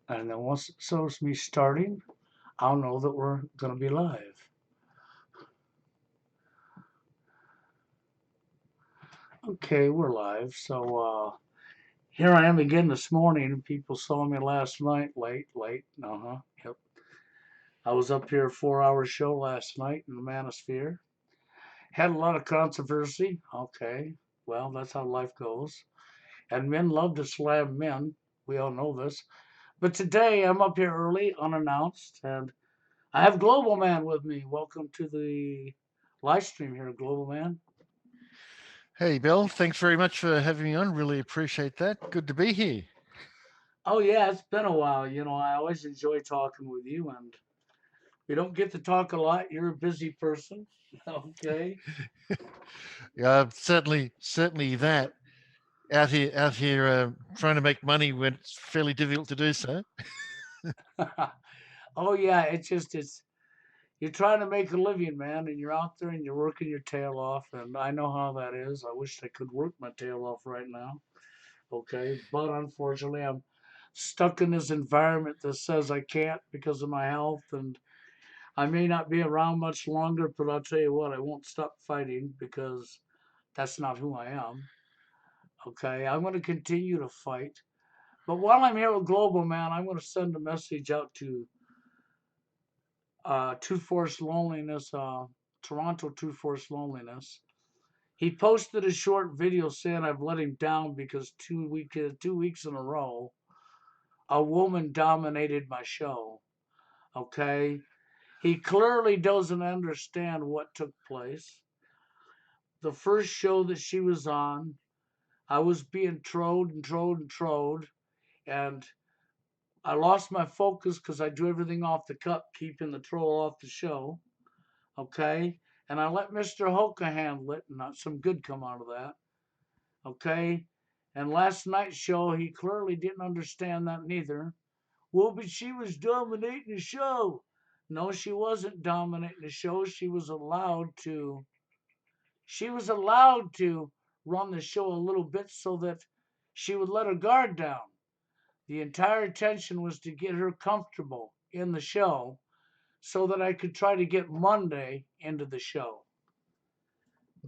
And then once it shows me starting, I'll know that we're going to be live. Okay, we're live. So here I am again this morning. People saw me last night, late. Yep. I was up here a 4 hour show last night in the Manosphere. Had a lot of controversy. Okay, well, that's how life goes. And men love to slam men. We all know this. But today I'm up here early, unannounced, and I have Global Man with me. Welcome to the live stream here, Global Man. Hey, Bill. Thanks very much for having me on. Really appreciate that. Good to be here. Oh yeah, it's been a while. I always enjoy talking with you, and we don't get to talk a lot. You're a busy person. Okay. Yeah, certainly that. Out here, trying to make money when it's fairly difficult to do so. Oh yeah, it's you're trying to make a living, man, and you're out there and you're working your tail off, and I know how that is. I wish I could work my tail off right now. Okay, but unfortunately, I'm stuck in this environment that says I can't because of my health, and I may not be around much longer. But I'll tell you what, I won't stop fighting because that's not who I am. Okay, I'm going to continue to fight. But while I'm here with Global Man, I'm going to send a message out to Two Force Loneliness, Toronto Two Force Loneliness. He posted a short video saying I've let him down because 2 weeks in a row, a woman dominated my show. Okay, he clearly doesn't understand what took place. The first show that she was on, I was being trolled, and I lost my focus because I do everything off the cup, keeping the troll off the show. Okay, and I let Mr. Hoka handle it, and not some good come out of that. Okay, and last night's show, he clearly didn't understand that neither. Well, but she was dominating the show. No, she wasn't dominating the show. She was allowed to run the show a little bit so that she would let her guard down. The entire intention was to get her comfortable in the show so that I could try to get Monday into the show.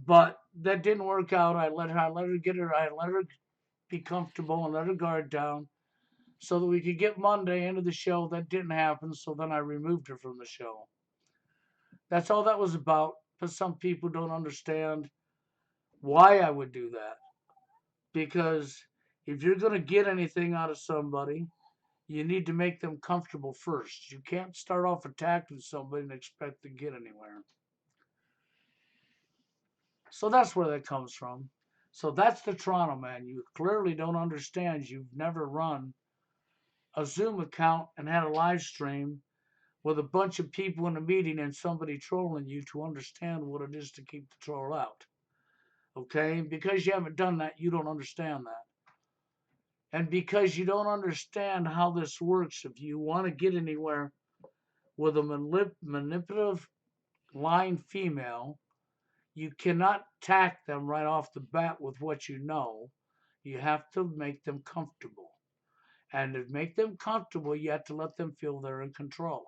But that didn't work out. I let her be comfortable and let her guard down so that we could get Monday into the show. That didn't happen, so then I removed her from the show. That's all that was about. But some people don't understand why I would do that. Because if you're going to get anything out of somebody, you need to make them comfortable first. You can't start off attacking somebody and expect to get anywhere. So that's where that comes from. So that's the Toronto man. You clearly don't understand. You've never run a Zoom account and had a live stream with a bunch of people in a meeting and somebody trolling you to understand what it is to keep the troll out. Okay? Because you haven't done that, you don't understand that. And because you don't understand how this works, if you want to get anywhere with a manipulative lying female, you cannot attack them right off the bat with what you know. You have to make them comfortable. And to make them comfortable, you have to let them feel they're in control.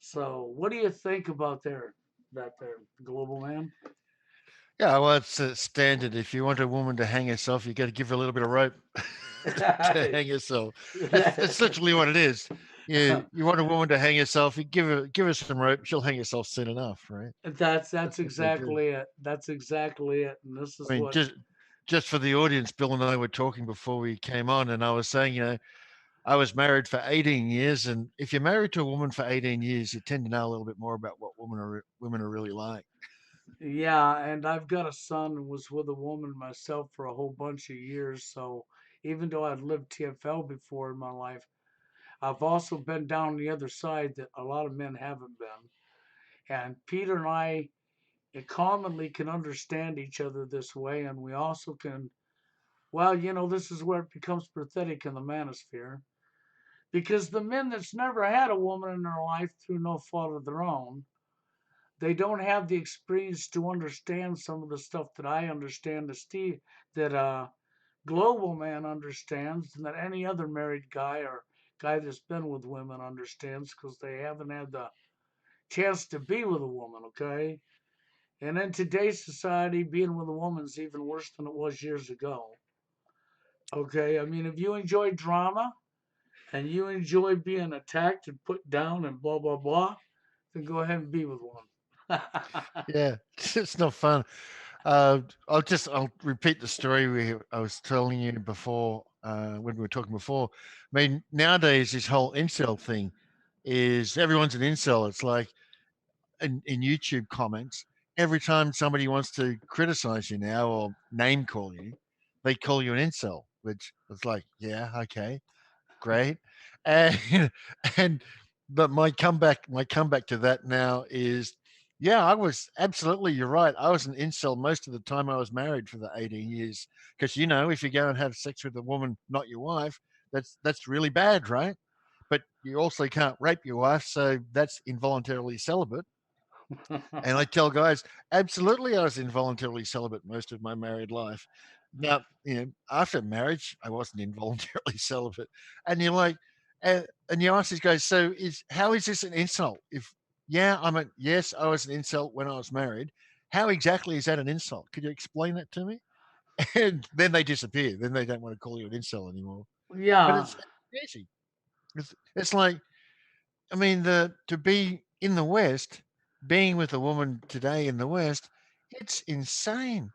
So, what do you think about that there, Global Man? Yeah, well, it's standard. If you want a woman to hang herself, you got to give her a little bit of rope to hang herself. That's literally what it is. You want a woman to hang herself, you give her some rope, she'll hang herself soon enough, right? that's That's what they do. exactly it. That's exactly it. And this I is mean, what. just for the audience, Bill and I were talking before we came on, and I was saying, I was married for 18 years, and if you're married to a woman for 18 years, you tend to know a little bit more about what women are really like. Yeah, and I've got a son and was with a woman myself for a whole bunch of years. So even though I've lived TFL before in my life, I've also been down the other side that a lot of men haven't been. And Peter and I commonly can understand each other this way, and we also can. Well, this is where it becomes pathetic in the manosphere because the men that's never had a woman in their life through no fault of their own, they don't have the experience to understand some of the stuff that I understand. That global man understands, and that any other married guy or guy that's been with women understands because they haven't had the chance to be with a woman, okay? And in today's society, being with a woman is even worse than it was years ago. Okay, I mean, if you enjoy drama and you enjoy being attacked and put down and blah blah blah, then go ahead and be with one. Yeah, it's not fun. I'll repeat the story I was telling you before when we were talking before. I mean, nowadays this whole incel thing is everyone's an incel. It's like in YouTube comments, every time somebody wants to criticize you now or name call you, they call you an incel, which was like, yeah, okay, great. And and but my comeback to that now is yeah, I was absolutely you're right. I was an incel most of the time I was married for the 18 years. Because if you go and have sex with a woman, not your wife, that's really bad, right? But you also can't rape your wife, so that's involuntarily celibate. And I tell guys, absolutely, I was involuntarily celibate most of my married life. Now, after marriage, I wasn't involuntarily celibate. And you're like, and you ask these guys, so how is this an insult? If yeah, yes, I was an insult when I was married. How exactly is that an insult? Could you explain that to me? And then they disappear. Then they don't want to call you an insult anymore. But Yeah. it's crazy. It's like I mean, the to be in the West, being with a woman today in the West, it's insane.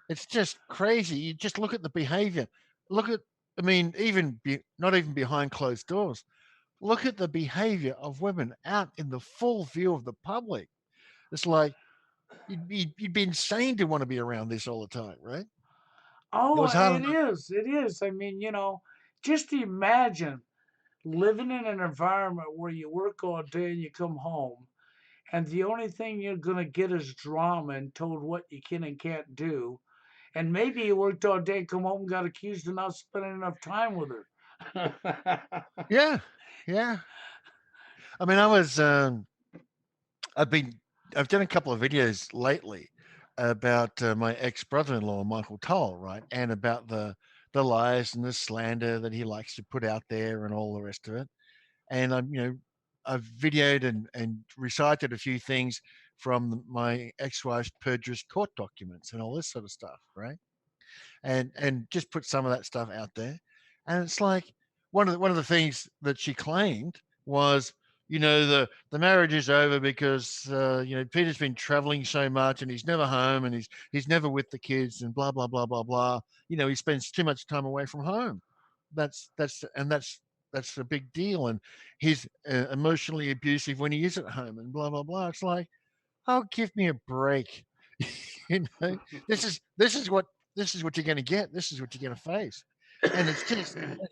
It's just crazy. You just look at the behavior. Look at, I mean, not even behind closed doors. Look at the behavior of women out in the full view of the public. It's like you'd be insane to want to be around this all the time, right? It Oh, was hard it enough. is. It is. I mean, just imagine living in an environment where you work all day and you come home, and the only thing you're going to get is drama and told what you can and can't do. And maybe you worked all day, come home, and got accused of not spending enough time with her. Yeah, yeah. I mean, I've been I've done a couple of videos lately about my ex brother-in-law Michael Toll, right, and about the lies and the slander that he likes to put out there and all the rest of it. And I've videoed and recited a few things from my ex-wife's perjurious court documents and all this sort of stuff, right? And just put some of that stuff out there. And it's like one of the things that she claimed was, the marriage is over because Peter's been traveling so much and he's never home and he's never with the kids and blah blah blah blah blah. He spends too much time away from home. That's a big deal. And he's emotionally abusive when he is at home and blah blah blah. It's like, oh, give me a break. you know, this is this is what this is what you're going to get. This is what you're going to face, and it's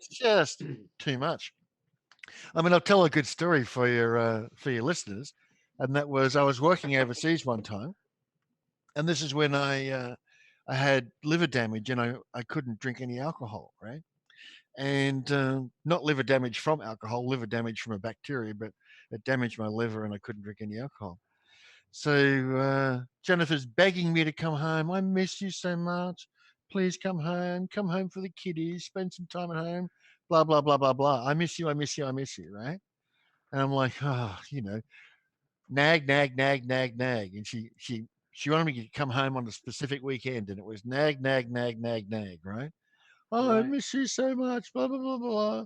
just too much. I mean, I'll tell a good story for your listeners, and that was I was working overseas one time, and this is when I had liver damage and I couldn't drink any alcohol, right? And not liver damage from alcohol, liver damage from a bacteria, but it damaged my liver and I couldn't drink any alcohol. So Jennifer's begging me to come home. I miss you so much. Please come home. Come home for the kiddies. Spend some time at home. Blah blah blah blah blah. I miss you. I miss you. I miss you. Right? And I'm like, nag, nag, nag, nag, nag. And she wanted me to come home on a specific weekend, and it was nag, nag, nag, nag, nag. Right? Oh, I Right. miss you so much. Blah blah blah blah.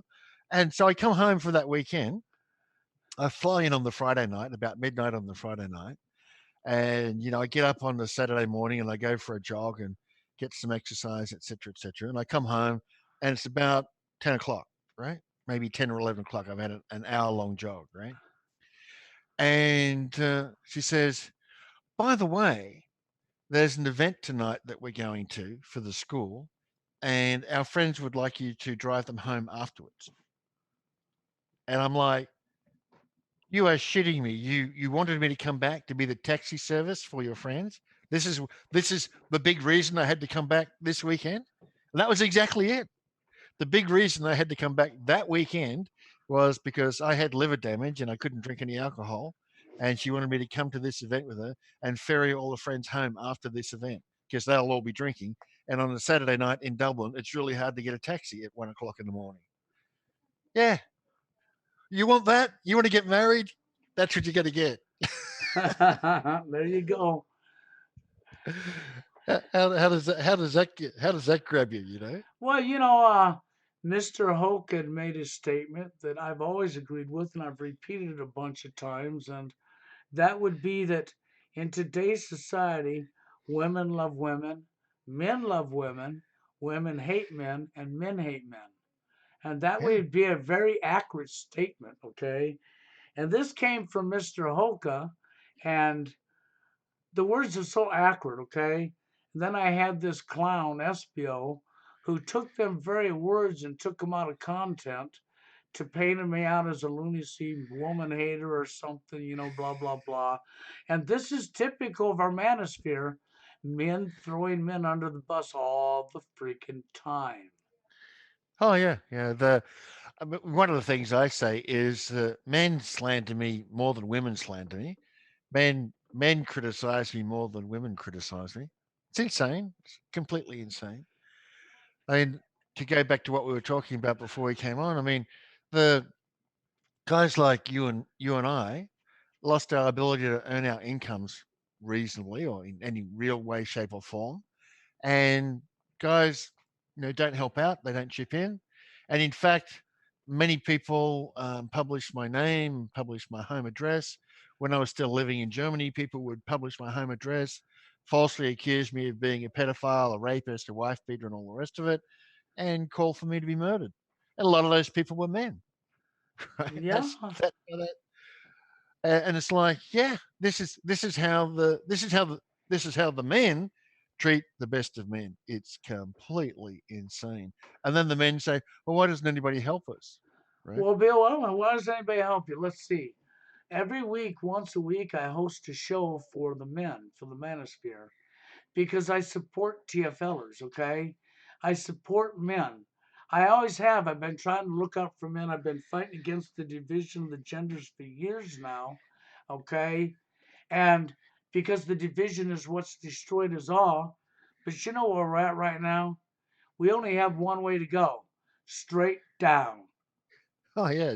And so I come home for that weekend. I fly in on the Friday night, about midnight on the Friday night. And I get up on the Saturday morning and I go for a jog and get some exercise, etc., etc. And I come home and it's about 10 o'clock, right? Maybe 10 or 11 o'clock. I've had an hour-long jog, right? And she says, "By the way, there's an event tonight that we're going to for the school, and our friends would like you to drive them home afterwards." And I'm like, "You are shitting me. You wanted me to come back to be the taxi service for your friends? This is the big reason I had to come back this weekend?" And that was exactly it. The big reason I had to come back that weekend was because I had liver damage and I couldn't drink any alcohol. And she wanted me to come to this event with her and ferry all the friends home after this event because they'll all be drinking. And on a Saturday night in Dublin, it's really hard to get a taxi at 1 o'clock in the morning. Yeah, you want that? You want to get married? That's what you're going to get. There you go. How does that grab you? You know? Well, Mr. Hogan made a statement that I've always agreed with, and I've repeated it a bunch of times, and that would be that in today's society, women love women, men love women, women hate men, and men hate men. And that Yeah. would be a very accurate statement, okay? And this came from Mr. Hoka, and the words are so accurate, okay? And then I had this clown, Espio, who took them very words and took them out of content to paint me out as a lunacy woman hater or something, blah, blah, blah. And this is typical of our manosphere, men throwing men under the bus all the freaking time. Oh yeah, yeah. One of the things I say is men slander me more than women slander me. Men criticize me more than women criticize me. It's insane. It's completely insane. I mean, to go back to what we were talking about before we came on, I mean, the guys like you and I lost our ability to earn our incomes reasonably or in any real way, shape, or form. And guys, don't help out. They don't chip in. And in fact, many people publish my name, publish my home address. When I was still living in Germany, people would publish my home address, falsely accuse me of being a pedophile, a rapist, a wife beater, and all the rest of it, and call for me to be murdered. And a lot of those people were men, right? Yeah. And it's like, yeah, this is how the men treat the best of men. It's completely insane. And then the men say, well, why doesn't anybody help us? Right? Well, Bill, why does anybody help you? Let's see. Every week, once a week, I host a show for the men, for the manosphere, because I support TFLers, okay? I support men. I always have. I've been trying to look out for men. I've been fighting against the division of the genders for years now, okay? And because the division is what's destroyed us all. But you know where we're at right now? We only have one way to go, straight down. Oh yeah,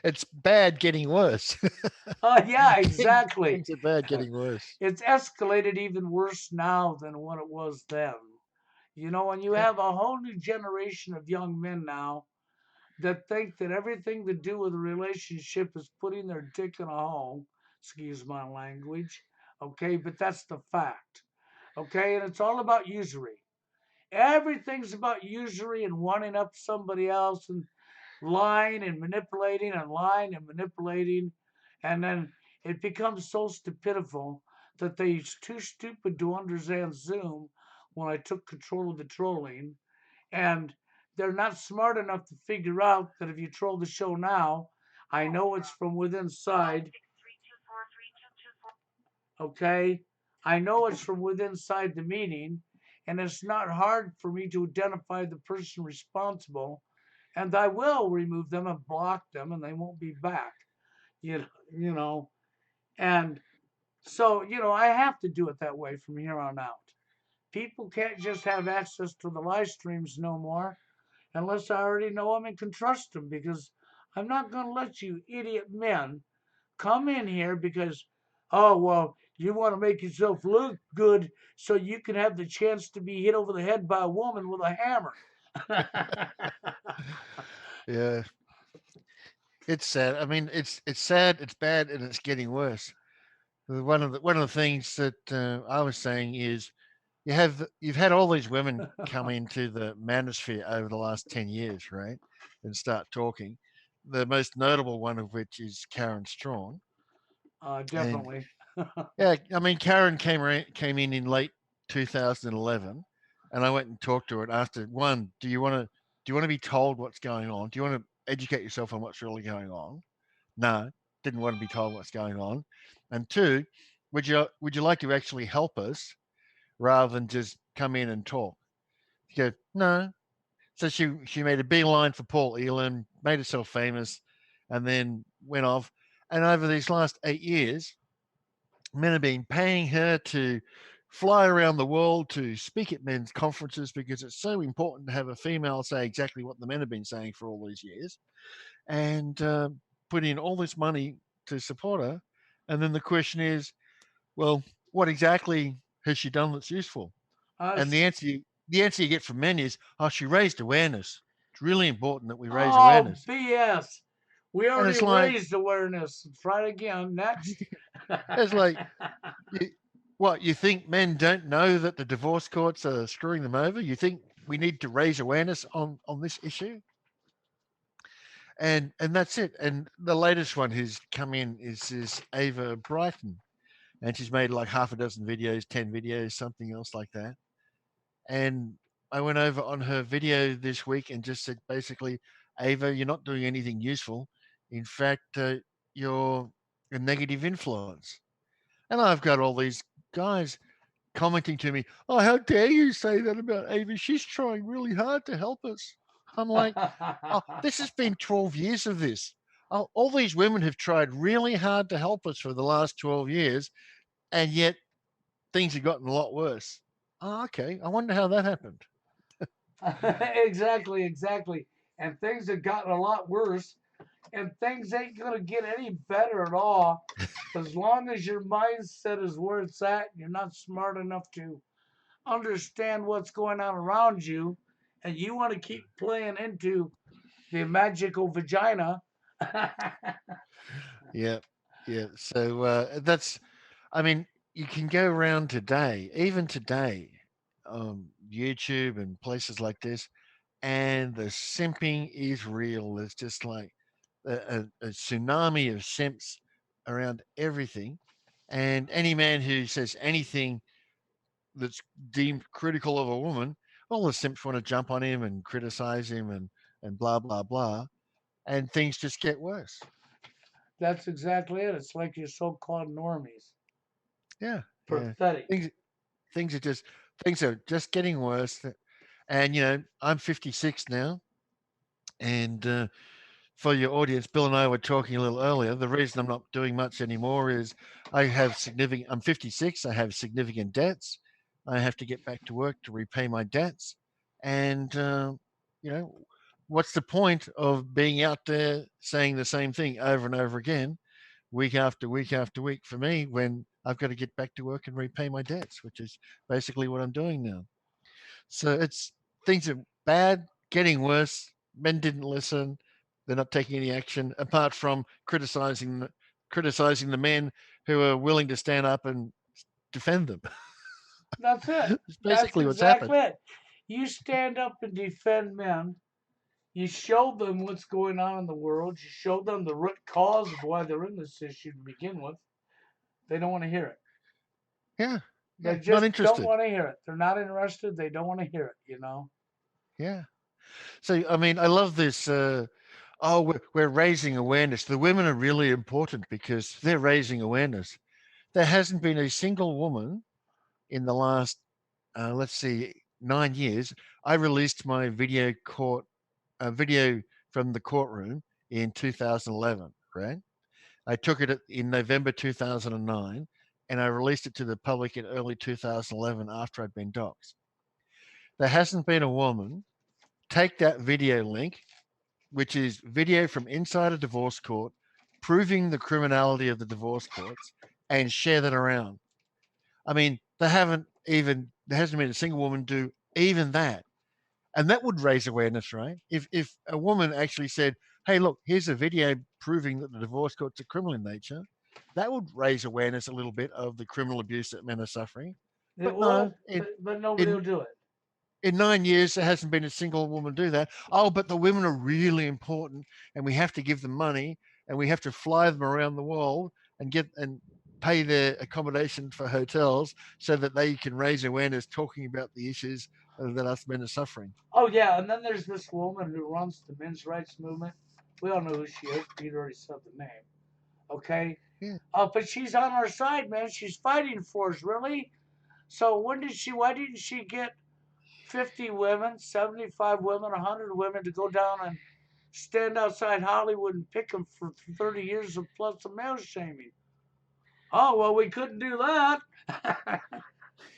it's bad getting worse. Oh, yeah, things exactly. things are bad getting worse. It's escalated even worse now than what it was then. And you Yeah. have a whole new generation of young men now that think that everything to do with a relationship is putting their dick in a hole. Excuse my language. Okay, but that's the fact. Okay, and it's all about usury. Everything's about usury and wanting up somebody else and lying and manipulating and lying and manipulating. And then it becomes so stupidiful that they're too stupid to understand Zoom when I took control of the trolling. And they're not smart enough to figure out that if you troll the show now, I know it's from within inside. Okay? I know it's from within inside the meeting, and it's not hard for me to identify the person responsible, and I will remove them and block them, and they won't be back. You know, and so I have to do it that way from here on out. People can't just have access to the live streams no more unless I already know them and can trust them because I'm not going to let you idiot men come in here because, oh, well, you want to make yourself look good so you can have the chance to be hit over the head by a woman with a hammer. Yeah, it's sad. I mean, it's sad, it's bad, and it's getting worse. One of the things that I was saying is you've had all these women come into the manosphere over the last 10 years, right, and start talking. The most notable one of which is Karen Strawn, and Definitely. yeah, I mean Karen came in late 2011, and I went and talked to her and asked her, one, do you want to be told what's going on? Do you want to educate yourself on what's really going on? No, didn't want to be told what's going on. And two, would you like to actually help us rather than just come in and talk? She goes, no. So she made a beeline for Paul Elam, made herself famous, and then went off. And over these last 8 years, men have been paying her to fly around the world to speak at men's conferences because it's so important to have a female say exactly what the men have been saying for all these years, and put in all this money to support her. And then the question is, well, what exactly has she done that's useful? And Sh- the answer you get from men is, oh, she raised awareness. It's really important that we raise oh, awareness. BS. We And already it's like, raised awareness. Try it again. Next. it's like, you, what, you think men don't know that the divorce courts are screwing them over? You think we need to raise awareness on this issue? And that's it. And the latest one who's come in is this Ava Brighton, and she's made like half a dozen videos, 10 videos, something else like that. And I went over on her video this week and just said basically, Ava, you're not doing anything useful. In fact, you're a negative influence. And I've got all these guys commenting to me, oh, how dare you say that about Ava? She's trying really hard to help us. I'm like, oh, this has been 12 years of this. Oh, all these women have tried really hard to help us for the last 12 years, and yet things have gotten a lot worse. Oh, okay. I wonder how that happened. Exactly, exactly. And things have gotten a lot worse, and things ain't gonna get any better at all. As long as your mindset is where it's at, you're not smart enough to understand what's going on around you, and you want to keep playing into the magical vagina. Yeah. Yeah. So that's, I mean, you can go around today, even today, YouTube and places like this, and the simping is real. There's just like a tsunami of simps around everything. And any man who says anything that's deemed critical of a woman, all the simps want to jump on him and criticize him and blah, blah, blah. And things just get worse. That's exactly it. It's like your so-called normies. Yeah. Yeah. Pathetic. Things, things are just, things are just getting worse. And, I'm 56 now. And for your audience, Bill and I were talking a little earlier. The reason I'm not doing much anymore is I'm 56, I have significant debts. I have to get back to work to repay my debts. And, you know, what's the point of being out there saying the same thing over and over again, week after week after week for me, when I've got to get back to work and repay my debts, which is basically what I'm doing now. So it's things are bad, getting worse. Men didn't listen. They're not taking any action apart from criticizing the men who are willing to stand up and defend them. That's it. It's That's basically what's happened. exactly it. You stand up and defend men. You show them what's going on in the world. You show them the root cause of why they're in this issue to begin with. They don't want to hear it. Yeah, They yeah, not just don't interested. want to hear it. They're not interested. They don't want to hear it. Yeah. So I mean, I love this. Oh, we're raising awareness. The women are really important because they're raising awareness. There hasn't been a single woman in the last, let's see, 9 years. I released my video from the courtroom in 2011, right? I took it in November 2009 and I released it to the public in early 2011 after I'd been doxxed. There hasn't been a woman take that video link, which is video from inside a divorce court, proving the criminality of the divorce courts, and share that around. I mean, there hasn't been a single woman do even that. And that would raise awareness, right? If a woman actually said, "Hey, look, here's a video proving that the divorce courts are criminal in nature," that would raise awareness a little bit of the criminal abuse that men are suffering. It But no, will, but nobody will in do it. in 9 years there hasn't been a single woman do that. Oh, but the women are really important, and we have to give them money, and we have to fly them around the world and pay their accommodation for hotels so that they can raise awareness talking about the issues that us men are suffering. Oh yeah, and then there's this woman who runs the men's rights movement. We all know who she is. Peter already said the name. Okay. Yeah. But she's on our side, man. She's fighting for us, really. So why didn't she get 50 women, 75 women, 100 women to go down and stand outside Hollywood and pick them for 30 years of plus of male shaming? Oh, well, we couldn't do that.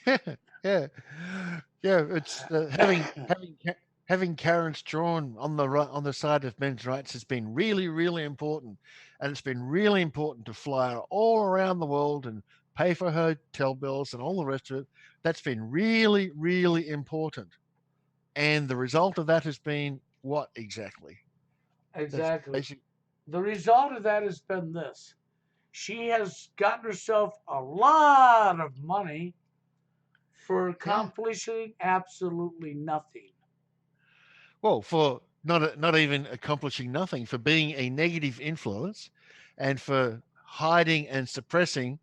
Yeah, yeah, yeah. It's having Karens drawn on the right on the side of men's rights has been really, really important, and it's been really important to fly her all around the world and pay for her hotel bills and all the rest of it. That's been really, really important, and the result of that has been what exactly? That's Exactly. basic. The result of that has been this: she has gotten herself a lot of money for Yeah. accomplishing absolutely nothing. Well, for not even accomplishing nothing, for being a negative influence, and for hiding and suppressing,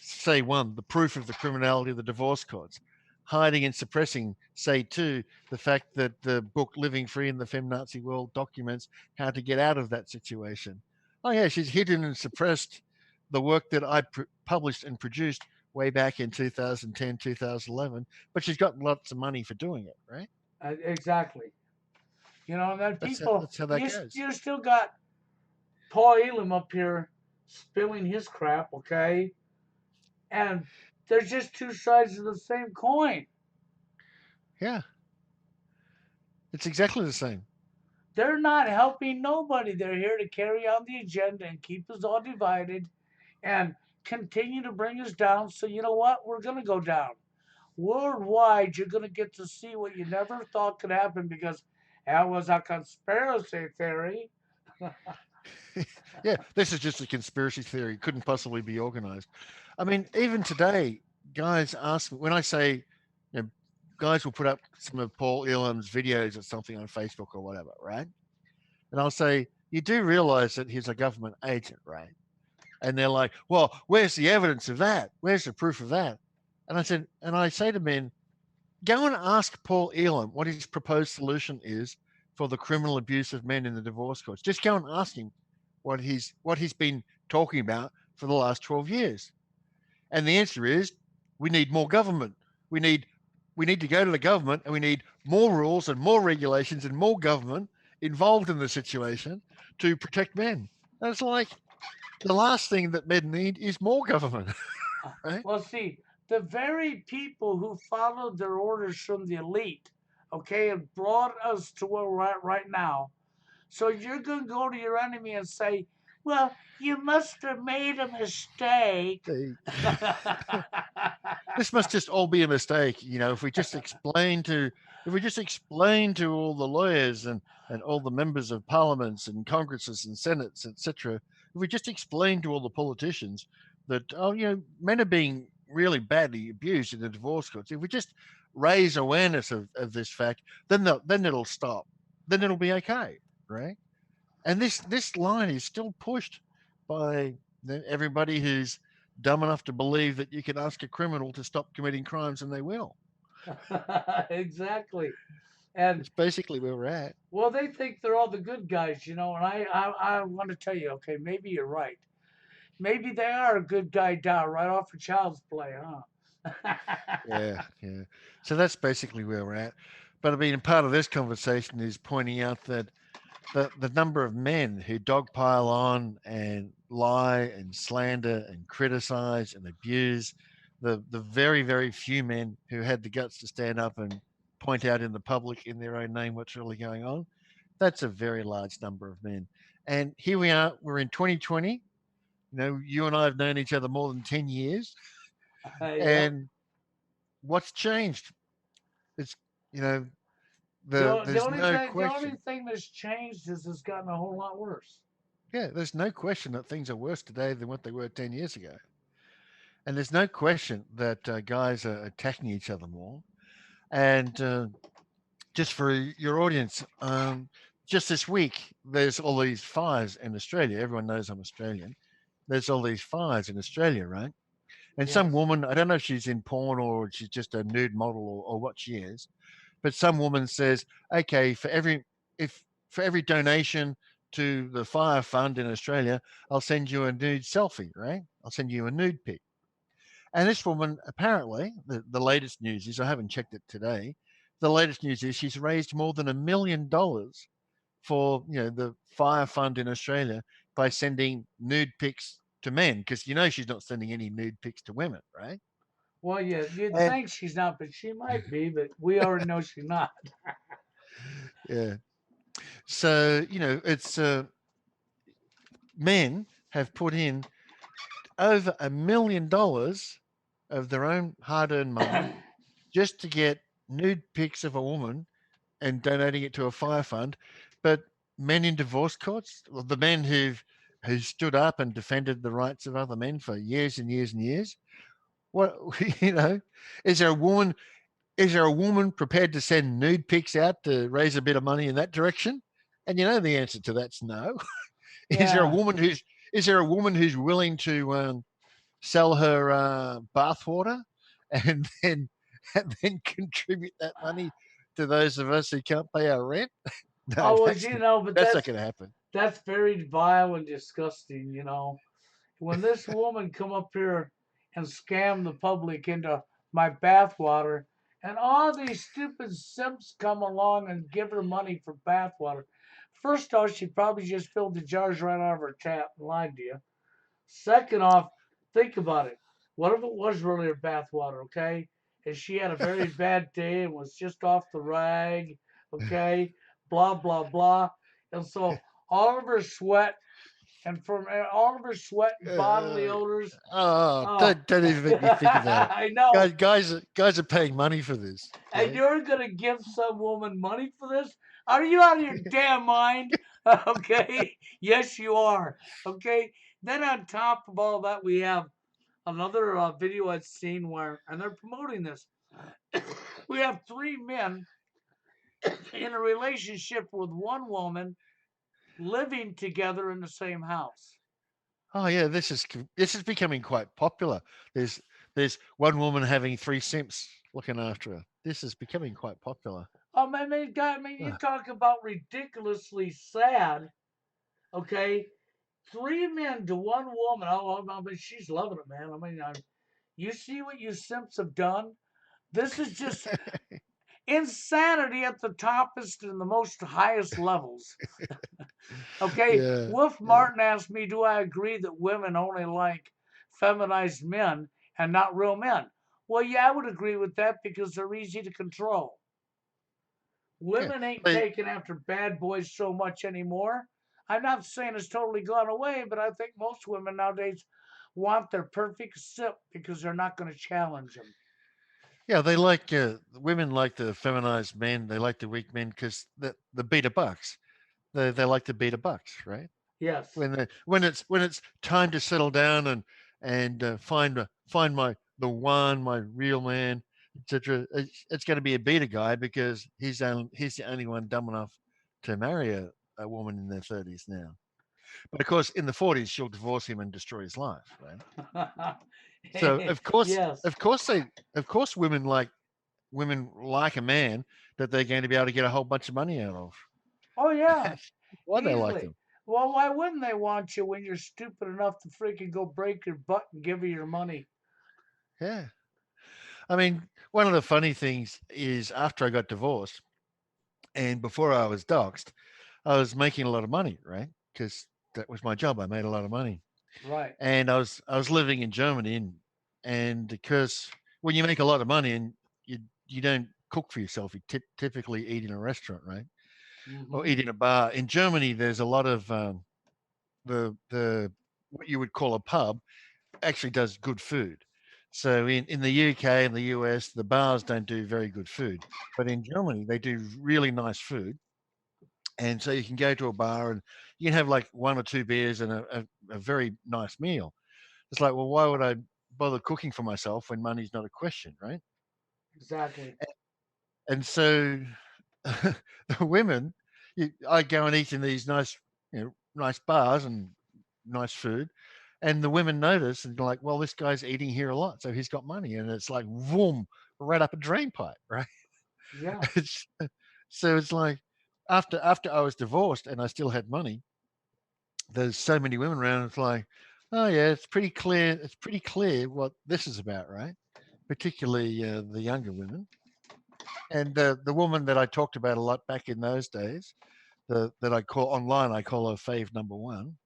say one, the proof of the criminality of the divorce courts, hiding and suppressing, say two, the fact that the book Living Free in the Feminazi World documents how to get out of that situation. Oh yeah, she's hidden and suppressed the work that I published and produced way back in 2010, 2011, but she's got lots of money for doing it, right? Exactly. You know, and then people, That's how that goes. you still got Paul Elam up here spilling his crap, okay? And there's just two sides of the same coin. Yeah, it's exactly the same. They're not helping nobody. They're here to carry on the agenda and keep us all divided and continue to bring us down. So, you know what? We're going to go down. Worldwide, you're going to get to see what you never thought could happen because that was a conspiracy theory. Yeah, this is just a conspiracy theory. It couldn't possibly be organized. I mean, even today, guys ask me when I say, you know, guys will put up some of Paul Elam's videos or something on Facebook or whatever, right? And I'll say, you do realize that he's a government agent, right? And they're like, well, where's the evidence of that? Where's the proof of that? And I say to men, go and ask Paul Elam what his proposed solution is for the criminal abuse of men in the divorce courts. Just go and ask him what he's been talking about for the last 12 years. And the answer is we need more government. We need we need to go to the government and we need more rules and more regulations and more government involved in the situation to protect men. And it's like the last thing that men need is more government, right? Well, see, the very people who followed their orders from the elite, okay, and brought us to where we're at right now. So you're going to go to your enemy and say, well, you must have made a mistake. They, this must just all be a mistake. You know, if we just explain to all the lawyers and all the members of parliaments and congresses and senates, etc., if we just explain to all the politicians that, oh, you know, men are being really badly abused in the divorce courts, if we just raise awareness of this fact, then it'll stop. Then it'll be okay, right? And this line is still pushed by everybody who's dumb enough to believe that you can ask a criminal to stop committing crimes and they will. Exactly. And It's basically where we're at. well, they think they're all the good guys, you know. And I want to tell you, okay, maybe you're right. Maybe they are a good guy down right off of Child's Play, huh? Yeah, yeah. So that's basically where we're at. But I mean, part of this conversation is pointing out that the number of men who dogpile on and lie and slander and criticize and abuse, the very, very few men who had the guts to stand up and point out in the public in their own name what's really going on, that's a very large number of men. And here we are, we're in 2020. You know, you and I have known each other more than 10 years. Yep. And what's changed? It's, you know, The there's only no thing the only question. thing that's changed is it's gotten a whole lot worse. Yeah, there's no question that things are worse today than what they were 10 years ago. And there's no question that guys are attacking each other more. And just for your audience, just this week, there's all these fires in Australia. Everyone knows I'm Australian. There's all these fires in Australia, right? And some Yes. woman, I don't know if she's in porn or she's just a nude model or what she is, but some woman says, okay, if for every donation to the fire fund in Australia, I'll send you a nude selfie, right? I'll send you a nude pic. And this woman, apparently, the latest news is, I haven't checked it today, the latest news is she's raised more than $1 million for, you know, the fire fund in Australia by sending nude pics to men, because you know she's not sending any nude pics to women, right? Well, yeah, you'd And think she's not, but she might be, but we already know she's not. yeah, so it's men have put in over $1 million of their own hard-earned money just to get nude pics of a woman and donating it to a fire fund. But men in divorce courts, well, the men who stood up and defended the rights of other men for years and years and years, what is there a woman? Is there a woman prepared to send nude pics out to raise a bit of money in that direction? And the answer to that's no. Is there a Yeah. woman who's is there a woman who's willing to sell her bathwater and then contribute that money to those of us who can't pay our rent? No, Oh, well, that's but that's not going to happen. that's very vile and disgusting. When this woman come up here and scam the public into my bathwater, and all these stupid simps come along and give her money for bathwater. First off, she probably just filled the jars right out of her tap and lied to you. Second off, think about it. What if it was really her bathwater, okay? And she had a very bad day and was just off the rag, okay? Blah, blah, blah. And so all of her sweat and from all of her sweat and bodily Uh, odors. oh, Oh, don't even make me think about it. I know. Guys are paying money for this. And Yeah, you're gonna give some woman money for this? Are you out of your damn mind? Okay. Yes, you are. Okay. Then on top of all that, we have another video I've seen where, and they're promoting this. We have three men in a relationship with one woman living together in the same house. oh yeah, this is becoming quite popular. There's there's one woman having three simps looking after her. This is becoming quite popular. God, I mean, you Ugh. talk about ridiculously sad. Okay, three men to one woman. I mean, she's loving it, man. I mean, you see what you simps have done? This is just insanity at the toppest and the most highest levels. Okay, Yeah, Wolf yeah, Martin asked me, do I agree that women only like feminized men and not real men? Well, yeah, I would agree with that because they're easy to control. yeah. Women ain't They, taking after bad boys so much anymore. I'm not saying it's totally gone away, but I think most women nowadays want their perfect sip because they're not going to challenge them. yeah, they like women like the feminized men. They like the weak men because the beta bucks. They like the beta bucks, right? Yes, When it's time to settle down and find my real man, etc. It's going to be a beta guy because he's the only one dumb enough to marry a woman in their 30s now. But of course, in the 40s, she'll divorce him and destroy his life, right? So yes. of course, women like a man that they're going to be able to get a whole bunch of money out of. Oh yeah, That's why they like easily. them. Well, why wouldn't they want you when you're stupid enough to freaking go break your butt and give her your money? Yeah. I mean, one of the funny things is after I got divorced and before I was doxxed, I was making a lot of money, right? Because that was my job. I made a lot of money, Right. and I was living in Germany, and because when you make a lot of money and you don't cook for yourself, you typically eat in a restaurant, right? Or Mm-hmm. eat in a bar. In Germany, there's a lot of the what you would call a pub actually does good food. So in the UK and the US, the bars don't do very good food, but in Germany they do really nice food. And so you can go to a bar and you can have like one or two beers and a very nice meal. It's like, well, why would I bother cooking for myself when money's not a question, right? Exactly. And so the women, I go and eat in these nice bars and nice food, and the women notice and they're like, well, this guy's eating here a lot, so he's got money, and it's like, boom, right up a drain pipe, right? Yeah. It's, so it's like after I was divorced and I still had money, there's so many women around. It's like, oh yeah, it's pretty clear. It's pretty clear what this is about, right? Particularly the younger women. And the woman that I talked about a lot back in those days, that I call online, I call her fave number one.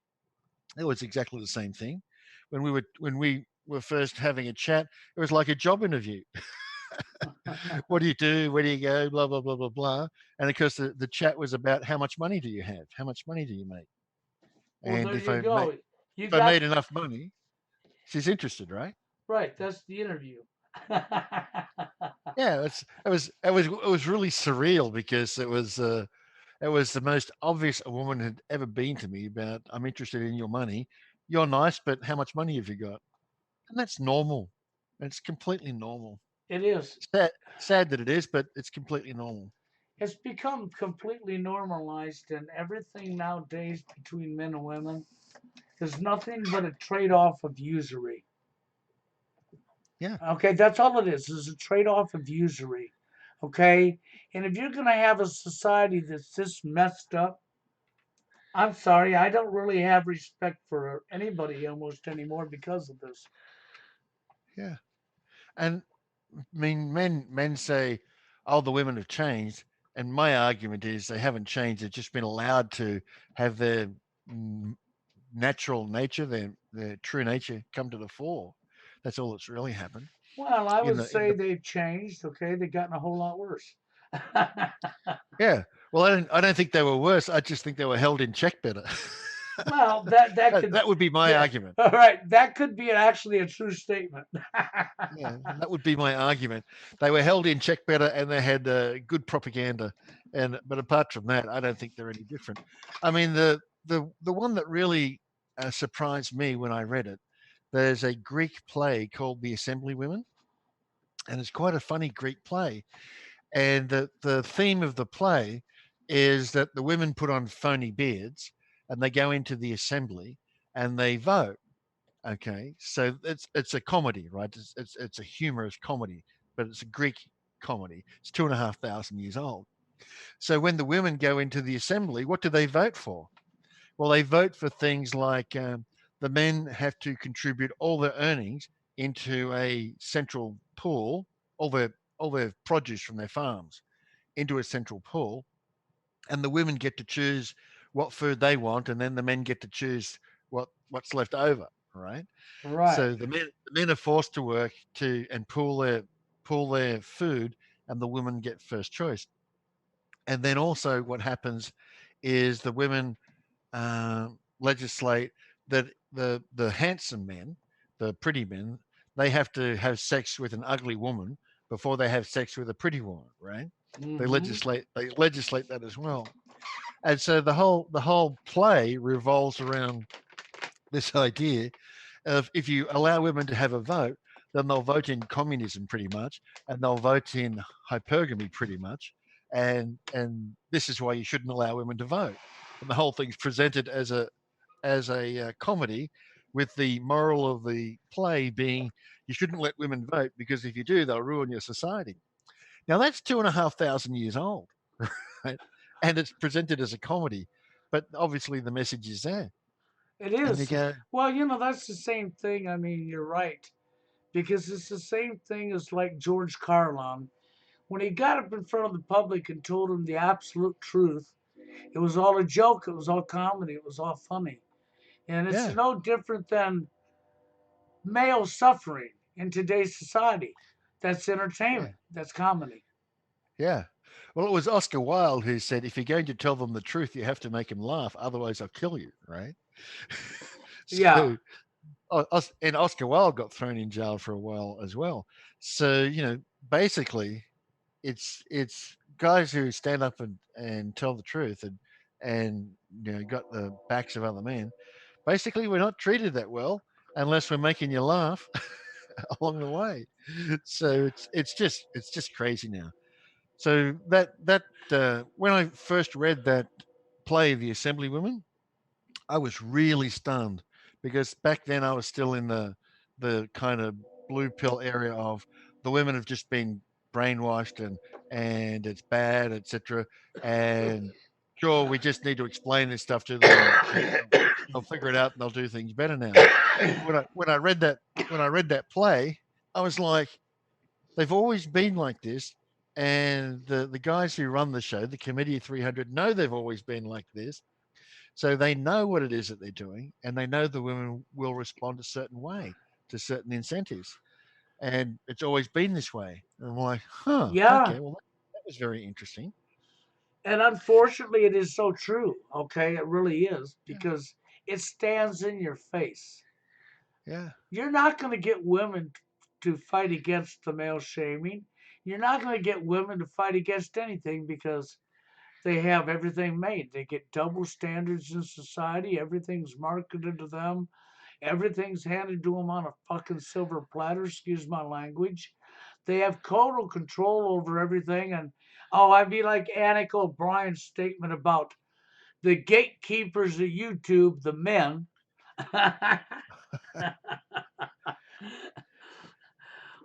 It was exactly the same thing. When were first having a chat, it was like a job interview. What do you do? Where do you go? Blah blah blah blah blah. And of course, the chat was about how much money do you have? How much money do you make? Well, And there if you I made go. You if I made got enough money, she's interested, right? right. That's the interview. Yeah, it was really surreal because it was the most obvious a woman had ever been to me about I'm interested in your money. You're nice, but how much money have you got? And that's normal. It's completely normal. It is. Sad that it is, but it's completely normal. It's become completely normalized, and everything nowadays between men and women is nothing but a trade off of usury. Yeah, Okay, that's all it is a trade off of usury. Okay, and if you're going to have a society that's this messed up, I'm sorry, I don't really have respect for anybody almost anymore because of this. yeah. And I mean, men say, "Oh, the women have changed," and my argument is they haven't changed. They've just been allowed to have their mm, natural nature, their true nature, come to the fore. That's all that's really happened Well, I in would the say they've changed. Okay, they've gotten a whole lot worse. yeah. Well, I don't think they were worse. I just think they were held in check better. Well, that that, could, that would be my yeah, argument. all right, that could be actually a true statement. Yeah, that would be my argument. They were held in check better, and they had good propaganda. And but apart from that, I don't think they're any different. I mean, the one that really surprised me when I read it, there's a Greek play called The Assembly Women, and it's quite a funny Greek play. And the theme of the play is that the women put on phony beards, and they go into the assembly and they vote. Okay, so it's a comedy, right? It's a humorous comedy, but it's a Greek comedy. It's 2,500 years old. So when the women go into the assembly, what do they vote for? Well, they vote for things like the men have to contribute all their earnings into a central pool, all their all their produce from their farms into a central pool, and the women get to choose what food they want, and then the men get to choose what's left over, right? Right, So the men are forced to work to and pool their food, and the women get first choice. And then also what happens is the women legislate that the handsome men, the pretty men, they have to have sex with an ugly woman before they have sex with a pretty woman, right? They hmm, legislate that as well. And so the whole play revolves around this idea of if you allow women to have a vote, then they'll vote in communism pretty much, and they'll vote in hypergamy pretty much, and this is why you shouldn't allow women to vote. And the whole thing's presented as a comedy, with the moral of the play being you shouldn't let women vote because if you do, they'll ruin your society. Now that's 2,500 years old, right? And it's presented as a comedy, but obviously the message is there. it And you is. go, Well, that's the same thing. I mean, you're right because it's the same thing as like George Carlin when he got up in front of the public and told them the absolute truth. It was all a joke. It was all comedy. It was all funny, and it's yeah, no different than male suffering in today's society. That's yeah, entertainment. That's comedy. yeah. Well, it was Oscar Wilde who said, if you're going to tell them the truth, you have to make them laugh. Otherwise, I'll kill you, right? Yeah, So, and Oscar Wilde got thrown in jail for a while as well. So, basically, it's guys who stand up and tell the truth and got the backs of other men. Basically, we're not treated that well unless we're making you laugh along the way. So it's just crazy now. So when I first read that play, The Assemblywomen, I was really stunned because back then I was still in the kind of blue pill area of the women have just been brainwashed and it's bad, etc. And sure, we just need to explain this stuff to them, and they'll figure it out and they'll do things better now. When I read that play, I was like, they've always been like this, and the guys who run the show, the Committee 300, know they've always been like this, so they know what it is that they're doing, and they know the women will respond a certain way. to certain incentives, and it's always been this way. And I'm like, huh, Yeah. okay, well that was very interesting. And unfortunately, it is so true. Okay. It really is Yeah, because it stands in your face. yeah, You're not going to get women to fight against the male shaming. You're not going to get women to fight against anything because they have everything made. They get double standards in society. Everything's marketed to them. Everything's handed to them on a fucking silver platter, excuse my language. They have total control over everything. And oh, I'd be like Anik O'Brien's statement about the gatekeepers of YouTube, the men,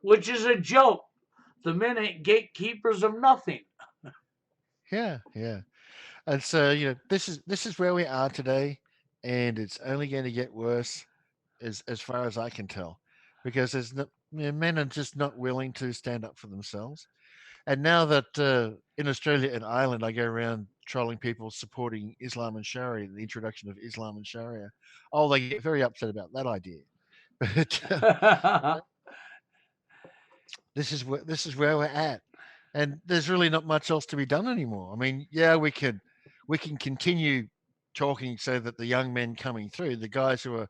which is a joke. The men ain't gatekeepers of nothing. yeah, yeah. And so this is where we are today, and it's only going to get worse as far as I can tell, because there's no, men are just not willing to stand up for themselves. And now that in Australia and Ireland, I go around trolling people supporting Islam and Sharia, the introduction of Islam and Sharia, oh, they get very upset about that idea. But this is where we're at, and there's really not much else to be done anymore. I mean, yeah, we can continue talking so that the young men coming through, the guys who are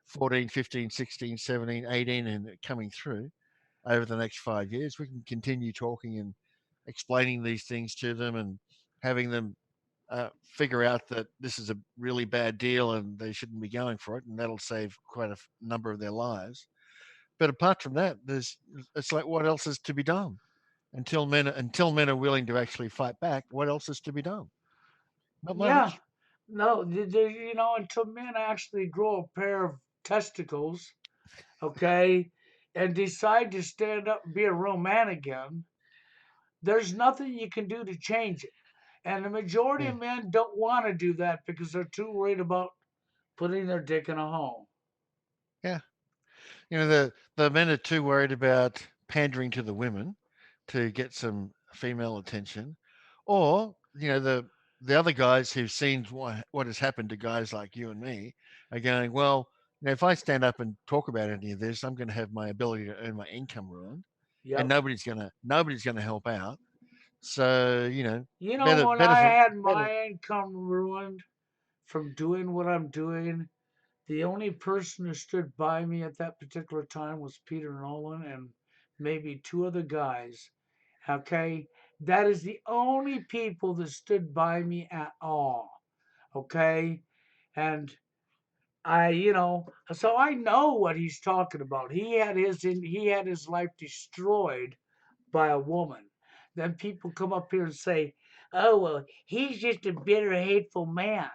14, 15, 16, 17, 18, and coming through over the next 5 years, we can continue talking and explaining these things to them and having them figure out that this is a really bad deal and they shouldn't be going for it, and that'll save quite a number of their lives. But apart from that, it's like, what else is to be done? Until men are willing to actually fight back, what else is to be done? Not Yeah. much. No, until men actually grow a pair of testicles, okay, and decide to stand up and be a real man again, there's nothing you can do to change it. And the majority Yeah, of men don't want to do that because they're too worried about putting their dick in a home. yeah. The men are too worried about pandering to the women to get some female attention, or the other guys who've seen what has happened to guys like you and me are going, well, if I stand up and talk about any of this, I'm going to have my ability to earn my income ruined, and Yep. nobody's gonna help out. So When better I for had better. my income ruined from doing what I'm doing, the only person who stood by me at that particular time was Peter Nolan and maybe two other guys. Okay? That is the only people that stood by me at all. Okay? And so I know what he's talking about. He had his life destroyed by a woman. Then people come up here and say, "Oh well, he's just a bitter, hateful man."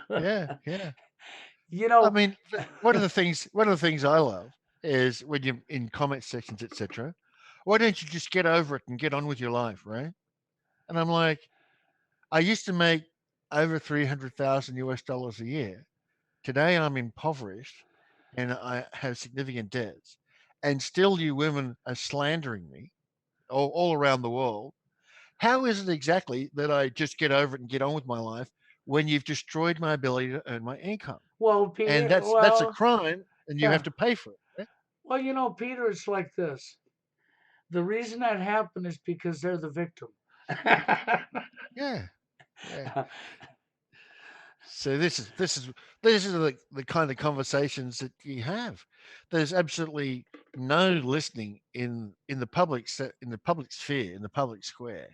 Yeah, yeah. you I know, mean, one of the things I love is when you're in comment sections, etc. Why don't you just get over it and get on with your life, right? And I'm like, I used to make over 300,000 US dollars a year. Today I'm impoverished and I have significant debts. And still you women are slandering me all around the world. How is it exactly that I just get over it and get on with my life when you've destroyed my ability to earn my income? well, And Peter, that's a crime and you have yeah, to pay for it. Right? well, Peter, it's like this. The reason that happened is because they're the victim. Yeah. Yeah. So this is the kind of conversations that you have. There's absolutely no listening in the public sphere, in the public square.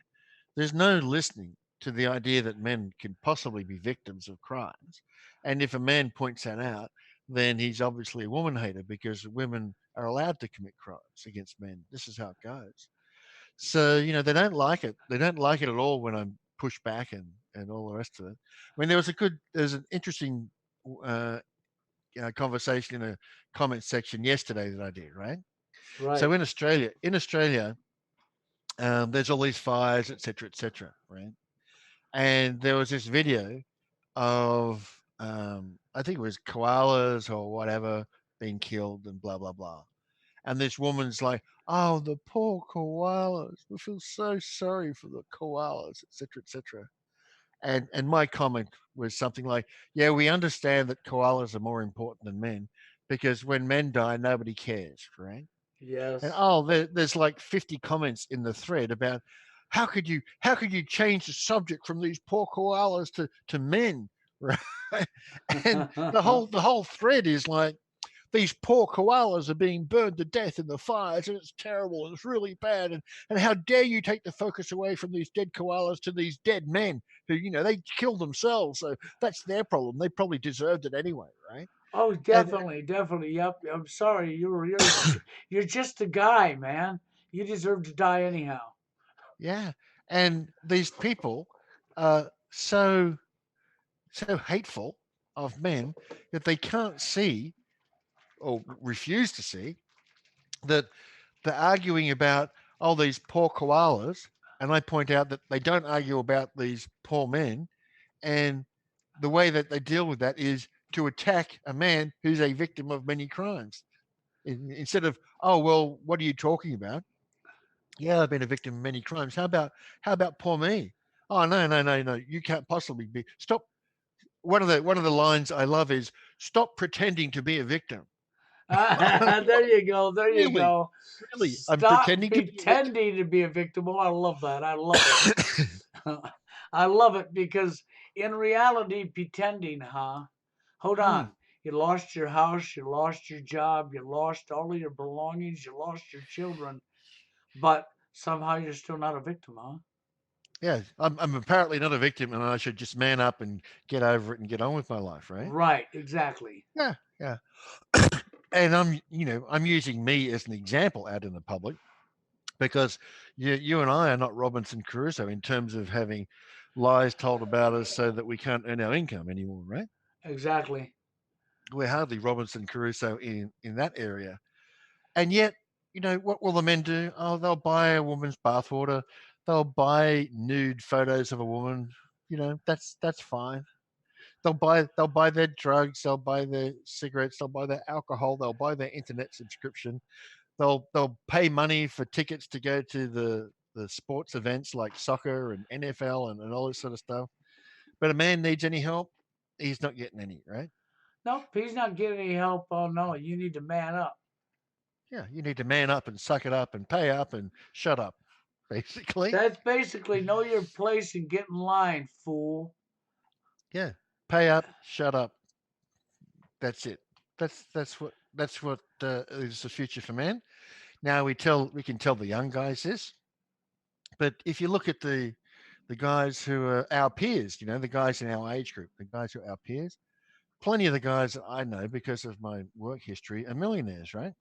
There's no listening to the idea that men can possibly be victims of crimes. And if a man points that out, then he's obviously a woman hater because women are allowed to commit crimes against men. This is how it goes. So, they don't like it. They don't like it at all when I'm pushed back and all the rest of it. I mean, there's an interesting uh, conversation in a comment section yesterday that I did, right? So Right, in Australia, there's all these fires, et cetera, right? And there was this video of, I think it was koalas or whatever being killed and blah, blah, blah. And this woman's like, "Oh, the poor koalas. We feel so sorry for the koalas, etc., etc." And my comment was something like, "Yeah, we understand that koalas are more important than men, because when men die, nobody cares, right? And Yes. oh, there's like 50 comments in the thread about how could you change the subject from these poor koalas to men, right? And the whole thread is like these poor koalas are being burned to death in the fires, and it's terrible and it's really bad, and how dare you take the focus away from these dead koalas to these dead men who they killed themselves, so that's their problem. They probably deserved it anyway, right? Oh, And definitely, definitely. Yep. I'm sorry. You're just a guy, man. You deserve to die anyhow. yeah, and these people are so hateful of men that they can't see or refuse to see that they're arguing about these poor koalas, and I point out that they don't argue about these poor men, and the way that they deal with that is to attack a man who's a victim of many crimes. Instead of, oh well, what are you talking about? Yeah, I've been a victim of many crimes. How about poor me? Oh no, no, no, no. You can't possibly be. Stop. One of the lines I love is stop pretending to be a victim. There you go. There you Really, go. really, I'm Stop pretending to be a victim. pretending to be a victim. Oh, I love that. I love it. I love it because in reality, pretending, huh? Hold Mm, on. You lost your house, you lost your job, you lost all of your belongings, you lost your children, but somehow you're still not a victim, huh? yeah, I'm apparently not a victim, and I should just man up and get over it and get on with my life, right? Right, exactly. Yeah, yeah. And I'm using me as an example out in the public because you and I are not Robinson Crusoe in terms of having lies told about us so that we can't earn our income anymore, right? Exactly. We're hardly Robinson Crusoe in that area. And yet, what will the men do? Oh, they'll buy a woman's bathwater. They'll buy nude photos of a woman. That's fine. They'll buy their drugs. They'll buy their cigarettes. They'll buy their alcohol. They'll buy their internet subscription. They'll pay money for tickets to go to the sports events like soccer and NFL and all this sort of stuff. But a man needs any help, he's not getting any, right? Nope, he's not getting any help. Oh no, you need to man up. Yeah, you need to man up and suck it up and pay up and shut up, basically. That's basically know your place and get in line, fool. Yeah, pay up, shut up. That's it. That's what is the future for men. Now we can tell the young guys this, but if you look at the guys who are our peers, the guys in our age group, the guys who are our peers, plenty of the guys that I know because of my work history are millionaires, right?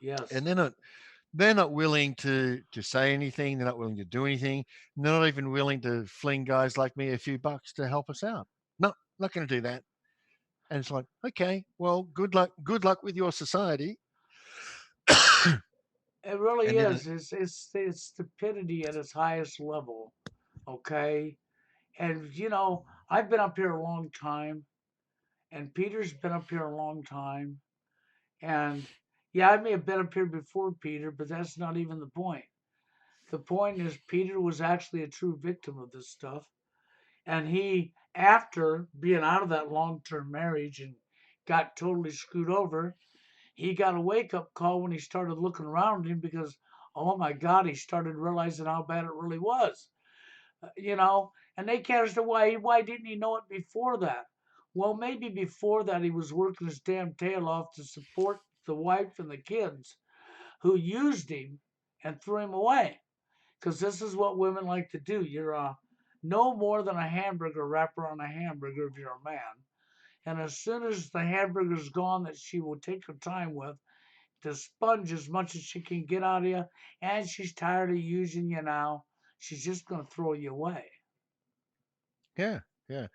Yes. And they're not willing to say anything. They're not willing to do anything. They're not even willing to fling guys like me a few bucks to help us out. No, not going to do that. And it's like, okay, well, good luck. Good luck with your society. It really And then, is. It's stupidity at its highest level. Okay? And I've been up here a long time, and Peter's been up here a long time. And yeah, I may have been up here before Peter, but that's not even the point. The point is, Peter was actually a true victim of this stuff. And he, after being out of that long term marriage and got totally screwed over, he got a wake up call when he started looking around him because, oh my God, he started realizing how bad it really was. And they can't understand why didn't he know it before that? Well, maybe before that he was working his damn tail off to support the wife and the kids who used him and threw him away. Because this is what women like to do. You're no more than a hamburger wrapper on a hamburger if you're a man. And as soon as the hamburger's gone that she will take her time with to sponge as much as she can get out of you, and she's tired of using you now, she's just going to throw you away. yeah, yeah.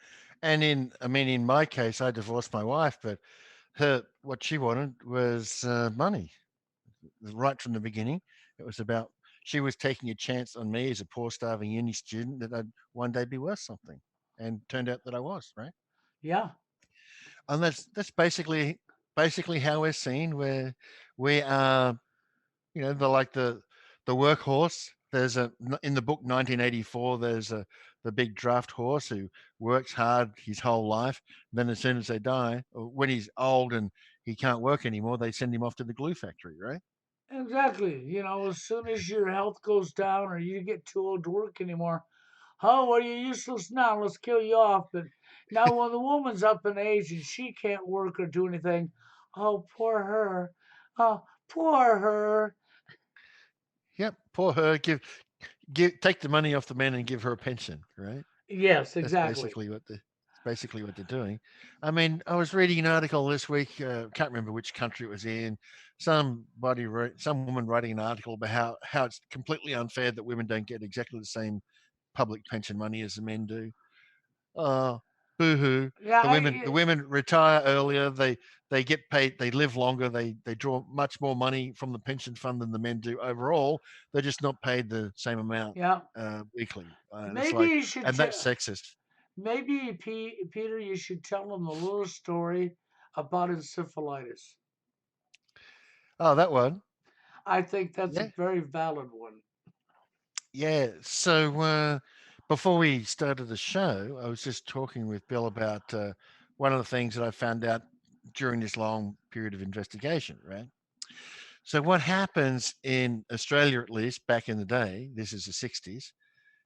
And in my case, I divorced my wife, but what she wanted was money right from the beginning. It was about she was taking a chance on me as a poor, starving uni student that I'd one day be worth something, and turned out that I was, right. Yeah, And that's basically how we're seen. Where we are, the workhorse. There's a in the book 1984. There's the big draft horse who works hard his whole life. Then as soon as they die, or when he's old and he can't work anymore, they send him off to the glue factory, right? Exactly. As soon as your health goes down or you get too old to work anymore, oh, well, you're useless now. Let's kill you off. But now, when the woman's up in age and she can't work or do anything, oh, poor her. Oh, poor her. Yep, poor her. Give take the money off the men and give her a pension, right? Yes, That's exactly. basically what they're doing. I mean, I was reading an article this week. Can't remember which country it was in. Some woman writing an article about how it's completely unfair that women don't get exactly the same public pension money as the men do. Oh, boo-hoo. Yeah, The women retire earlier. They get paid. They live longer. They draw much more money from the pension fund than the men do overall. They're just not paid the same amount yeah. weekly. And it's Maybe like, you should and that's sexist. maybe Peter, you should tell them a little story about encephalitis. Oh, that one. I think that's a Yeah, very valid one. yeah. So before we started the show, I was just talking with Bill about one of the things that I found out during this long period of investigation. Right. So what happens in Australia, at least back in the day, this is the 60s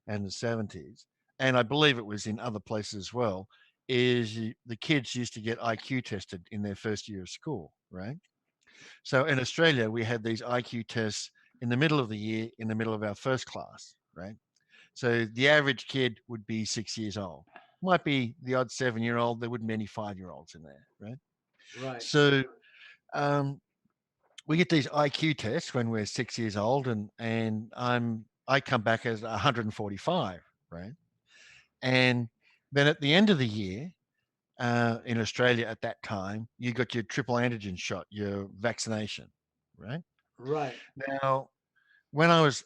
and the 70s, and I believe it was in other places as well, is the kids used to get IQ tested in their first year of school, right? So in Australia, we had these IQ tests in the middle of the year, in the middle of our first class, right? So the average kid would be 6 years old. Might be the odd 7 year old. There wouldn't be any 5 year olds in there, right? Right. So um, we get these IQ tests when we're 6 years old, and I come back as 145, right? And then at the end of the year, in Australia at that time, you got your triple antigen shot, your vaccination, right? Right. Now, when I was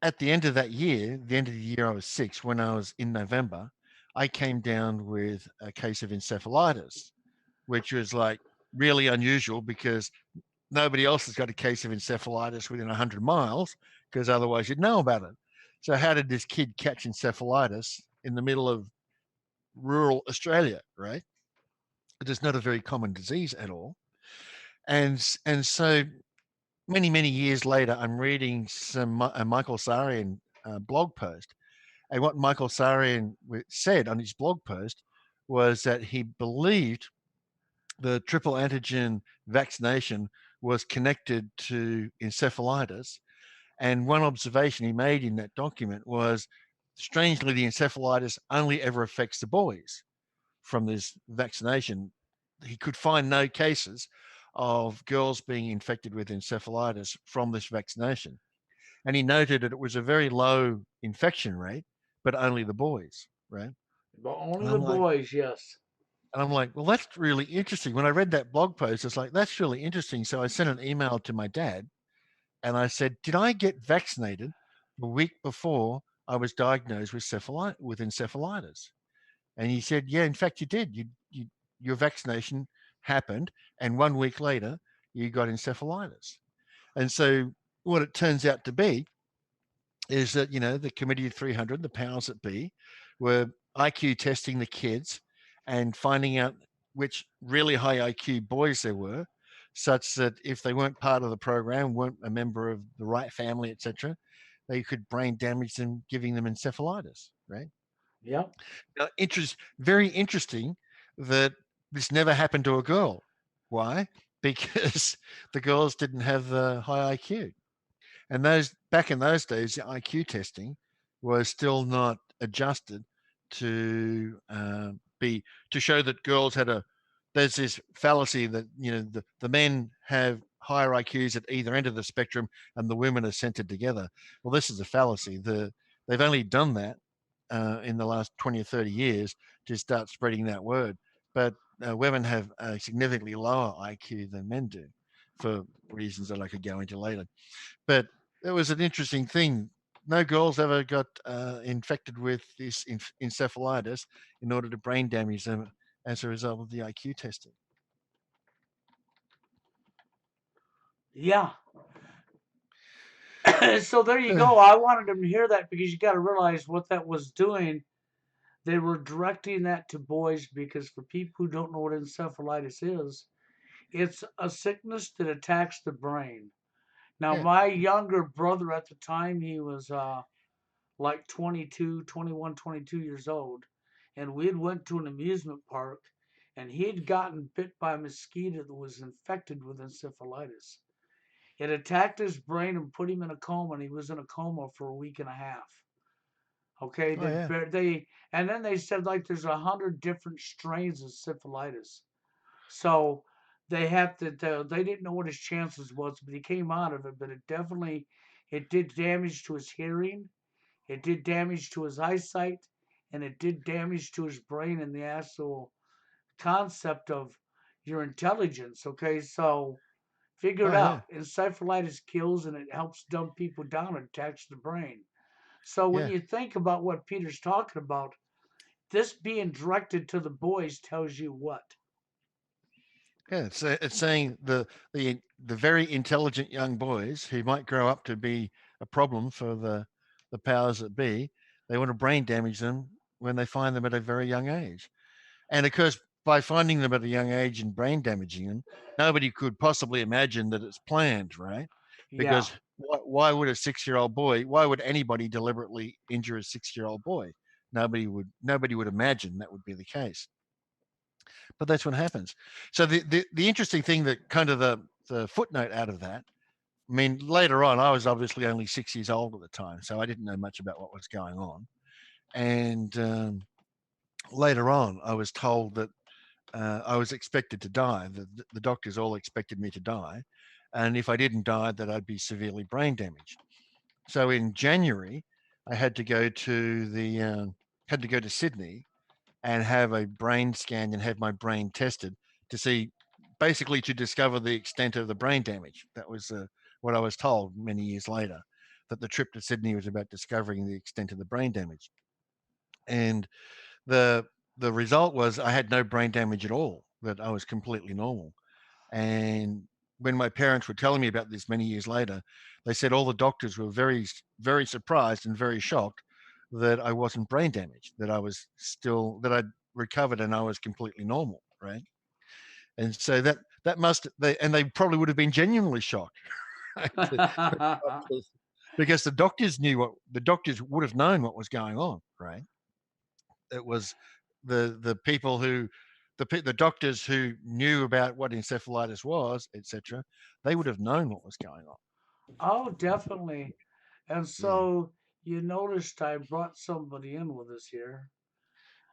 at the end of that year, the end of the year I was 6, when I was in November, I came down with a case of encephalitis, which was like really unusual because nobody else has got a case of encephalitis within 100 miles because otherwise you'd know about it. So, how did this kid catch encephalitis in the middle of rural Australia, right? It is not a very common disease at all. And so many years later, I'm reading a Michael Sarian blog post. And what Michael Sarian said on his blog post was that he believed the triple antigen vaccination was connected to encephalitis. And one observation he made in that document was, strangely, the encephalitis only ever affects the boys from this vaccination. He could find no cases of girls being infected with encephalitis from this vaccination. And he noted that it was a very low infection rate, but only the boys, right? But only And the I'm like, boys, yes. well, that's really interesting. When I read that blog post, it's like, that's really interesting. So I sent an email to my dad and I said, did I get vaccinated the week before I was diagnosed with encephalitis? And he said, yeah, in fact, you did. Your vaccination happened, and 1 week later, you got encephalitis. And so, what it turns out to be is that, the Committee of 300, the powers that be, were IQ testing the kids and finding out which really high IQ boys there were, such that if they weren't part of the program, weren't a member of the right family, etc., they could brain damage them, giving them encephalitis, right? Yep. Now, very interesting that this never happened to a girl. Why? Because the girls didn't have the high IQ. And those back in those days, the IQ testing was still not adjusted to be to show that girls had a. There's this fallacy that the men have higher IQs at either end of the spectrum, and the women are centered together. Well, this is a fallacy. They've only done that in the last 20 or 30 years to start spreading that word. But women have a significantly lower IQ than men do, for reasons that I could go into later. But it was an interesting thing. No girls ever got infected with this encephalitis in order to brain damage them as a result of the IQ testing. Yeah. So there you go. I wanted them to hear that because you got to realize what that was doing. They were directing that to boys because for people who don't know what encephalitis is, It's a sickness that attacks the brain. Now, Yeah. my younger brother at the time, he was like 22, 21, 22 years old, and we had went to an amusement park, and he had gotten bit by a mosquito that was infected with encephalitis. It attacked his brain and put him in a coma, and he was in a coma for a week and a half. Okay, Oh yeah. and then they said like there's 100 different strains of syphilitis. So they didn't know what his chances was, but he came out of it. But it did damage to his hearing, it did damage to his eyesight, and it did damage to his brain and the actual concept of your intelligence. Okay, so figure it Oh yeah. out. Encephalitis kills and it helps dumb people down and attacks the brain. So when Yeah. you think about what Peter's talking about, this being directed to the boys tells you what? Yeah. It's saying the very intelligent young boys who might grow up to be a problem for the powers that be, they want to brain damage them when they find them at a very young age. And of course, by finding them at a young age and brain damaging them, nobody could possibly imagine that it's planned, right? Yeah. Because why would a 6-year-old boy? Why would anybody deliberately injure a 6-year-old boy? Nobody would imagine that would be the case. But that's what happens. So the interesting thing that kind of the footnote out of that. I mean, later on, I was obviously only 6 years old at the time, so I didn't know much about what was going on. And later on, I was told that I was expected to die. The doctors all expected me to die. And if I didn't die, that I'd be severely brain damaged. So in January, I had to go to Sydney and have a brain scan and have my brain tested to see, basically to discover the extent of the brain damage. That was what I was told many years later, that the trip to Sydney was about discovering the extent of the brain damage. And the the result was I had no brain damage at all, that I was completely normal. And when my parents were telling me about this many years later, they said all the doctors were very surprised and very shocked that I wasn't brain damaged, that I'd recovered and I was completely normal, right? And so they probably would have been genuinely shocked, right? Because the doctors would have known what was going on, right? It was the people who the doctors who knew about what encephalitis was, etc. They would have known what was going on. Oh, definitely. And Yeah. so you noticed I brought somebody in with us here.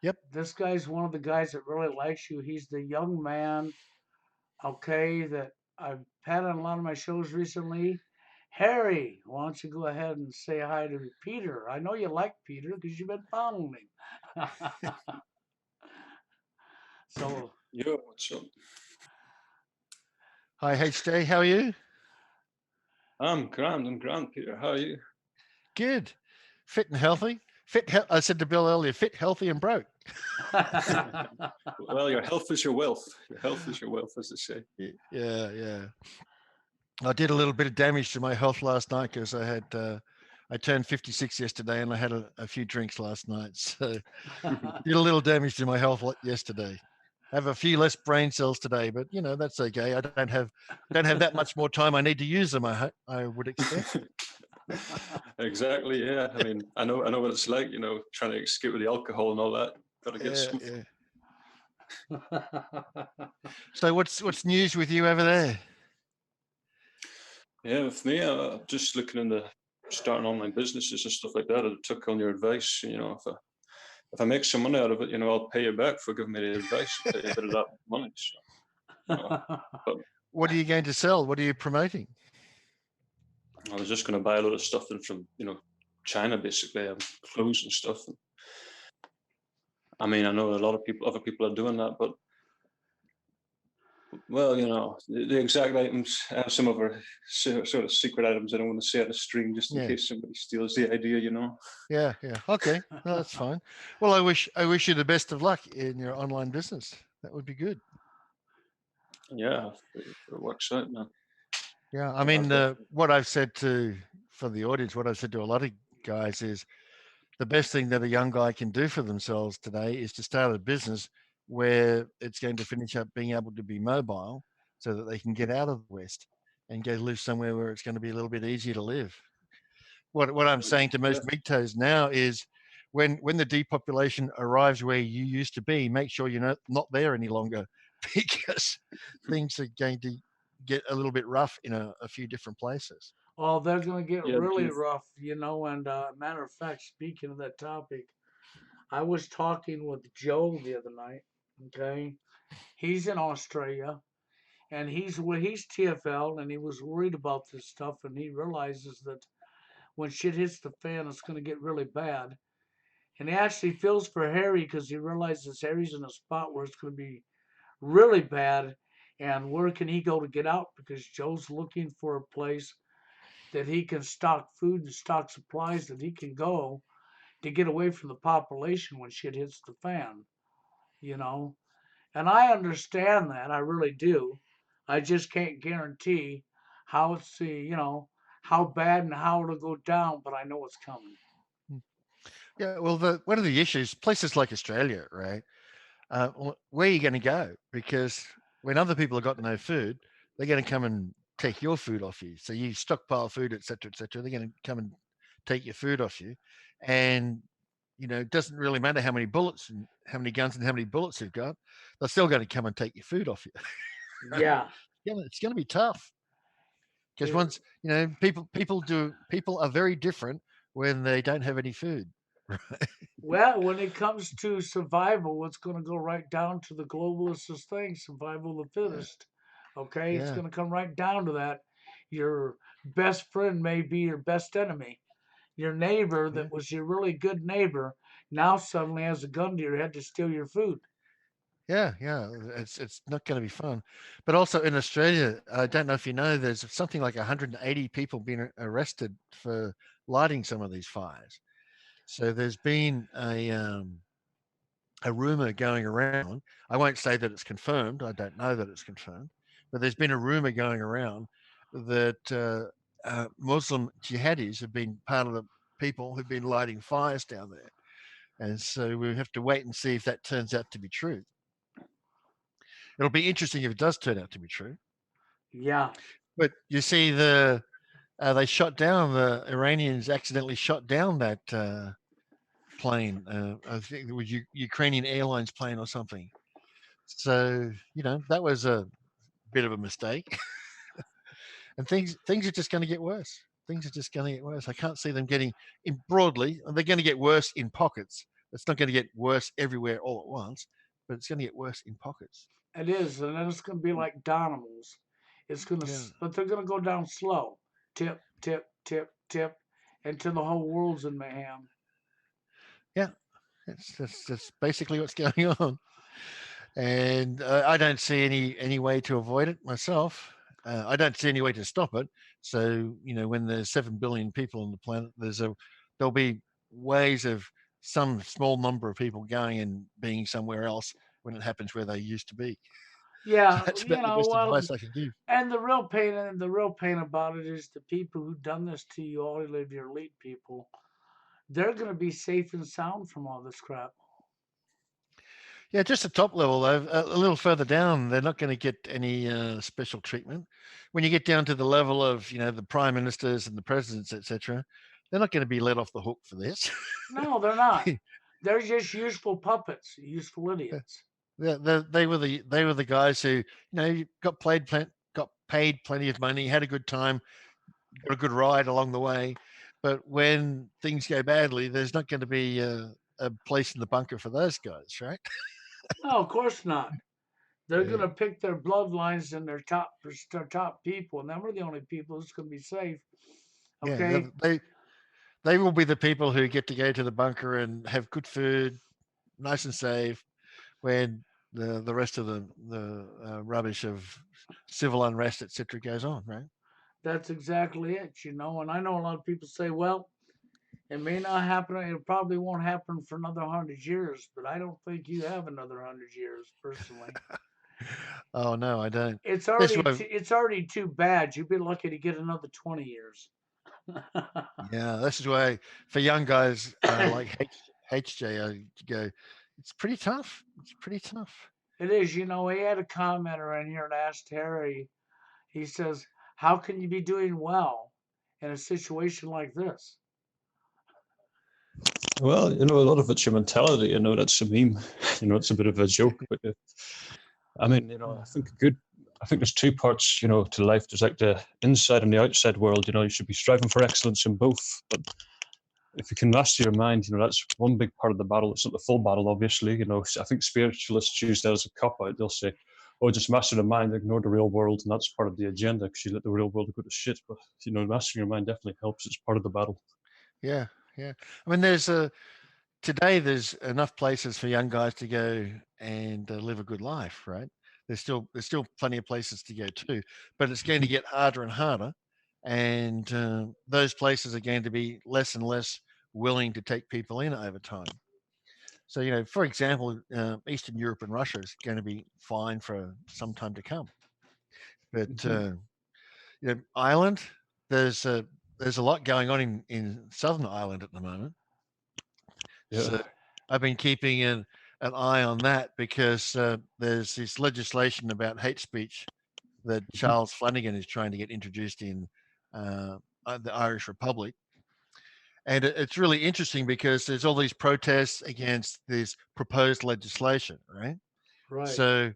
Yep. This guy's one of the guys that really likes you. He's the young man, okay, that I've had on a lot of my shows recently. Harry, why don't you go ahead and say hi to Peter? I know you like Peter because you've been following him. So, Yo, what's up? Hi HJ, how are you? I'm grand, Peter. How are you? Good. Fit and healthy. I said to Bill earlier, fit, healthy, and broke. Well, your health is your wealth. Your health is your wealth, as they say. Yeah, yeah. I did a little bit of damage to my health last night because I turned 56 yesterday and I had a few drinks last night. So did a little damage to my health yesterday. Have a few less brain cells today, but that's okay. I don't have that much more time. I need to use them. I would expect. Exactly. Yeah. I mean, I know what it's like. Trying to escape with the alcohol and all that. Got to get Yeah, some. yeah. So what's news with you over there? Yeah, with me, just looking into starting online businesses and stuff like that. I took on your advice. If I make some money out of it, I'll pay you back for giving me the advice and pay you a bit of that money. So, but What are you going to sell? What are you promoting? I was just going to buy a lot of stuff from China, basically, clothes and stuff. I mean, I know a lot of other people are doing that, but well, the exact items, some of our sort of secret items. I don't want to say on the stream just in Yeah, case somebody steals the idea. yeah, yeah. Okay, no, that's fine. Well, I wish you the best of luck in your online business. That would be good. Yeah, if it works out, man. Yeah, I Yeah, mean, what I've said for the audience, what I've said to a lot of guys is the best thing that a young guy can do for themselves today is to start a business where it's going to finish up being able to be mobile, so that they can get out of the West and go live somewhere where it's going to be a little bit easier to live. What I'm saying to Yeah, most meatos now is when the depopulation arrives where you used to be, make sure you're not there any longer because things are going to get a little bit rough in a few different places. Oh, they're going to get yeah. really rough, you know. And matter of fact, speaking of that topic, I was talking with Joe the other night. Okay, he's in Australia, and he's TFL, and he was worried about this stuff, and he realizes that when shit hits the fan, it's going to get really bad. And he actually feels for Harry because he realizes Harry's in a spot where it's going to be really bad. And where can he go to get out? Because Joe's looking for a place that he can stock food and stock supplies that he can go to get away from the population when shit hits the fan, you know? And I understand that, I really do. I just can't guarantee how it's how bad and how it'll go down, but I know it's coming. Yeah, well, one of the issues, places like Australia, right? Where are you going to go? Because when other people have got no food, they're going to come and take your food off you. So you stockpile food, et cetera, et cetera. They're going to come and take your food off you. And, it doesn't really matter how many bullets and how many guns and how many bullets you've got. They're still going to come and take your food off you. Yeah. It's going to be tough because It, once, people are very different when they don't have any food. well, when it comes to survival, it's going to go right down to the globalist thing, survival of the Yeah. fittest. Okay, it's Yeah. going to come right down to that. Your best friend may be your best enemy. Your neighbor Yeah. that was your really good neighbor now suddenly has a gun to your head to steal your food. Yeah, yeah, it's not going to be fun. But also in Australia, I don't know if you know, there's something like 180 people being arrested for lighting some of these fires. So there's been a rumor going around. I won't say that it's confirmed. I don't know that it's confirmed, but there's been a rumor going around that Muslim jihadis have been part of the people who've been lighting fires down there. And so we have to wait and see if that turns out to be true. It'll be interesting if it does turn out to be true. Yeah. But you see, they shot down the Iranians accidentally shot down that plane. I think it was Ukrainian Airlines plane or something. So that was a bit of a mistake, and things are just going to get worse. Things are just going to get worse. I can't see them getting in broadly. They're going to get worse in pockets. It's not going to get worse everywhere all at once, but it's going to get worse in pockets. It is, and then it's going to be like Donimals. Yeah, But they're going to go down slow, tip, tip, tip, tip, until the whole world's in mayhem. yeah. That's basically what's going on. And I don't see any way to avoid it myself. I don't see any way to stop it. So when there's 7 billion people on the planet, there'll be ways of some small number of people going and being somewhere else when it happens where they used to be. Yeah, That's about the best well, advice I can give. and the real pain about it is the people who done this to you, all of your elite people. They're going to be safe and sound from all this crap. Yeah, just the top level though. A little further down, they're not going to get any special treatment. When you get down to the level of the prime ministers and the presidents, etc., they're not going to be let off the hook for this. No, they're not. They're just useful puppets, useful idiots. They were the guys who got paid plenty of money, had a good time, got a good ride along the way. But when things go badly, there's not going to be a place in the bunker for those guys, right? No, of course not. They're Yeah, going to pick their bloodlines and their top people, and them are the only people that's going to be safe. yeah. Okay, They will be the people who get to go to the bunker and have good food, nice and safe, when the rest of the rubbish of civil unrest, etc., goes on, right? that's exactly it. And I know a lot of people say, well, it may not happen. It probably won't happen for another 100 years, but I don't think you have another 100 years personally. Oh no, I don't. It's That's already why. it's already too bad. You'd be lucky to get another 20 years. Yeah, this is why for young guys like HJ, I go, it's pretty tough. It's pretty tough. It is. He had a commenter in here and asked Harry. He says, "How can you be doing well in a situation like this?" Well, a lot of it's your mentality. That's a meme. It's a bit of a joke, but I mean, I think there's two parts, to life. There's like the inside and the outside world. You should be striving for excellence in both. But if you can master your mind, that's one big part of the battle. It's not the full battle, obviously. I think spiritualists use that as a cop out. They'll say, "Oh, just master the mind, ignore the real world," and that's part of the agenda because you let the real world go to shit. But mastering your mind definitely helps. It's part of the battle. Yeah, yeah. I mean, today there's enough places for young guys to go and live a good life, right? There's still plenty of places to go to, but it's going to get harder and harder, and those places are going to be less and less willing to take people in over time. So, for example, Eastern Europe and Russia is going to be fine for some time to come. But Mhm. Ireland, there's a there's a lot going on in Southern Ireland at the moment. Yeah. So I've been keeping an eye on that because there's this legislation about hate speech that Charles Flanagan is trying to get introduced in the Irish Republic. And it's really interesting because there's all these protests against this proposed legislation, right? Right. So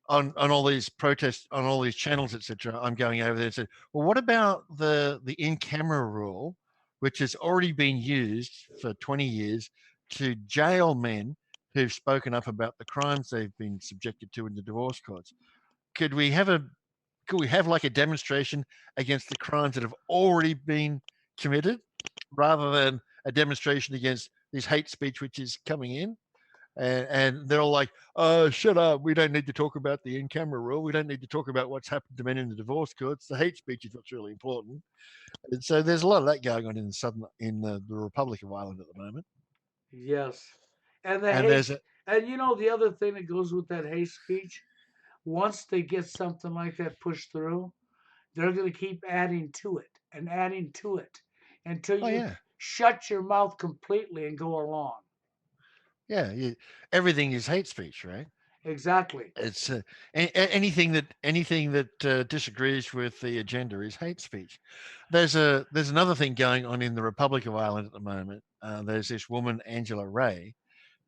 on all these protests, on all these channels, etc., I'm going over there and said, well, what about the in-camera rule, which has already been used for 20 years to jail men who've spoken up about the crimes they've been subjected to in the divorce courts? Could we have a could we have like a demonstration against the crimes that have already been committed, rather than a demonstration against this hate speech which is coming in? And they're all like, "Oh, shut up! We don't need to talk about the in-camera rule. We don't need to talk about what's happened to men in the divorce courts. The hate speech is what's really important." And so there's a lot of that going on in the Republic of Ireland at the moment. Yes. And the And hate, there's a and the other thing that goes with that hate speech, once they get something like that pushed through, they're going to keep adding to it and adding to it until oh you yeah, shut your mouth completely and go along. yeah, everything is hate speech, right? Exactly. It's anything that disagrees with the agenda is hate speech. There's another thing going on in the Republic of Ireland at the moment. There's this woman Angela Ray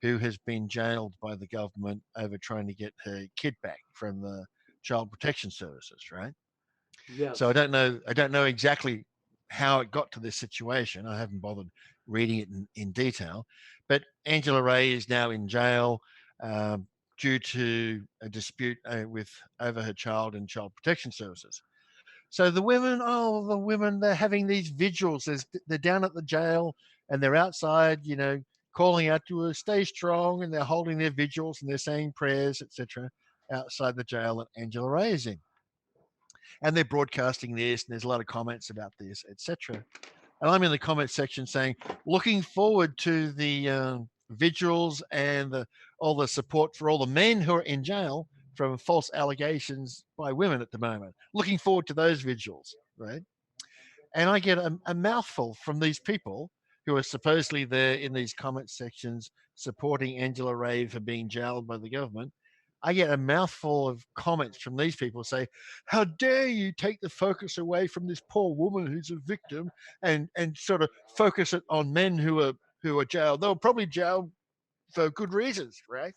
who has been jailed by the government over trying to get her kid back from the Child Protection Services, right? So I Yes. don't know. I don't know exactly how it got to this situation. I haven't bothered reading it in detail, but Angela Ray is now in jail um, due to a dispute with over her child and Child Protection Services. So the women, they're having these vigils. They're down at the jail and they're outside, calling out to her, "Stay strong," and they're holding their vigils and they're saying prayers, etc., outside the jail that Angela Ray is in, and they're broadcasting this, and there's a lot of comments about this, etc. And I'm in the comment section saying, looking forward to the vigils and all the support for all the men who are in jail from false allegations by women at the moment. Looking forward to those vigils, right? And I get a mouthful from these people who are supposedly there in these comment sections supporting Angela Ray for being jailed by the government. I get a mouthful of comments from these people say, "How dare you take the focus away from this poor woman who's a victim and sort of focus it on men who are jailed. They were probably jailed for good reasons, right?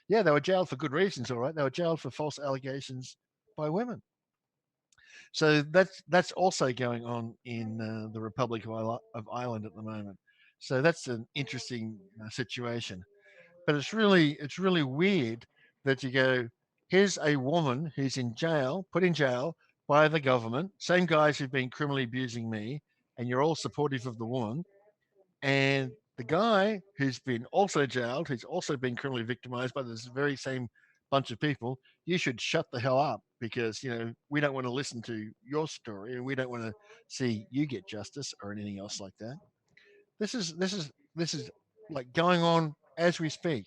Yeah, they were jailed for good reasons, all right. They were jailed for false allegations by women." So that's also going on in the Republic of Ireland at the moment. So that's an interesting situation. But it's really weird that you go, here's a woman who's in jail, put in jail by the government, same guys who've been criminally abusing me, and you're all supportive of the woman, and the guy who's been also jailed, who's also been criminally victimized by this very same bunch of people, you should shut the hell up because we don't want to listen to your story and we don't want to see you get justice or anything else like that. This is like going on as we speak.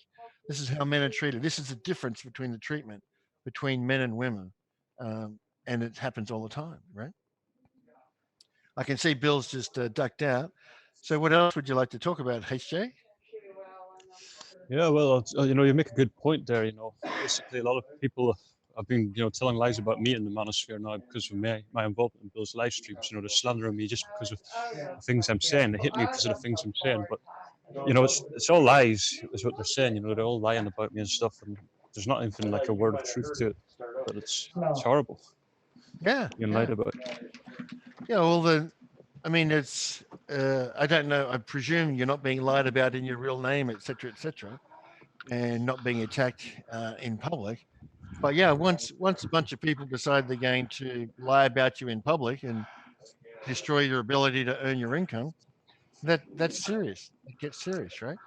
This is how men are treated. This is the difference between the treatment between men and women, and it happens all the time, right? I can see Bill's just ducked out. So, what else would you like to talk about, HJ? Yeah, well, you make a good point there. Basically, a lot of people have been, telling lies about me in the manosphere now because of my involvement in those live streams. They're slandering me just because of the things I'm saying. They hit me because of the things I'm saying. But it's all lies, is what they're saying. They're all lying about me and stuff, and there's not even like a word of truth to it. But it's horrible Yeah, being lied yeah, about. yeah. Well, then, I mean, it's. I don't know. I presume you're not being lied about in your real name, etc., and not being attacked in public. But yeah, once a bunch of people decide they're going to lie about you in public and destroy your ability to earn your income, that's serious. It gets serious, right?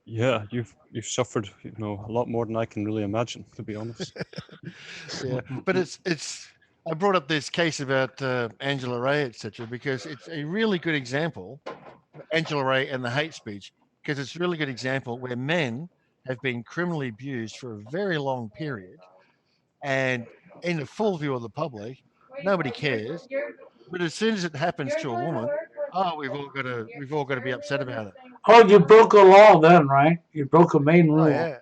Yeah, you've suffered, a lot more than I can really imagine, to be honest. Yeah, but it's. I brought up this case about Angela Ray, etc., because it's a really good example, Angela Ray and the hate speech, because it's a really good example where men have been criminally abused for a very long period, and in the full view of the public, nobody cares. But as soon as it happens to a woman, oh, we've all got to be upset about it. Oh, you broke a law then, right? You broke a main Oh rule. yeah,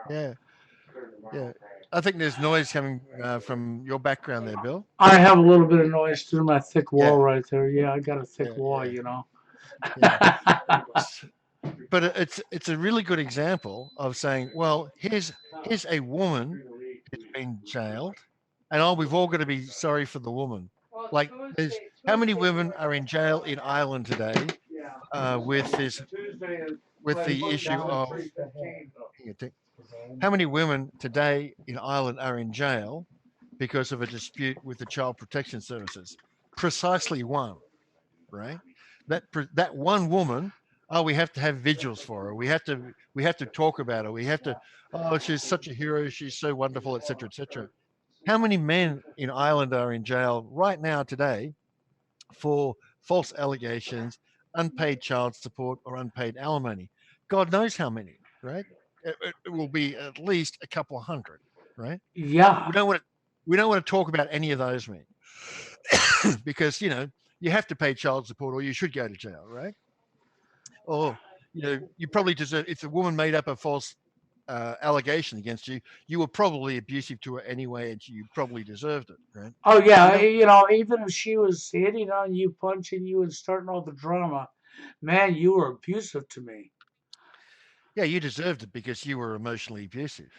yeah, yeah. I think there's noise coming from your background there, Bill. I have a little bit of noise through my thick wall Yeah, right there. Yeah, I got a thick yeah, wall, yeah, yeah. yeah. But it's a really good example of saying, well, here's a woman who's been jailed, and oh, we've all got to be sorry for the woman. Like, there's how many women are in jail in Ireland today with this with the issue of how many women today in Ireland are in jail because of a dispute with the Child Protection Services? Precisely one, right? That one woman. Oh, we have to have vigils for her. We have to talk about her. We have to. Oh, she's such a hero. She's so wonderful, etc., etc. How many men in Ireland are in jail right now today for false allegations, unpaid child support, or unpaid alimony? God knows how many, right? It will be at least a couple of hundred, right? Yeah. We don't want to. We don't want to talk about any of those men because you have to pay child support or you should go to jail, right? Or you probably deserve. If the woman made up a false allegation against you, you were probably abusive to her anyway, and you probably deserved it, right? Oh We yeah, don't. even if she was hitting on you, punching you, and starting all the drama, man, you were abusive to me. Yeah, you deserved it because you were emotionally abusive.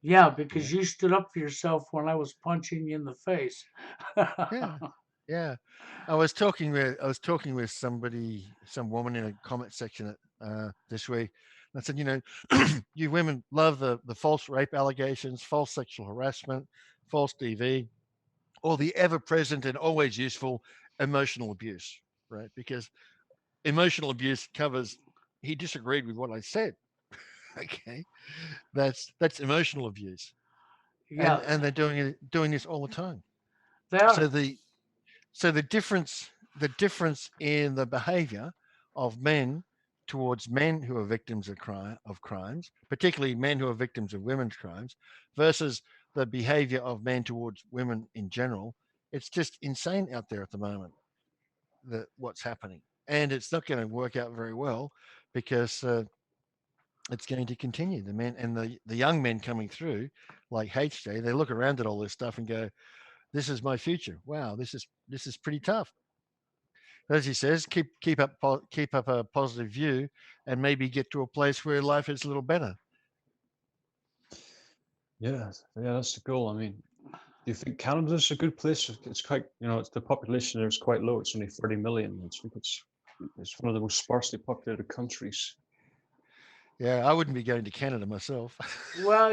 Yeah, Yeah, because you stood up for yourself when I was punching you in the face. yeah, yeah. I was talking with some woman in a comment section this week. And I said, you women love the false rape allegations, false sexual harassment, false DV, or the ever present and always useful emotional abuse, right? Because emotional abuse covers, he disagreed with what I said. Okay. That's emotional abuse. And Yeah, and they're doing this all the time. they So are. the difference in the behavior of men towards men who are victims of crimes, particularly men who are victims of women's crimes, versus the behavior of men towards women in general, it's just insane out there at the moment. What's happening, and it's not going to work out very well because it's going to continue. The men and the young men coming through, like HJ, they look around at all this stuff and go, "This is my future. Wow, this is pretty tough." As he says, keep up a positive view, and maybe get to a place where life is a little better. Yeah, yeah, that's the goal. I mean, do you think Canada's a good place? It's quite, it's the population there is quite low. It's only 30 million. It's one of the most sparsely populated countries. Yeah, I wouldn't be going to Canada myself. Well,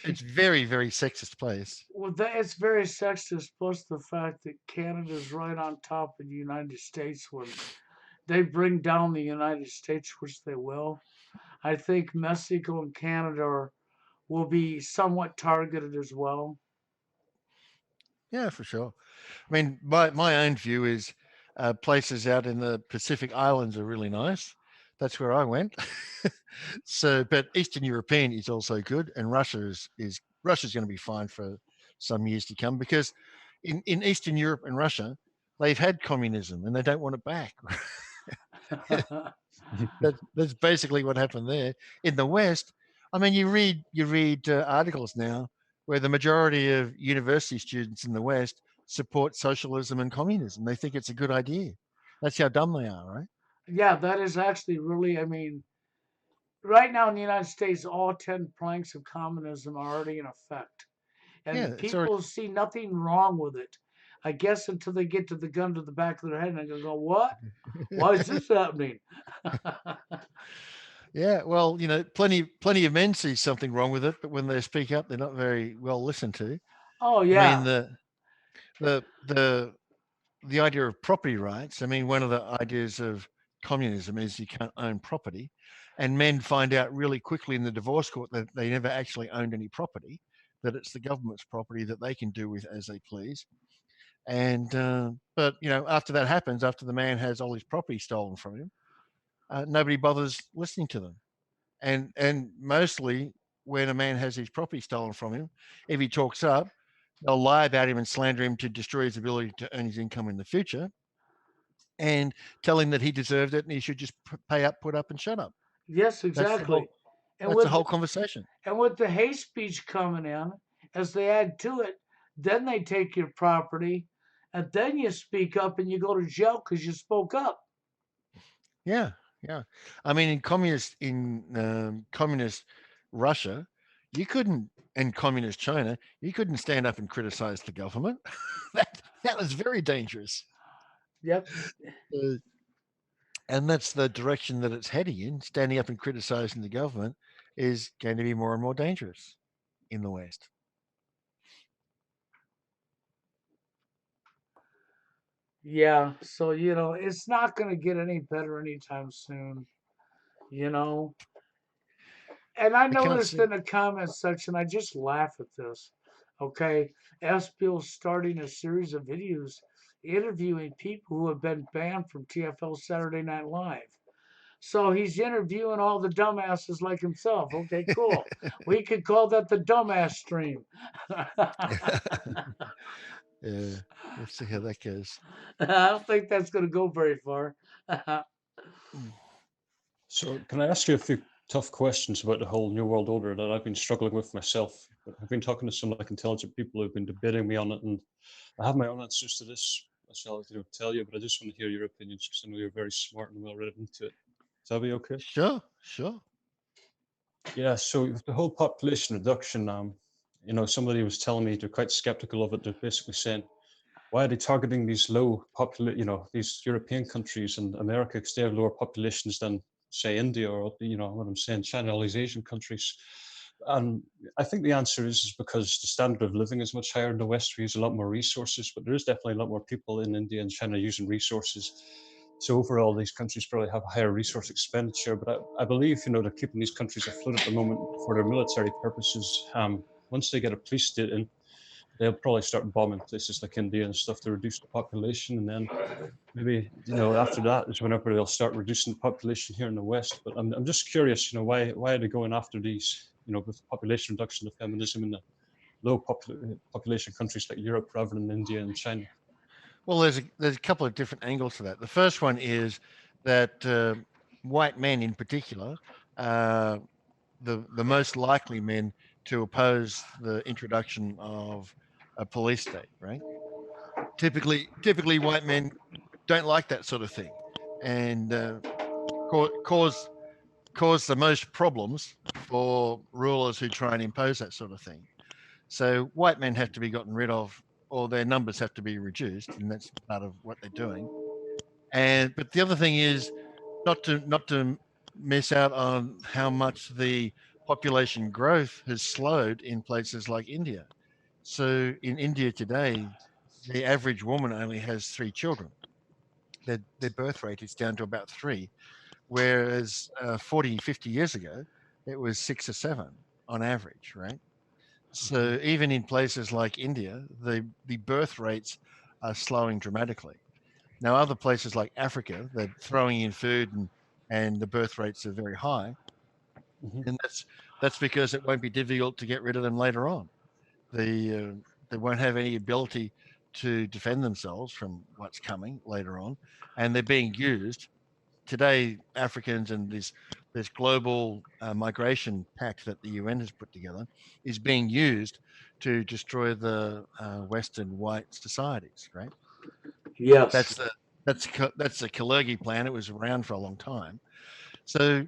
It's very very sexist place. well, it's very sexist. Plus the fact that Canada's right on top of the United States when they bring down the United States, which they will. I think Mexico and Canada will be somewhat targeted as well. Yeah, for sure. I mean, my own view is places out in the Pacific Islands are really nice. That's where I went. So, but Eastern European is also good, and is Russia's going to be fine for some years to come because in Eastern Europe and Russia, they've had communism and they don't want it back. That's basically what happened there. In the West, I mean, you read articles now where the majority of university students in the West support socialism and communism. They think it's a good idea. That's how dumb they are, right? Yeah, that is actually really, I mean, right now in the United States, all 10 planks of communism are already in effect. Yeah, And it's already. people see nothing wrong with it. I guess until they get to the gun to the back of their head and they go, what? Why is this happening? Yeah, well, plenty of men see something wrong with it, but when they speak up, they're not very well listened to. Oh, I mean, yeah. the the the idea of property rights. I mean, one of the ideas of communism is you can't own property, and men find out really quickly in the divorce court that they never actually owned any property, that it's the government's property that they can do with as they please. And but after that happens, after the man has all his property stolen from him, nobody bothers listening to them. And mostly when a man has his property stolen from him, if he talks up, they'll lie about him and slander him to destroy his ability to earn his income in the future, and tell him that he deserved it and he should just pay up, put up, and shut up. Yes, That's the exactly. whole. And That's the with whole conversation. and with the hate speech coming in, as they add to it, then they take your property, and then you speak up and you go to jail because you spoke up. Yeah, yeah. I mean, in communist Russia, you couldn't, and communist China, you couldn't stand up and criticize the government. that was very dangerous. Yep. Uh, and that's the direction that it's heading in. Standing up and criticizing the government is going to be more and more dangerous in the West. Yeah. So, it's not going to get any better anytime soon, you know. And I I can't noticed see. in the comments section, I just laugh at this. Okay. SBill's starting a series of videos interviewing people who have been banned from TFL Saturday Night Live. So he's interviewing all the dumbasses like himself. Okay, cool. We could call that the dumbass stream. Yeah, we'll see how that goes. I don't think that's going to go very far. Mm. So, can I ask you a few tough questions about the whole New World Order that I've been struggling with myself? But I've been talking to some intelligent people who've been debating me on it, and I have my own answers to this. I shall tell you, but I just want to hear your opinions because I know you're very smart and well read into it. Is that be okay? Sure, sure. Yeah. So with the whole population reduction, somebody was telling me they're quite skeptical of it. They're basically saying, why are they targeting these these European countries and America because they have lower populations than, say, India or, what I'm saying, China, all these Asian countries. And I think the answer is because the standard of living is much higher in the West. We use a lot more resources, but there is definitely a lot more people in India and China using resources. So overall, these countries probably have a higher resource expenditure. But I believe, they're keeping these countries afloat at the moment for their military purposes. Once they get a police state in, they'll probably start bombing places like India and stuff to reduce the population. And then maybe, after that is whenever they'll start reducing the population here in the West. But I'm just curious, why are they going after these, with population reduction of feminism in the population countries like Europe rather than India and China? Well, there's a couple of different angles to that. The first one is that white men, in particular, uh, the most likely men to oppose the introduction of a police state. Right? Typically, white men don't like that sort of thing, and cause the most problems for rulers who try and impose that sort of thing. So white men have to be gotten rid of, or their numbers have to be reduced, and that's part of what they're doing. And but the other thing is not to miss out on how much the population growth has slowed in places like India. So in India today, the average woman only has 3 children. Their birth rate is down to about 3, whereas 40, 50 years ago, it was 6 or 7 on average, right? So even in places like India, the birth rates are slowing dramatically. Now, other places like Africa, they're throwing in food and the birth rates are very high, Hmm. and that's because it won't be difficult to get rid of them later on. They won't have any ability to defend themselves from what's coming later on, and they're being used today Africans and this global migration pact that the UN has put together is being used to destroy the Western white societies, right? Yes. That's the that's the Kalergi plan. It was around for a long time. So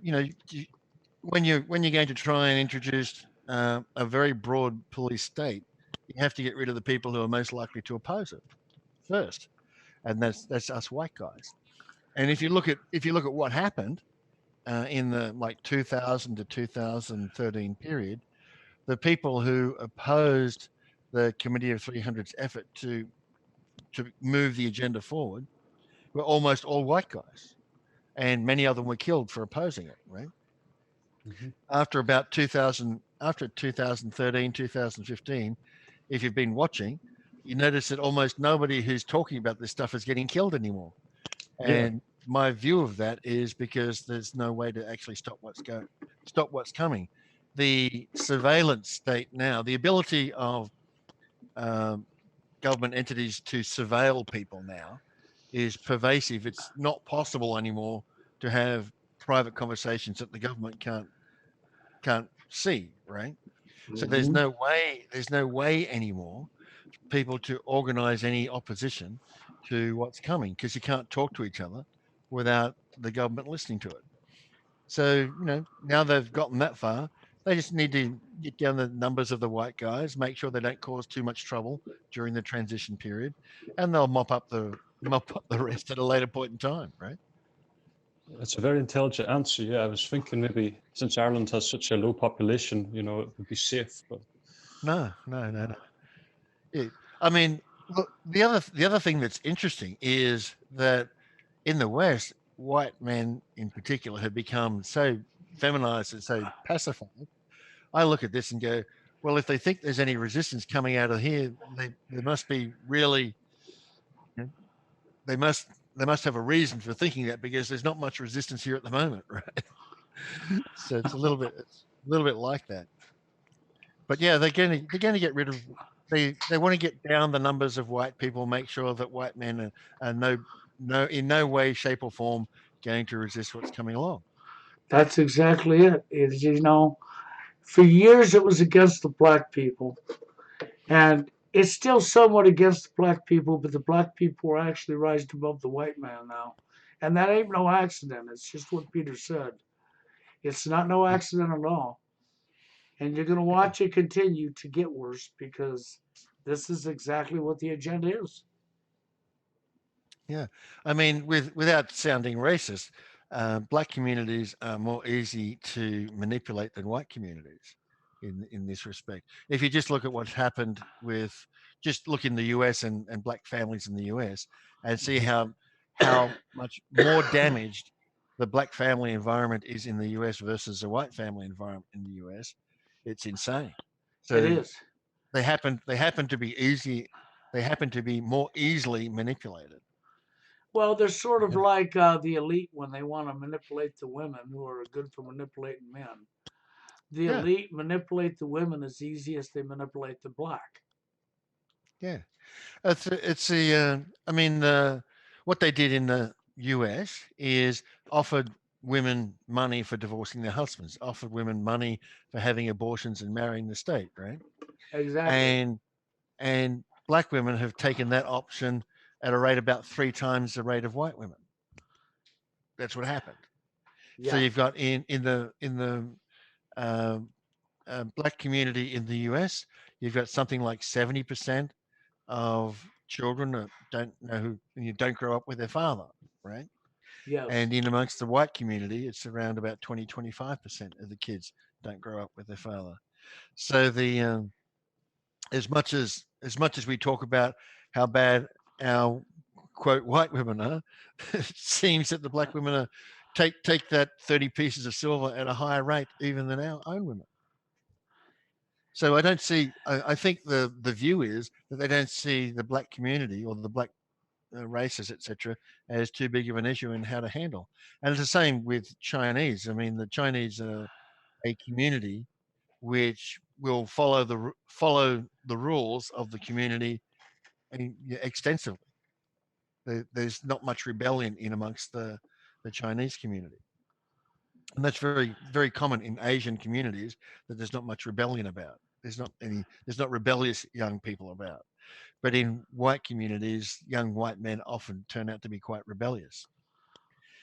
when you're going to try and introduce a very broad police state, you have to get rid of the people who are most likely to oppose it first, and that's us white guys. And if you look at what happened in the like 2000 to 2013 period, the people who opposed the Committee of 300's effort to move the agenda forward were almost all white guys, and many of them were killed for opposing it. Right Mhm. after about 2000, after 2013, 2015, if you've been watching, you notice that almost nobody who's talking about this stuff is getting killed anymore. Yeah, And my view of that is because there's no way to actually stop what's coming. The surveillance state now, the ability of um, government entities to surveil people now is pervasive. It's not possible anymore to have private conversations that the government can't see, right? So Hmm. there's no way anymore for people to organize any opposition to what's coming because you can't talk to each other without the government listening to it. So, now they've gotten that far, they just need to get down the numbers of the white guys, make sure they don't cause too much trouble during the transition period, and they'll mop up the rest at a later point in time, right? that's a very intelligent answer. Yeah, I was thinking maybe since Ireland has such a low population, it would be safe. But No, no, no, no. Yeah. I mean, look, the other thing that's interesting is that in the West, white men in particular have become so feminized and so pacified. I look at this and go, well, if they think there's any resistance coming out of here, they must be really, you know, they must they must have a reason for thinking that because there's not much resistance here at the moment, right? So it's a little bit like that. But yeah, they're going to get rid of they want to get down the numbers of white people, make sure that white men are no in no way, shape, or form going to resist what's coming along. That's exactly it. For years it was against the black people, and it's still somewhat against the black people, but the black people are actually rising above the white man now. And that ain't no accident. It's just what Peter said. It's not no accident at all. And you're going to watch it continue to get worse because this is exactly what the agenda is. Yeah, I mean, without sounding racist, black communities are more easy to manipulate than white communities in this respect. If you just look at what's happened just look in the US and black families in the US and see how much more damaged the black family environment is in the US versus the white family environment in the US, it's insane. It So is. they happen to be easy. They happen to be more easily manipulated. Well, they're sort of Yeah. like the elite when they want to manipulate the women who are good for manipulating men. The Yeah. elite manipulate the women as easy as they manipulate the black. Yeah. I mean, what they did in the US is offered women money for divorcing their husbands, offered women money for having abortions and marrying the state, right? Exactly. And and black women have taken that option at a rate about 3 times the rate of white women. That's what happened. So Yeah. you've got in the um, black community in the US, you've got something like 70% of children that don't know who you don't grow up with their father, right? Yes. And in amongst the white community, it's around about 20-25% of the kids don't grow up with their father. So the as much as we talk about how bad our quote white women are, it seems that the black women are take that 30 pieces of silver at a higher rate even than our own women. So I don't see. I think the view is that they don't see the black community or the black races, etc., as too big of an issue in how to handle. And it's the same with Chinese. I mean, the Chinese are a community which will follow the rules of the community extensively. There's not much rebellion in amongst the the Chinese community. And that's very, very common in Asian communities that there's not much rebellion about. There's not rebellious young people about. But in white communities, young white men often turn out to be quite rebellious.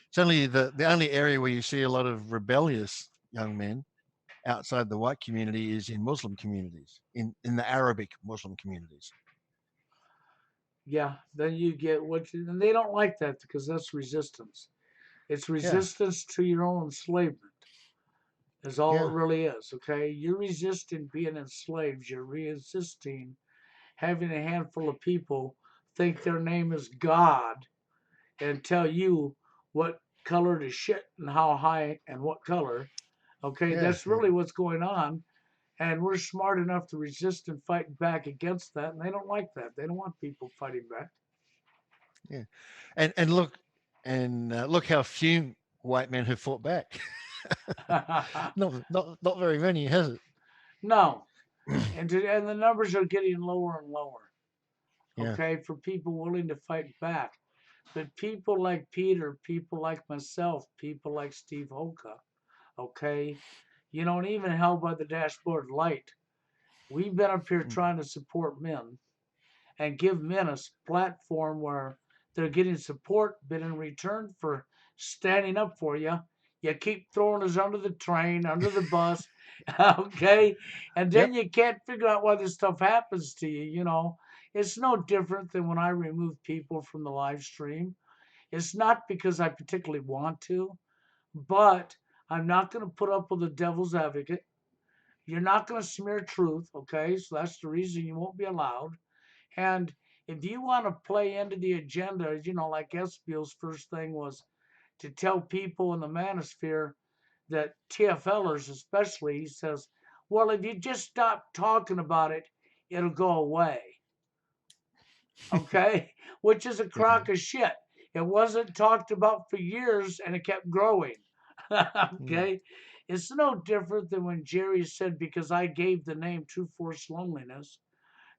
It's only the only area where you see a lot of rebellious young men outside the white community is in Muslim communities, in the Arabic Muslim communities. Yeah, then you get and they don't like that because that's resistance. It's Yeah, resistance to your own enslavement, is all it yeah, really is. Okay, you're resisting being enslaved. You're resisting having a handful of people think their name is God and tell you what color to shit and how high and what color. Okay, yeah, that's yeah, really what's going on. And we're smart enough to resist and fight back against that. And they don't like that. They don't want people fighting yeah. And look how few white men have fought back. back. Not very many, has it? No. And the numbers are getting lower and lower. Yeah. Okay, for people willing to fight back. But people like Peter, people like myself, people like Steve Hoka, okay, and even held by the dashboard light, we've been up here Mm. trying to support men and give men a platform where they're getting support, but in return for standing up for you, you keep throwing us under the train, under the bus, okay? And then Yep. you can't figure out why this stuff happens to you. It's no different than when I remove people from the live stream. It's not because I particularly want to, but I'm not going to put up with the devil's advocate. You're not going to smear truth, okay? So that's the reason you won't be allowed. And if you want to play into the agenda, like Espiel's first thing was to tell people in the manosphere that TFLers, especially, he says, well, if you just stop talking about it, it'll go away. Okay? Which is a Yeah. crock of shit. It wasn't talked about for years and it kept growing. Mm. Okay? It's no different than when Jerry said, because I gave the name True Force Loneliness,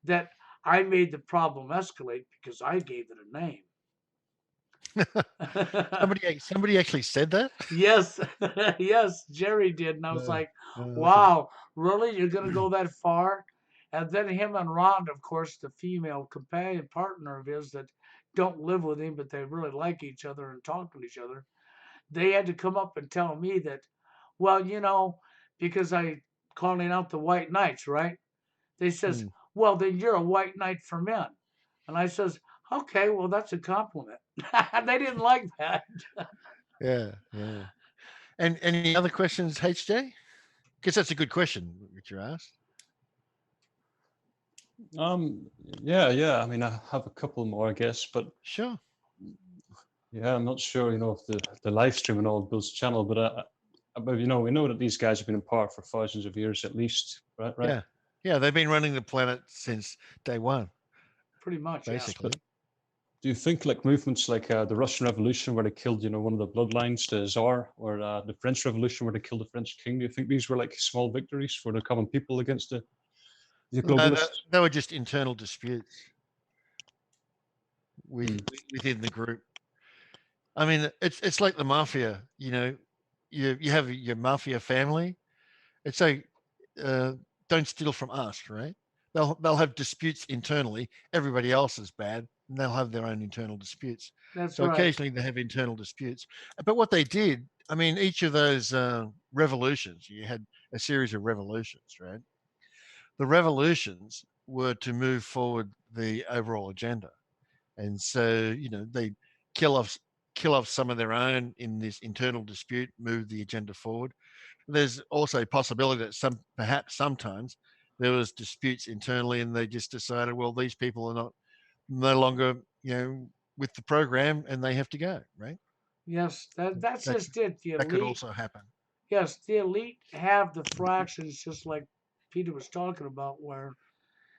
that I made the problem escalate because I gave it a name. Somebody actually said that. Yes, yes, Jerry did. And I was Uh, like, okay. wow, really? You're going to go that far? And then him and Rhonda, of course, the female companion partner of his that don't live with him, but they really like each other and talk to each other, they had to come up and tell me that, well, because I calling out the white knights, right? They says, Mm. well, then you're a white knight for men. And I says, okay, well, that's a compliment. They didn't like that. Yeah. Yeah. And any other questions, HJ? Because that's a good question that you asked. Um, yeah. I mean, I have a couple more, I guess, but Sure. yeah, I'm not sure, if the live stream and all Bill's channel, but we know that these guys have been in power for thousands of years at least, right? Right. Yeah. Yeah. They've been running the planet since day one, Pretty much, yeah. basically. Do you think like movements like the Russian Revolution, where they killed, one of the bloodlines, the Tsar, or the French Revolution, where they killed the French king? Do you think these were like small victories for the common people against the No, globalists? they were just internal disputes Hmm. within the group. I mean, it's like the mafia. You have your mafia family. It's like, uh, don't steal from us, right? They'll have disputes internally. Everybody else is bad, and they'll have their own internal disputes. That's So right. occasionally they have internal disputes. But what they did, I mean, each of those revolutions, you had a series of revolutions, right? The revolutions were to move forward the overall agenda, and so they kill off kill off some of their own in this internal dispute, move the agenda forward. There's also a possibility that perhaps sometimes there was disputes internally and they just decided, well, these people are no longer, with the program and they have to go, right? Yes, that's That just it. The that could elite, also happen. yes, the elite have the fractions, just like Peter was talking about, where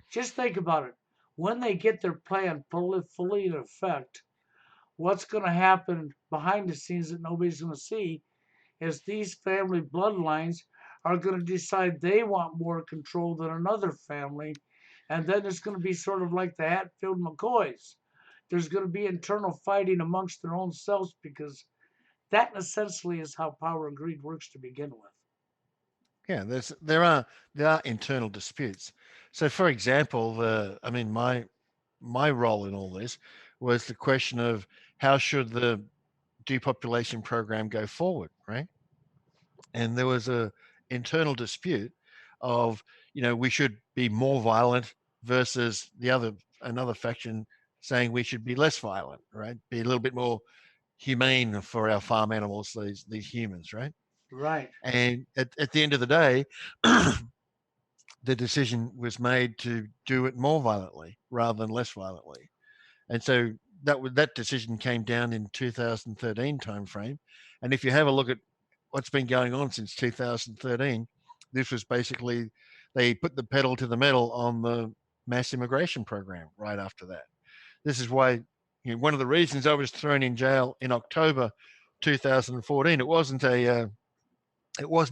just think about it. When they get their plan fully in effect, what's going to happen behind the scenes that nobody's going to see is these family bloodlines are going to decide they want more control than another family. And then it's going to be sort of like the Hatfield McCoys. There's going to be internal fighting amongst their own selves because That essentially is how power and greed works to begin with. Yeah, there are internal disputes. So, for example, my role in all this was the question of how should the depopulation program go forward, right? And there was a internal dispute of, we should be more violent versus another faction saying we should be less violent, right? Be a little bit more humane for our farm animals, these humans, right? Right. And at the end of the day, the decision was made to do it more violently rather than less violently. And so that decision came down in 2013 timeframe. And if you have a look at what's been going on since 2013, this was basically they put the pedal to the metal on the mass immigration program right after that. This is why one of the reasons I was thrown in jail in October 2014. It wasn't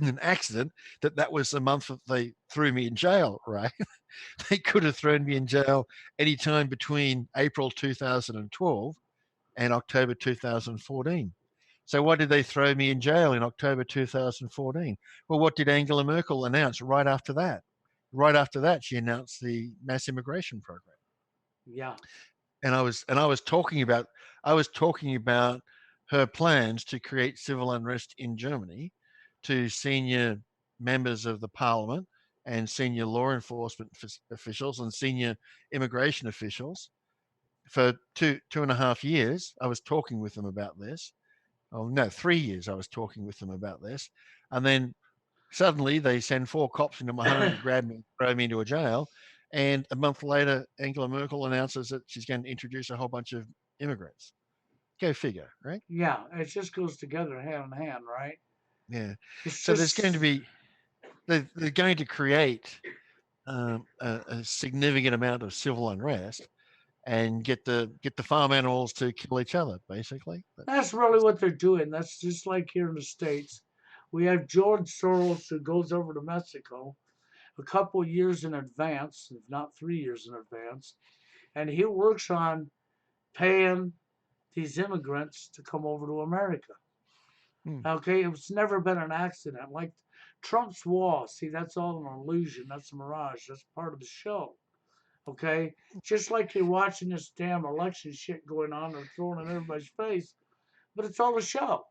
an accident that was the month that they threw me in jail, right? They could have thrown me in jail anytime between April 2012 and October 2014. So why did they throw me in jail in October 2014? Well, what did Angela Merkel announce right after that? Right after that, she announced the mass immigration program. Yeah. And I was talking about her plans to create civil unrest in Germany to senior members of the parliament and senior law enforcement officials and senior immigration officials. For two and a half years, I was talking with them about this. Oh no, 3 years I was talking with them about this, and then suddenly they send 4 cops into my home to grab me, throw me into a jail, and a month later, Angela Merkel announces that she's going to introduce a whole bunch of immigrants. Go figure, right? Yeah. It just goes together hand in hand, right? Yeah. It's So there's going to just be they're going to create a significant amount of civil unrest and get the farm animals to kill each other. Basically, that's really what they're doing. That's just like here in the States. We have George Soros who goes over to Mexico a couple years in advance, if not 3 years in advance, and he works on paying these immigrants to come over to America. hmm. Okay, it's never been an accident. Like Trump's wall, see, that's all an illusion. That's a mirage. That's part of the show. Okay, just like you're watching this damn election shit going on and throwing in everybody's face, but it's all a show.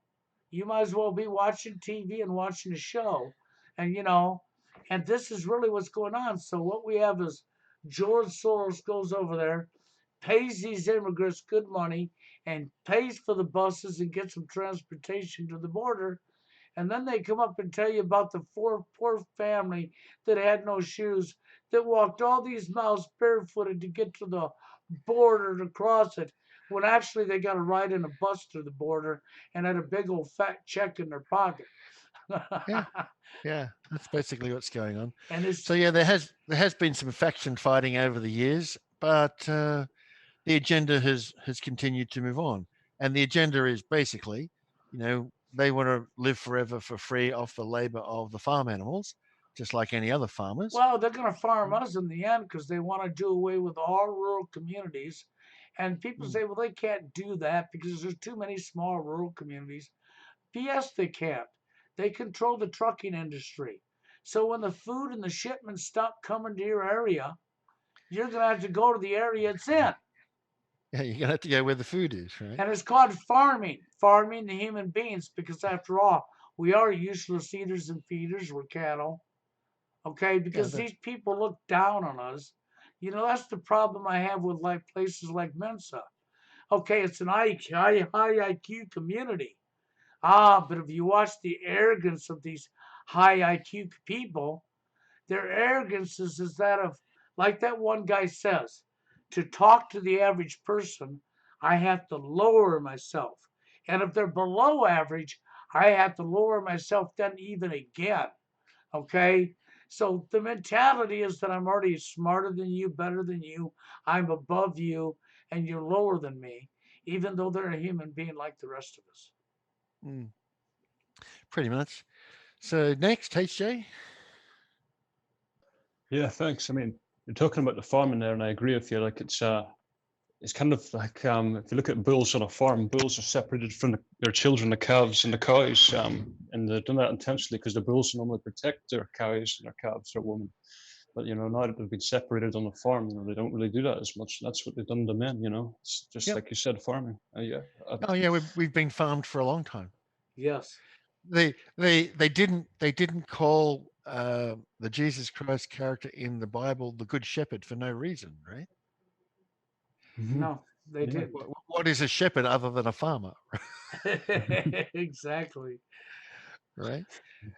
You might as well be watching TV and watching a show, and and this is really what's going on. So what we have is George Soros goes over there, pays these immigrants good money, and pays for the buses and gets them transportation to the border, and then they come up and tell you about the poor family that had no shoes that walked all these miles barefooted to get to the border to cross it, when actually they got to ride in a bus to the border and had a big old fat check in their pocket. Yeah, yeah, that's basically what's going on. And So it's yeah, there has been some faction fighting over the years, but the agenda has continued to move on, and the agenda is basically, they want to live forever for free off the labor of the farm animals, just like any other farmers. well, they're going to farm us in the end because they want to do away with all rural communities. And people Mm. say, well, they can't do that because there's too many small rural communities. Yes, they can't. They control the trucking industry. So when the food and the shipments stop coming to your area, you're going to have to go to the area it's in. Yeah, you're gonna have to go where the food is, right? And it's called farming the human beings, because after all, we are useless eaters and feeders. We're cattle. Okay, Yeah, because these people look down on us. That's the problem I have with like places like Mensa. Okay, it's an high IQ community. But if you watch the arrogance of these high IQ people, their arrogance is that of, like that one guy says, to talk to the average person, I have to lower myself. And if they're below average, I have to lower myself then even again. Okay? So the mentality is that I'm already smarter than you, better than you, I'm above you, and you're lower than me, even though they're a human being like the rest of us. mm, pretty much. So next, HJ. Yeah, thanks. I mean, you're talking about the farming there, and I agree with you. Like, it's it's kind of like if you look at bulls on a farm, bulls are separated from their children, the calves and the cows, and they've done that intentionally because the bulls normally protect their cows and their calves, their women. But now that they've been separated on the farm, they don't really do that as much. That's what they've done to men. It's just Yep. like you said, farming. Yeah. Oh yeah, we've been farmed for a long time. Yes. They didn't call the Jesus Christ character in the Bible the Good Shepherd for no reason, right? No, they Yeah. didn't. What is a shepherd other than a farmer, Exactly. right?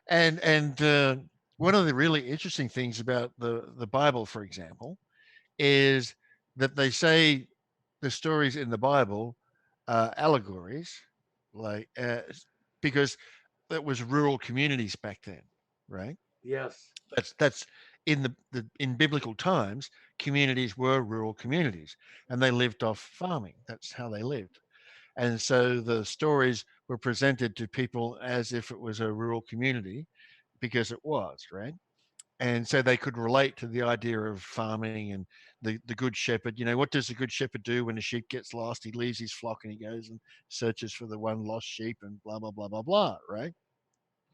And one of the really interesting things about the Bible, for example, is that they say the stories in the Bible are allegories, like because that was rural communities back then, right? Yes. That's in in biblical times, communities were rural communities, and they lived off farming. That's how they lived. And so the stories were presented to people as if it was a rural community because it was, right? And so they could relate to the idea of farming and the good shepherd. What does the good shepherd do when a sheep gets lost? He leaves his flock and he goes and searches for the one lost sheep and blah, blah, blah, blah, blah, right?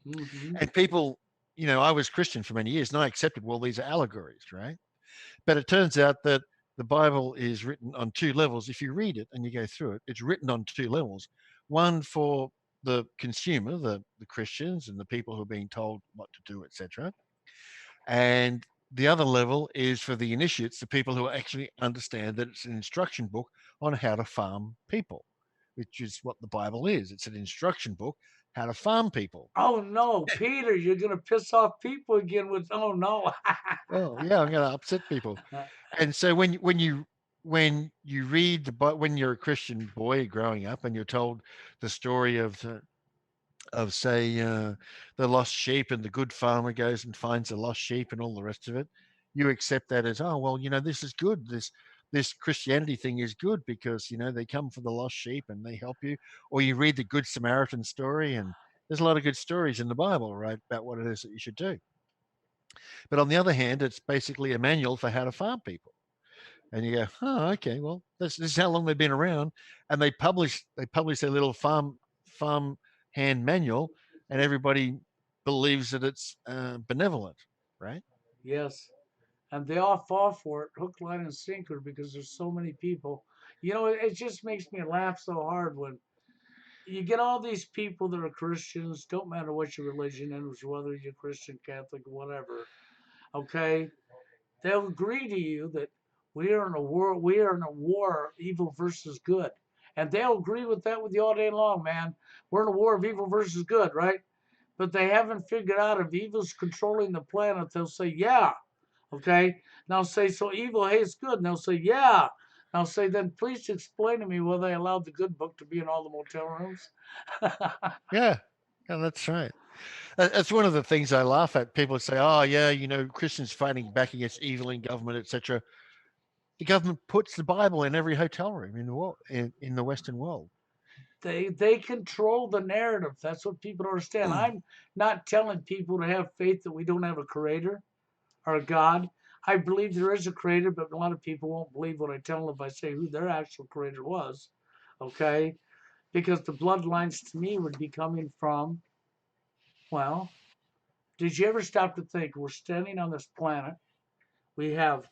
Hmm. And people, I was Christian for many years and I accepted, well, these are allegories, right? But it turns out that the Bible is written on two levels. If you read it and you go through it, it's written on two levels. One for the consumer, the Christians and the people who are being told what to do, etc. And the other level is for the initiates, the people who actually understand that it's an instruction book on how to farm people, which is what the Bible is. It's an instruction book how to farm people. Oh no, Peter, you're gonna piss off people again with oh no. Oh yeah, I'm going to upset people. And so when you read when you're a Christian boy growing up and you're told the story of say the lost sheep and the good farmer goes and finds the lost sheep and all the rest of it, you accept that as, oh well, this is good. This Christianity thing is good because they come for the lost sheep and they help you. Or you read the Good Samaritan story, and there's a lot of good stories in the Bible, right, about what it is that you should do. But on the other hand, it's basically a manual for how to farm people. And you go, oh, okay, well, this is how long they've been around, and they publish their little farm hand manual, and everybody believes that it's benevolent, right? Yes. And they all fall for it, hook, line, and sinker, because there's so many people. It just makes me laugh so hard when you get all these people that are Christians, don't matter what your religion is, whether you're Christian, Catholic, whatever, okay? They'll agree to you that we are in a war, evil versus good. And they'll agree with that with you all day long, man. We're in a war of evil versus good, right? But they haven't figured out if evil's controlling the planet, they'll say, yeah. Okay? Now say, so evil hates good. And they'll say, yeah. Now say, then please explain to me why they allowed the good book to be in all the motel rooms. Yeah, yeah, that's right. That's one of the things I laugh at. People say, oh yeah, Christians fighting back against evil in government, etc. The government puts the Bible in every hotel room in the world, in the Western world. They control the narrative. That's what people don't understand. I'm not telling people to have faith that we don't have a creator or a God. I believe there is a creator, but a lot of people won't believe what I tell them if I say who their actual creator was. Okay? Because the bloodlines to me would be coming from, well, did you ever stop to think we're standing on this planet? We have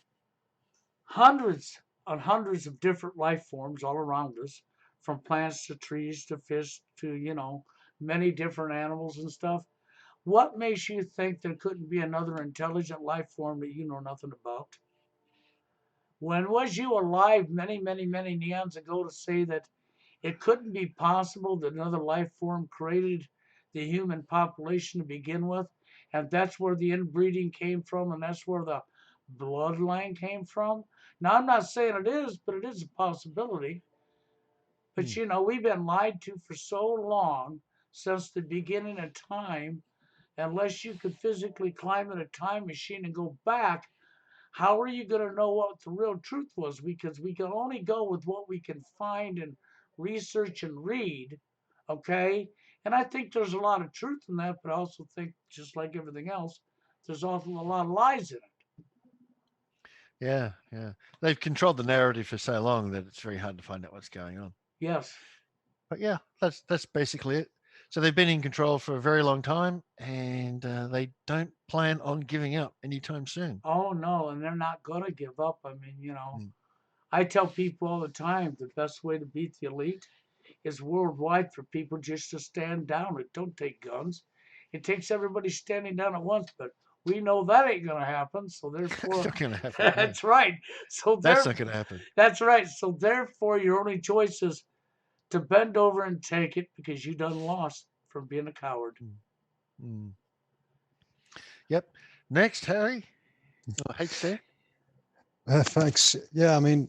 hundreds and hundreds of different life forms all around us, from plants to trees to fish to, many different animals and stuff. What makes you think there couldn't be another intelligent life form that you know nothing about? When was you alive many, many, many neons ago to say that it couldn't be possible that another life form created the human population to begin with? And that's where the inbreeding came from, and that's where the bloodline came from. Now, I'm not saying it is, but it is a possibility. But Hmm. we've been lied to for so long since the beginning of time. Unless you could physically climb in a time machine and go back, how are you going to know what the real truth was? Because we can only go with what we can find and research and read. Okay. And I think there's a lot of truth in that, but I also think, just like everything else, there's also a lot of lies in it. Yeah, yeah. They've controlled the narrative for so long that it's very hard to find out what's going on. Yes. But yeah, that's basically it. So they've been in control for a very long time, and they don't plan on giving up anytime soon. Oh no, and they're not gonna give up. I mean, Mm. I tell people all the time the best way to beat the elite is worldwide for people just to stand down. It don't take guns. It takes everybody standing down at once, but we know that ain't gonna happen. So It's therefore, not going to happen. No. that's right. So That's not going to happen. that's right. So therefore, your only choice is to bend over and take it because you done lost from being a coward. Mm. Yep. Next, Harry. Oh, HC. Thanks. Yeah, I mean,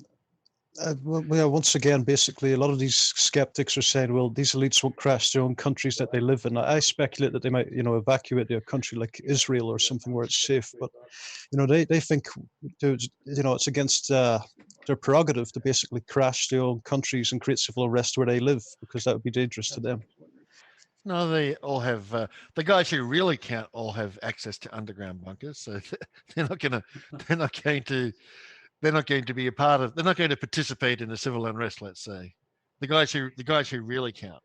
well, yeah, once again, basically, a lot of these skeptics are saying, well, these elites won't crash their own countries that they live in. I speculate that they might, evacuate to a country like Israel or something where it's safe. But, they think, it's against their prerogative to basically crash their own countries and create civil unrest where they live, because that would be dangerous to them. No, they all have the guys who really count all have access to underground bunkers, so they're not going to they're not going to they're not going to be a part of. They're not going to participate in the civil unrest. Let's say the guys who really count,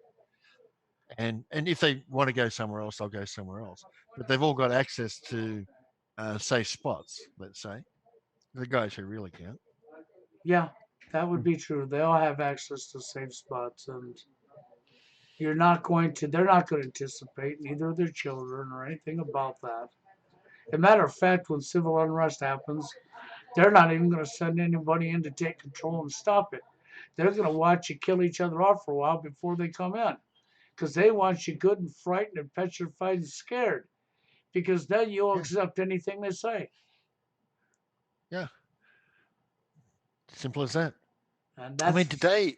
and if they want to go somewhere else, they'll go somewhere else. But they've all got access to safe spots. Let's say the guys who really count. Yeah, that would be true. They all have access to safe spots, and they're not going to anticipate, neither their children or anything about that. As a matter of fact, when civil unrest happens, they're not even going to send anybody in to take control and stop it. They're going to watch you kill each other off for a while before they come in, because they want you good and frightened and petrified and scared, because then you'll Yeah, accept anything they say. yeah, simple as that. And I mean, that's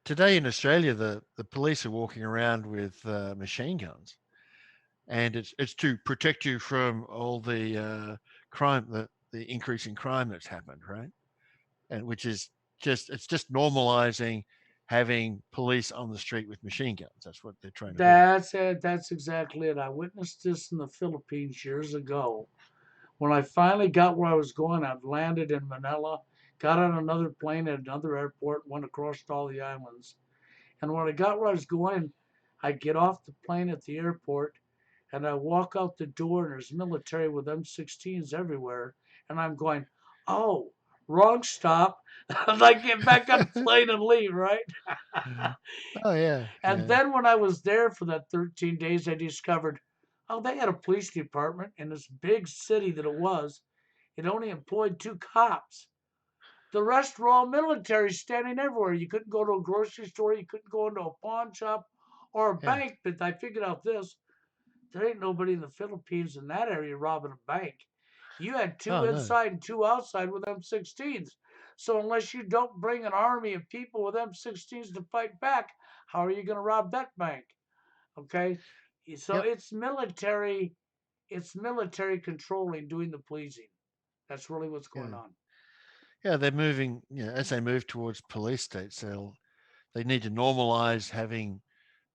today in Australia, the police are walking around with machine guns, and it's to protect you from all the crime, the increase in crime that's happened, right? And which is just normalizing having police on the street with machine guns. That's what they're trying to do. that's it. That's exactly it. I witnessed this in the Philippines years ago. When I finally got where I was going, I'd landed in Manila, got on another plane at another airport, went across all the islands. And when I got where I was going, I get off the plane at the airport and I walk out the door and there's military with M16s everywhere. And I'm going, oh, wrong stop. And I get back on the plane and leave, right? Oh yeah, And yeah, then when I was there for that 13 days, I discovered, oh, they had a police department in this big city that it was. It only employed 2 cops. The rest were all military standing everywhere. You couldn't go to a grocery store, you couldn't go into a pawn shop or a yeah. bank. But I figured out this: there ain't nobody in the Philippines in that area robbing a bank. You had two Oh no, inside and two outside with M16s. So unless you don't bring an army of people with M16s to fight back, how are you going to rob that bank? Okay, so yep, it's military controlling, doing the policing. That's really what's going yeah, on. yeah. They're moving. As they move towards police states, they need to normalize having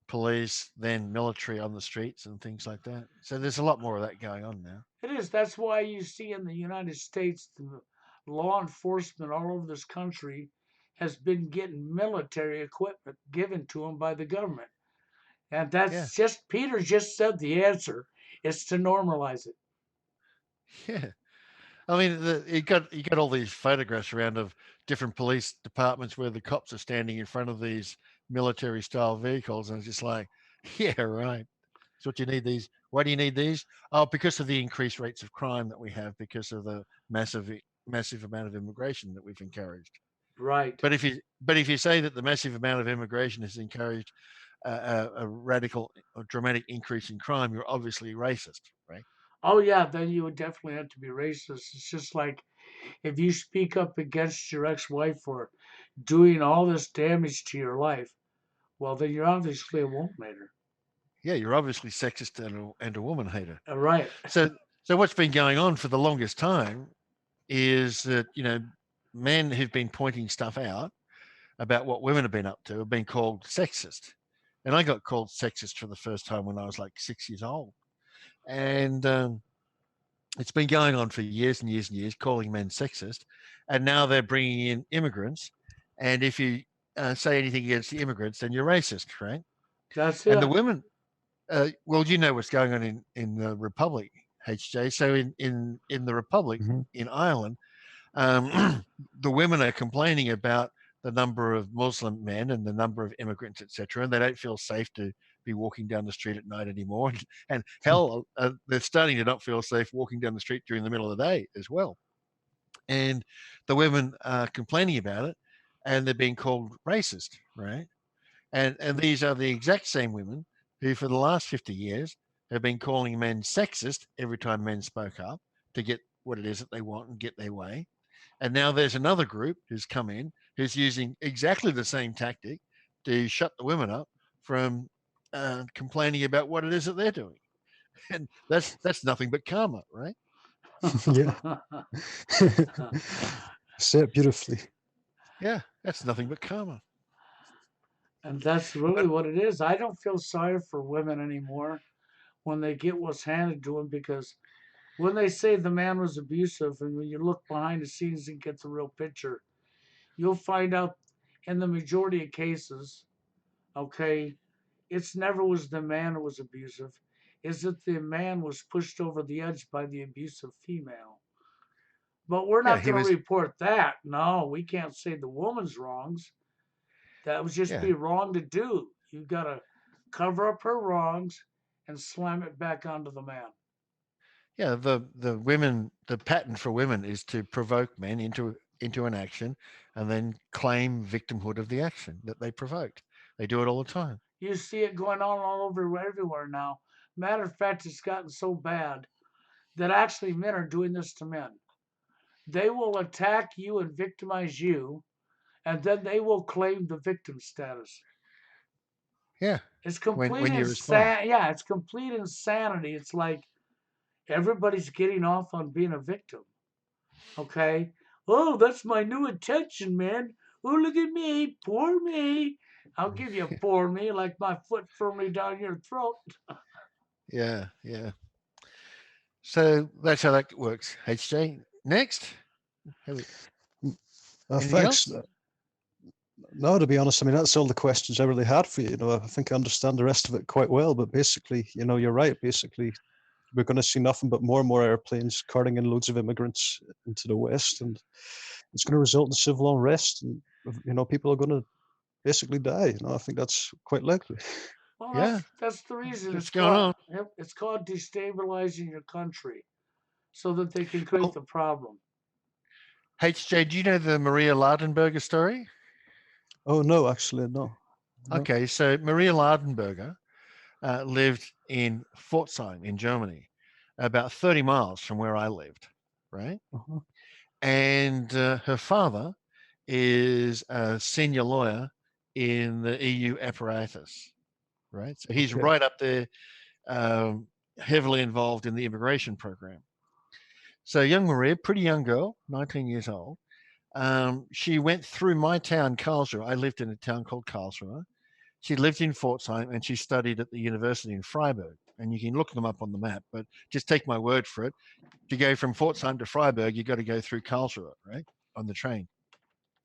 police, then military on the streets and things like that. So there's a lot more of that going on now. It is. That's why you see in the United States, the law enforcement all over this country has been getting military equipment given to them by the government. And Yeah, Peter just said the answer is to normalize it. yeah. I mean, you got all these photographs around of different police departments where the cops are standing in front of these military style vehicles, and it's just like, yeah, right. So what you need these? Why do you need these? Oh, because of the increased rates of crime that we have, because of the massive amount of immigration that we've encouraged. Right. But if you say that the massive amount of immigration has encouraged a radical or dramatic increase in crime, you're obviously racist, right? Oh, yeah, then you would definitely have to be racist. It's just like if you speak up against your ex wife for doing all this damage to your life, well, then you're obviously a woman hater. Yeah, you're obviously sexist and a woman hater. Right. So so what's been going on for the longest time is that men who've been pointing stuff out about what women have been up to have been called sexist, and I got called sexist for the first time when I was like 6 years old, and It's been going on for years and years and years, calling men sexist, and now they're bringing in immigrants. And if you say anything against the immigrants, then you're racist, right? That's And the it. women, well, you know what's going on in the Republic, HJ. So in the Republic Mhm. in Ireland, the women are complaining about the number of Muslim men and the number of immigrants, etc., and they don't feel safe to be walking down the street at night anymore. And hell, they're starting to not feel safe walking down the street during the middle of the day as well. And the women are complaining about it, and they're being called racist, right? And these are the exact same women who, for the last 50 years, have been calling men sexist every time men spoke up to get what it is that they want and get their way. And now there's another group who's come in who's using exactly the same tactic to shut the women up from complaining about what it is that they're doing. And that's nothing but karma, right? Yeah. Say it beautifully. Yeah, that's nothing but karma. And that's really But what it is. I don't feel sorry for women anymore when they get what's handed to them, because when they say the man was abusive, and when you look behind the scenes and get the real picture, you'll find out in the majority of cases, okay, it's never was the man who was abusive. Is that the man was pushed over the edge by the abusive female? But we're yeah, not he going to was. report that. No, we can't say the woman's wrongs. That would just Yeah, be wrong to do. You've got to cover up her wrongs and slam it back onto the man. yeah. The women, the pattern for women is to provoke men into an action, and then claim victimhood of the action that they provoked. They do it all the time. You see it going on all over everywhere now. Matter of fact, it's gotten so bad that actually men are doing this to men. They will attack you and victimize you, and then they will claim the victim status. Yeah, It's complete when you respond. insanity. Yeah, it's complete insanity. It's like everybody's getting off on being a victim. Okay. Oh, that's my new attention, man. Oh, look at me. Poor me. I'll give you a poor me like my foot firmly down your throat. Yeah, yeah. So that's how that works. HJ. Next, anything Thanks. else? No, to be honest, I mean, that's all the questions I really had for you. You know, I think I understand the rest of it quite well, but basically, you know, you're right. Basically, we're going to see nothing but more and more airplanes carting in loads of immigrants into the West, and it's going to result in civil unrest, and you know, people are going to basically die. You know, I think that's quite likely. Well, Yeah, that's the reason that's going on. it's called destabilizing your country so that they can create Well, the problem. HJ, do you know the Maria Ladenberger story? Oh no, actually, no, no. Okay, so Maria Ladenberger lived in Pforzheim in Germany, about 30 miles from where I lived, right? Uh-huh. And her father is a senior lawyer in the EU apparatus, right? So he's Okay. right up there, um, heavily involved in the immigration program. So young Maria, pretty young girl, 19 years old, she went through my town, Karlsruhe. I lived in a town called Karlsruhe. She lived in Pforzheim and she studied at the university in Freiburg. And you can look them up on the map, but just take my word for it. To go from Pforzheim to Freiburg, you got to go through Karlsruhe, right, on the train.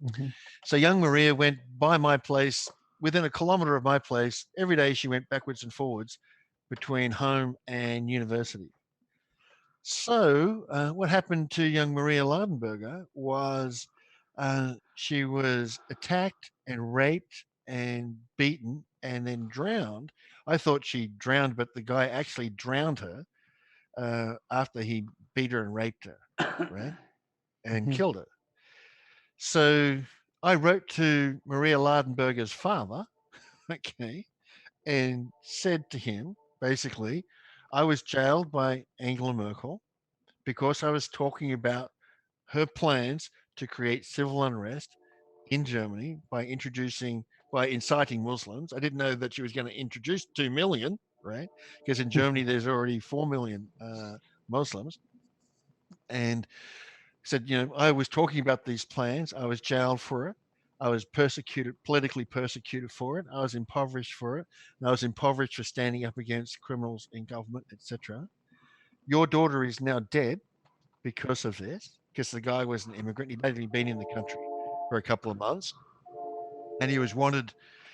Mm-hmm. So young Maria went by my place, within a kilometer of my place. Every day she went backwards and forwards between home and university. So what happened to young Maria Ladenberger was she was attacked and raped and beaten and then drowned. I thought she drowned, but the guy actually drowned her after he beat her and raped her, right? And Mm-hmm. killed her. So I wrote to Maria Ladenberger's father, okay, and said to him, basically, I was jailed by Angela Merkel because I was talking about her plans to create civil unrest in Germany by inciting Muslims. I didn't know that she was going to introduce 2 million, right? Because in Germany, there's already 4 million Muslims. And said, I was talking about these plans. I was jailed for it. I was persecuted, politically persecuted for it. I was impoverished for it. And I was impoverished for standing up against criminals in government, etc. your daughter is now dead because of this, because the guy was an immigrant. He'd only been in the country for a couple of months, and he was wanted.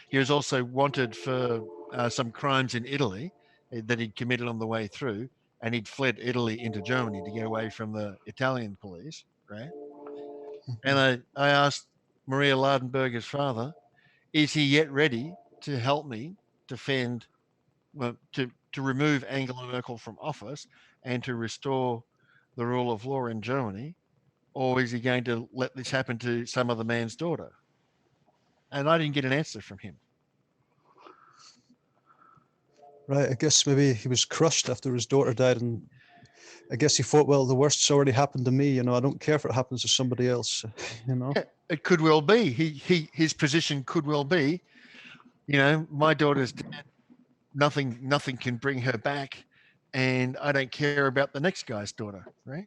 He was also wanted for some crimes in Italy that he'd committed on the way through, and he'd fled Italy into Germany to get away from the Italian police, right? And I asked Maria Ladenberger's father, is he yet ready to help me defend, well, to remove Angela Merkel from office and to restore the rule of law in Germany? Or is he going to let this happen to some other man's daughter? And I didn't get an answer from him. Right. I guess maybe he was crushed after his daughter died, and I guess he thought, well, the worst's already happened to me. You know, I don't care if it happens to somebody else. You know. Yeah, it could well be. His position could well be, you know, my daughter's dead. Nothing can bring her back, and I don't care about the next guy's daughter. Right?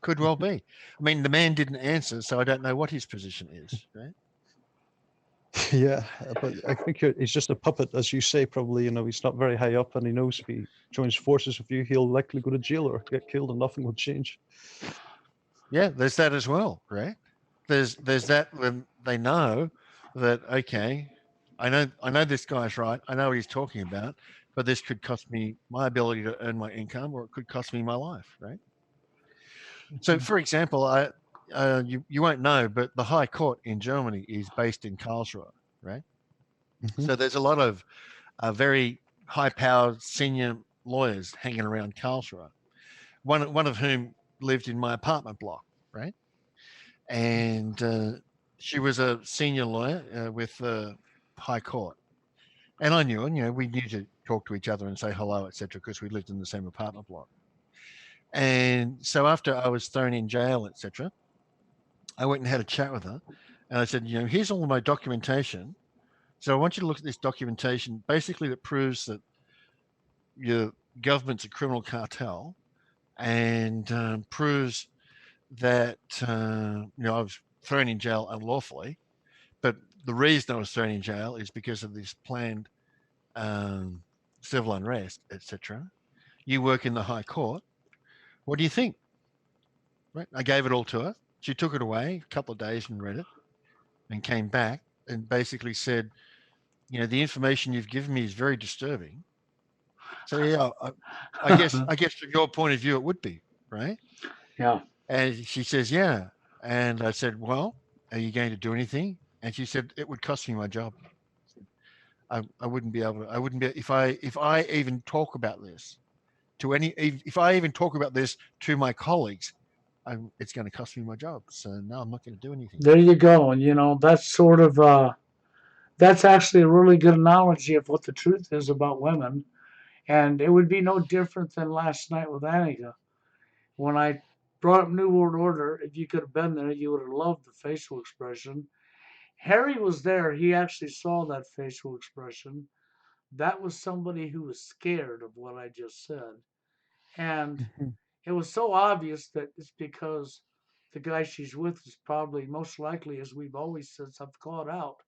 Could well be. I mean, the man didn't answer, so I don't know what his position is. Right? Yeah, but I think he's just a puppet, as you say. Probably, you know, he's not very high up, and he knows if he joins forces with you, he'll likely go to jail or get killed, and nothing will change. Yeah, there's that as well, right? There's that when they know that, okay, I know this guy's right. I know what he's talking about, but this could cost me my ability to earn my income, or it could cost me my life, right? So, for example, you won't know, but the High Court in Germany is based in Karlsruhe, right? Mhm. So there's a lot of very high-powered senior lawyers hanging around Karlsruhe. One of whom lived in my apartment block, right? And she was a senior lawyer with the High Court, and I knew her. You know, we knew to talk to each other and say hello, etc., because we lived in the same apartment block. And so after I was thrown in jail, etc., I went and had a chat with her, and I said, you know, here's all of my documentation. So I want you to look at this documentation, basically that proves that your government's a criminal cartel, and proves that you know, I was thrown in jail unlawfully. But the reason I was thrown in jail is because of this planned um, civil unrest, etc. You work in the High Court. What do you think? Right? I gave it all to her. She took it away a couple of days and read it, and came back and basically said, you know, the information you've given me is very disturbing. So yeah, I guess from your point of view, it would be, right? Yeah. And she says, yeah. And I said, well, are you going to do anything? And she said, it would cost me my job. I wouldn't be able to, I wouldn't be, if I even talk about this to if I even talk about this to my colleagues, it's going to cost me my job. So no, I'm not going to do anything. There you go. And you know, that's sort of that's actually a really good analogy of what the truth is about women. And it would be no different than last night with Annika. When I brought up New World Order, if you could have been there, you would have loved the facial expression. Harry was there. He actually saw that facial expression. That was somebody who was scared of what I just said. And Mhm. it was so obvious that it's because the guy she's with is probably most likely, as we've always said, I've called out,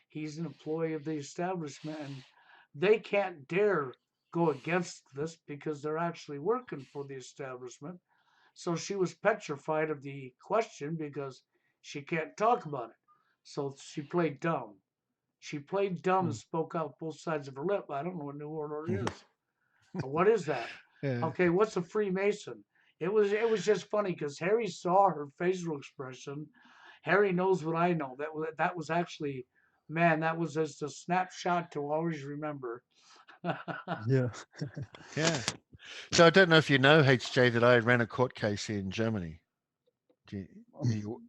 he's an employee of the establishment, and they can't dare go against this because they're actually working for the establishment. So she was petrified of the question because she can't talk about it. So she played dumb. She played dumb and Mm. spoke out both sides of her lip. I don't know what New World Order Mhm. is. What is that? Yeah. Okay, what's a Freemason? It was just funny because Harry saw her facial expression. Harry knows what I know. That was actually, man, that was just a snapshot to always remember. Yeah. Yeah. So I don't know if you know, HJ, that I ran a court case in Germany.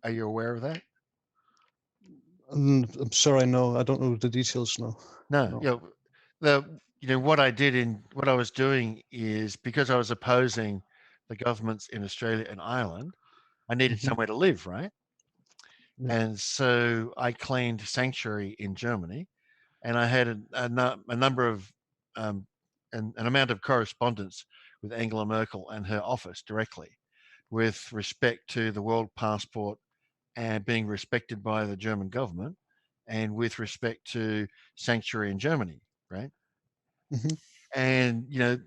Are you aware of that? I'm sorry, no, I don't know the details. No, No. no. You know, what I did in what I was doing is, because I was opposing the governments in Australia and Ireland, I needed Mhm. somewhere to live, right? Yeah. And so I claimed sanctuary in Germany, and I had a number of um, an amount of correspondence with Angela Merkel and her office directly, with respect to the world passport and being respected by the German government, and with respect to sanctuary in Germany, right? Mhm. And you know,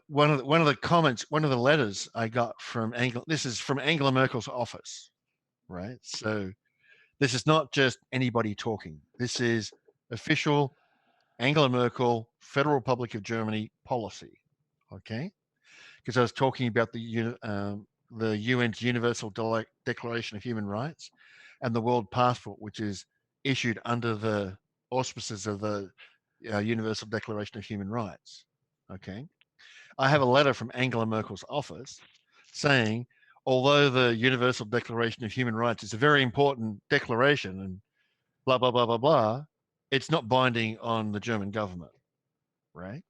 one of the comments, one of the letters I got from Angela. This is from Angela Merkel's office, right? So this is not just anybody talking. This is official Angela Merkel, Federal Republic of Germany policy. Okay, because I was talking about the UN's Universal Declaration of Human Rights and the World Passport, which is issued under the auspices of the Universal Declaration of Human Rights. Okay, I have a letter from Angela Merkel's office saying, although the Universal Declaration of Human Rights is a very important declaration and blah blah blah blah blah, it's not binding on the German government, right?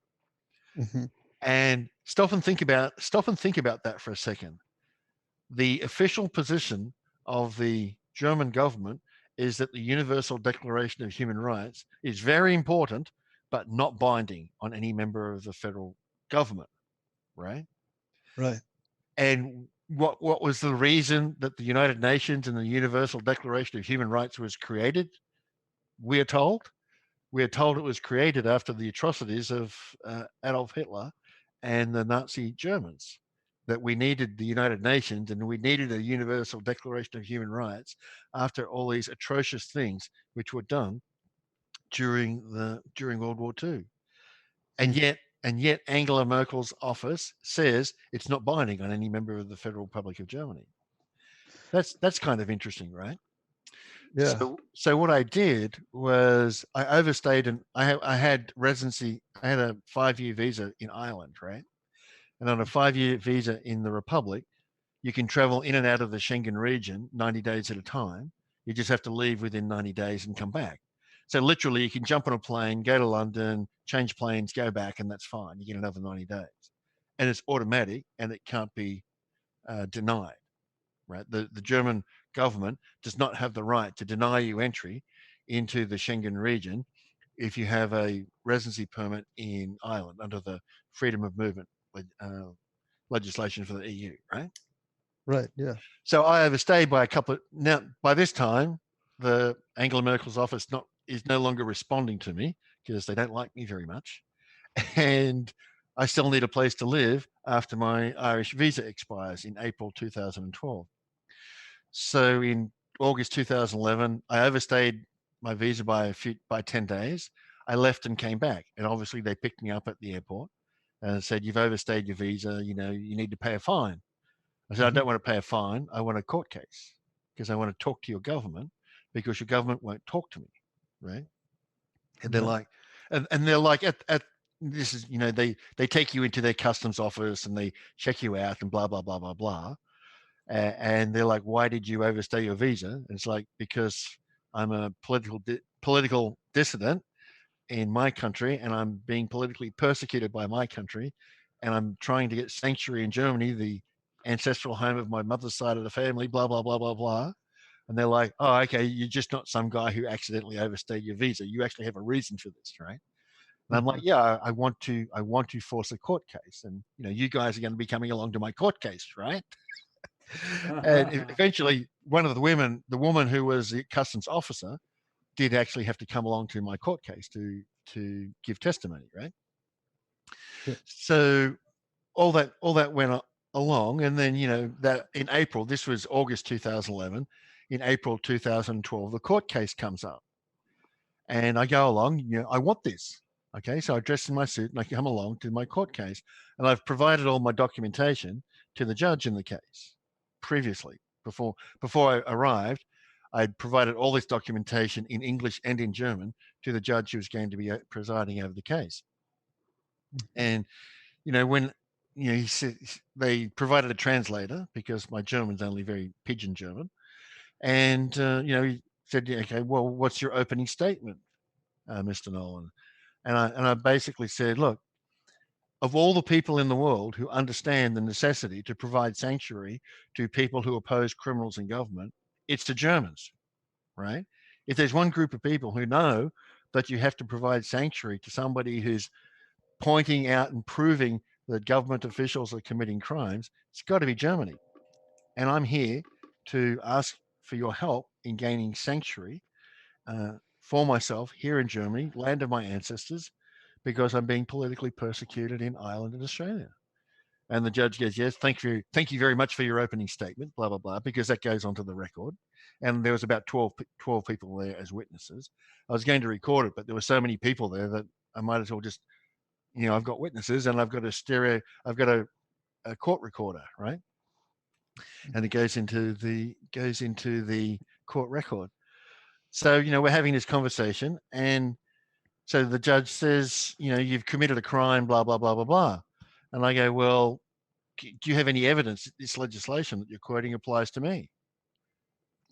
Mm-hmm. And stop and think about that for a second. The official position of the German government is that the Universal Declaration of Human Rights is very important, but not binding on any member of the federal government, right? Right. And what was the reason that the United Nations and the Universal Declaration of Human Rights was created? We are told it was created after the atrocities of Adolf Hitler and the Nazi Germans. That we needed the United Nations and we needed a Universal Declaration of Human Rights after all these atrocious things which were done during World War II. And yet Angela Merkel's office says it's not binding on any member of the Federal Republic of Germany. That's kind of interesting, right? Yeah. So what I did was I overstayed, and I had residency. I had a 5-year visa in Ireland, right? And on a 5-year visa in the Republic, you can travel in and out of the Schengen region 90 days at a time. You just have to leave within 90 days and come back. So literally, you can jump on a plane, go to London, change planes, go back, and that's fine. You get another 90 days, and it's automatic, and it can't be denied. Right? The German government does not have the right to deny you entry into the Schengen region if you have a residency permit in Ireland under the freedom of movement legislation for the EU, right? Right. Yeah. So I overstayed by a couple of, now by this time, the Angela Merkel's office is no longer responding to me because they don't like me very much. And I still need a place to live after my Irish visa expires in April 2012. So in August 2011, I overstayed my visa by 10 days. I left and came back, and obviously they picked me up at the airport and said, "You've overstayed your visa. You know, you need to pay a fine." I said, "I don't want to pay a fine. I want a court case because I want to talk to your government because your government won't talk to me, right?" And they're Right. like, and they're like, at this is, they take you into their customs office and they check you out and blah blah blah blah blah. And they're like, "Why did you overstay your visa?" And it's like, "Because I'm a political dissident in my country, and I'm being politically persecuted by my country, and I'm trying to get sanctuary in Germany, the ancestral home of my mother's side of the family." Blah blah blah blah blah. And they're like, "Oh, okay, you're just not some guy who accidentally overstayed your visa. You actually have a reason for this, right?" And I'm like, "Yeah, I want to force a court case, and you guys are going to be coming along to my court case, right?" And eventually, the woman who was the customs officer, did actually have to come along to my court case to give testimony, right? Yeah. So all that went along, and then that in April, this was August 2011, in April 2012, the court case comes up, and I go along. I want this. Okay, so I dress in my suit and I come along to my court case, and I've provided all my documentation to the judge in the case previously. Before I arrived, I'd provided all this documentation in English and in German to the judge who was going to be presiding over the case. And when he said, they provided a translator because my German's only very pidgin German, and he said, "Yeah, okay, well, what's your opening statement, Mr. Nolan?" And I basically said, "Look, of all the people in the world who understand the necessity to provide sanctuary to people who oppose criminals in government, it's the Germans, right? If there's one group of people who know that you have to provide sanctuary to somebody who's pointing out and proving that government officials are committing crimes, it's got to be Germany. And I'm here to ask for your help in gaining sanctuary for myself here in Germany, land of my ancestors, because I'm being politically persecuted in Ireland and Australia. And the judge goes, yes, thank you very much for your opening statement, blah, blah, blah, because that goes onto the record. And there was about 12 people there as witnesses. I was going to record it, but there were so many people there that I might as well just, I've got witnesses and I've got a court recorder, right? And it goes into the court record. So, we're having this conversation, and so the judge says, you've committed a crime, blah, blah, blah, blah, blah. And I go, well, do you have any evidence that this legislation that you're quoting applies to me?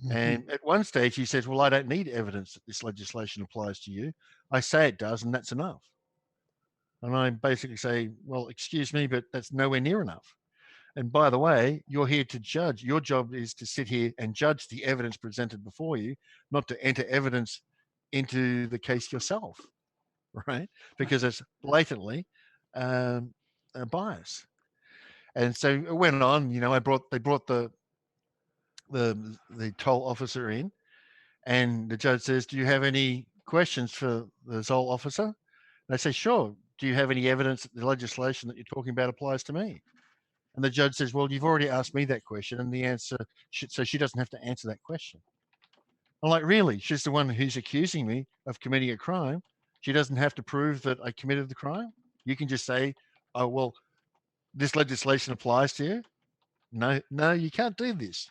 Mhm. And at one stage he says, well, I don't need evidence that this legislation applies to you. I say it does, and that's enough. And I basically say, well, excuse me, but that's nowhere near enough. And by the way, you're here to judge. Your job is to sit here and judge the evidence presented before you, not to enter evidence into the case yourself, right? Because it's blatantly a bias. And so it went on. They brought the toll officer in, and the judge says, "Do you have any questions for the toll officer?" And I say, "Sure. Do you have any evidence that the legislation that you're talking about applies to me?" And the judge says, "Well, you've already asked me that question, and the answer, so she doesn't have to answer that question." I'm like, "Really? She's the one who's accusing me of committing a crime. She doesn't have to prove that I committed the crime. You can just say, oh, well, this legislation applies to you." No, you can't do this.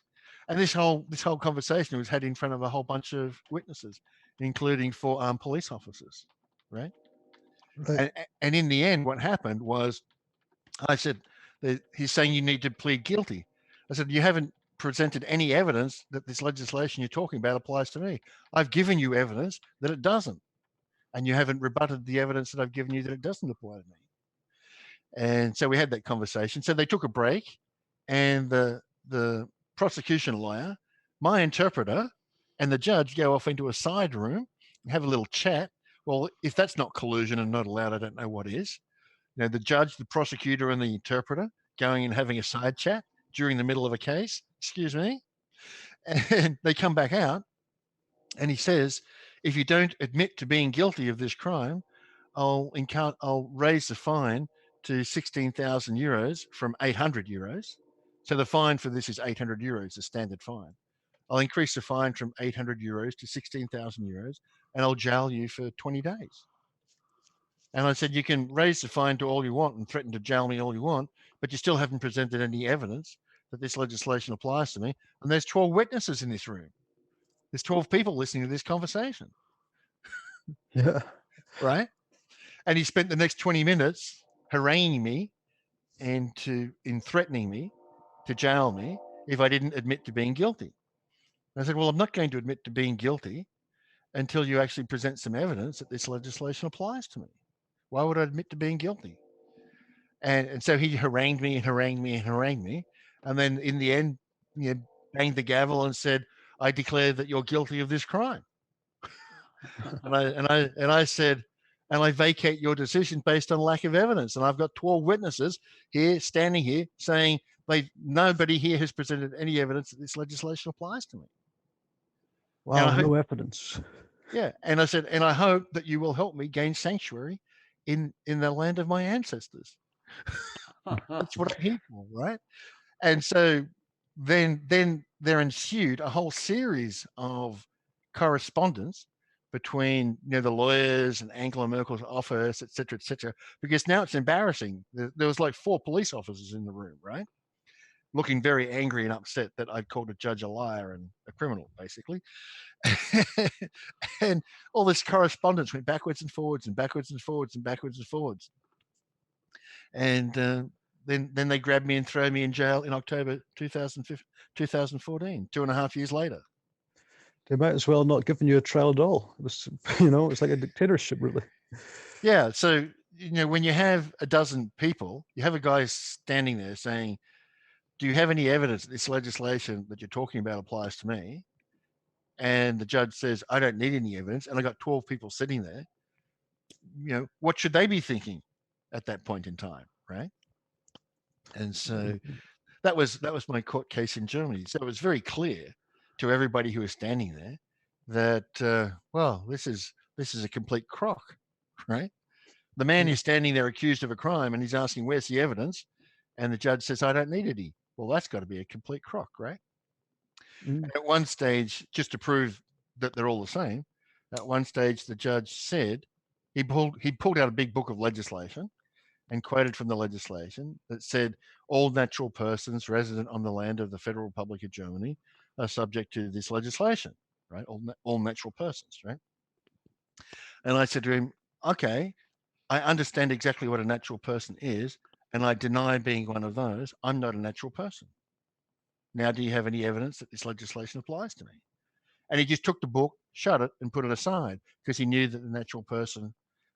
And this whole conversation was had in front of a whole bunch of witnesses, including 4 armed police officers, right? Right. And in the end, what happened was, I said, he's saying you need to plead guilty. I said, you haven't presented any evidence that this legislation you're talking about applies to me. I've given you evidence that it doesn't, and you haven't rebutted the evidence that I've given you that it doesn't apply to me. And so we had that conversation. So they took a break, and the prosecution lawyer, my interpreter, and the judge go off into a side room and have a little chat. Well, if that's not collusion and not allowed, I don't know what is. The judge, the prosecutor, and the interpreter going and having a side chat during the middle of a case. Excuse me. And they come back out, and he says, if you don't admit to being guilty of this crime, I'll raise the fine to 16,000 euros from 800 euros. So the fine for this is 800 euros, the standard fine. I'll increase the fine from 800 euros to 16,000 euros, and I'll jail you for 20 days. And I said, you can raise the fine to all you want and threaten to jail me all you want, but you still haven't presented any evidence that this legislation applies to me. And there's 12 witnesses in this room. There's 12 people listening to this conversation, Yeah. right? And he spent the next 20 minutes haranguing me and in threatening me to jail me if I didn't admit to being guilty. And I said, well, I'm not going to admit to being guilty until you actually present some evidence that this legislation applies to me. Why would I admit to being guilty? And so he harangued me and harangued me and harangued me. And then in the end, banged the gavel and said, I declare that you're guilty of this crime. And I said, and I vacate your decision based on lack of evidence. And I've got 12 witnesses here, standing here, saying nobody here has presented any evidence that this legislation applies to me. Wow, no evidence. Yeah, and I said, and I hope that you will help me gain sanctuary in the land of my ancestors. That's what I'm here for, right? And so then there ensued a whole series of correspondence between the lawyers and Angela Merkel's office, et cetera, because now it's embarrassing. There was like 4 police officers in the room, right? Looking very angry and upset that I'd called a judge a liar and a criminal, basically. And all this correspondence went backwards and forwards and backwards and forwards and backwards and forwards. And then they grabbed me and throw me in jail in October 2014, 2.5 years later. They might as well not given you a trial at all. It was, it's like a dictatorship, really. Yeah. So, when you have a dozen people, you have a guy standing there saying, do you have any evidence that this legislation that you're talking about applies to me? And the judge says, I don't need any evidence. And I got 12 people sitting there. What should they be thinking at that point in time, right? And so that was my court case in Germany. So it was very clear to everybody who was standing there that well, this is a complete crock, right? The man is standing there accused of a crime, and he's asking, "Where's the evidence?" And the judge says, "I don't need any." Well, that's got to be a complete crock, right? Mm. At one stage, just to prove that they're all the same, at one stage the judge said he pulled out a big book of legislation and quoted from the legislation that said all natural persons resident on the land of the Federal Republic of Germany are subject to this legislation, right? All natural persons, right? And I said to him, okay, I understand exactly what a natural person is, and I deny being one of those. I'm not a natural person. Now, do you have any evidence that this legislation applies to me? And he just took the book, shut it, and put it aside because he knew that the natural person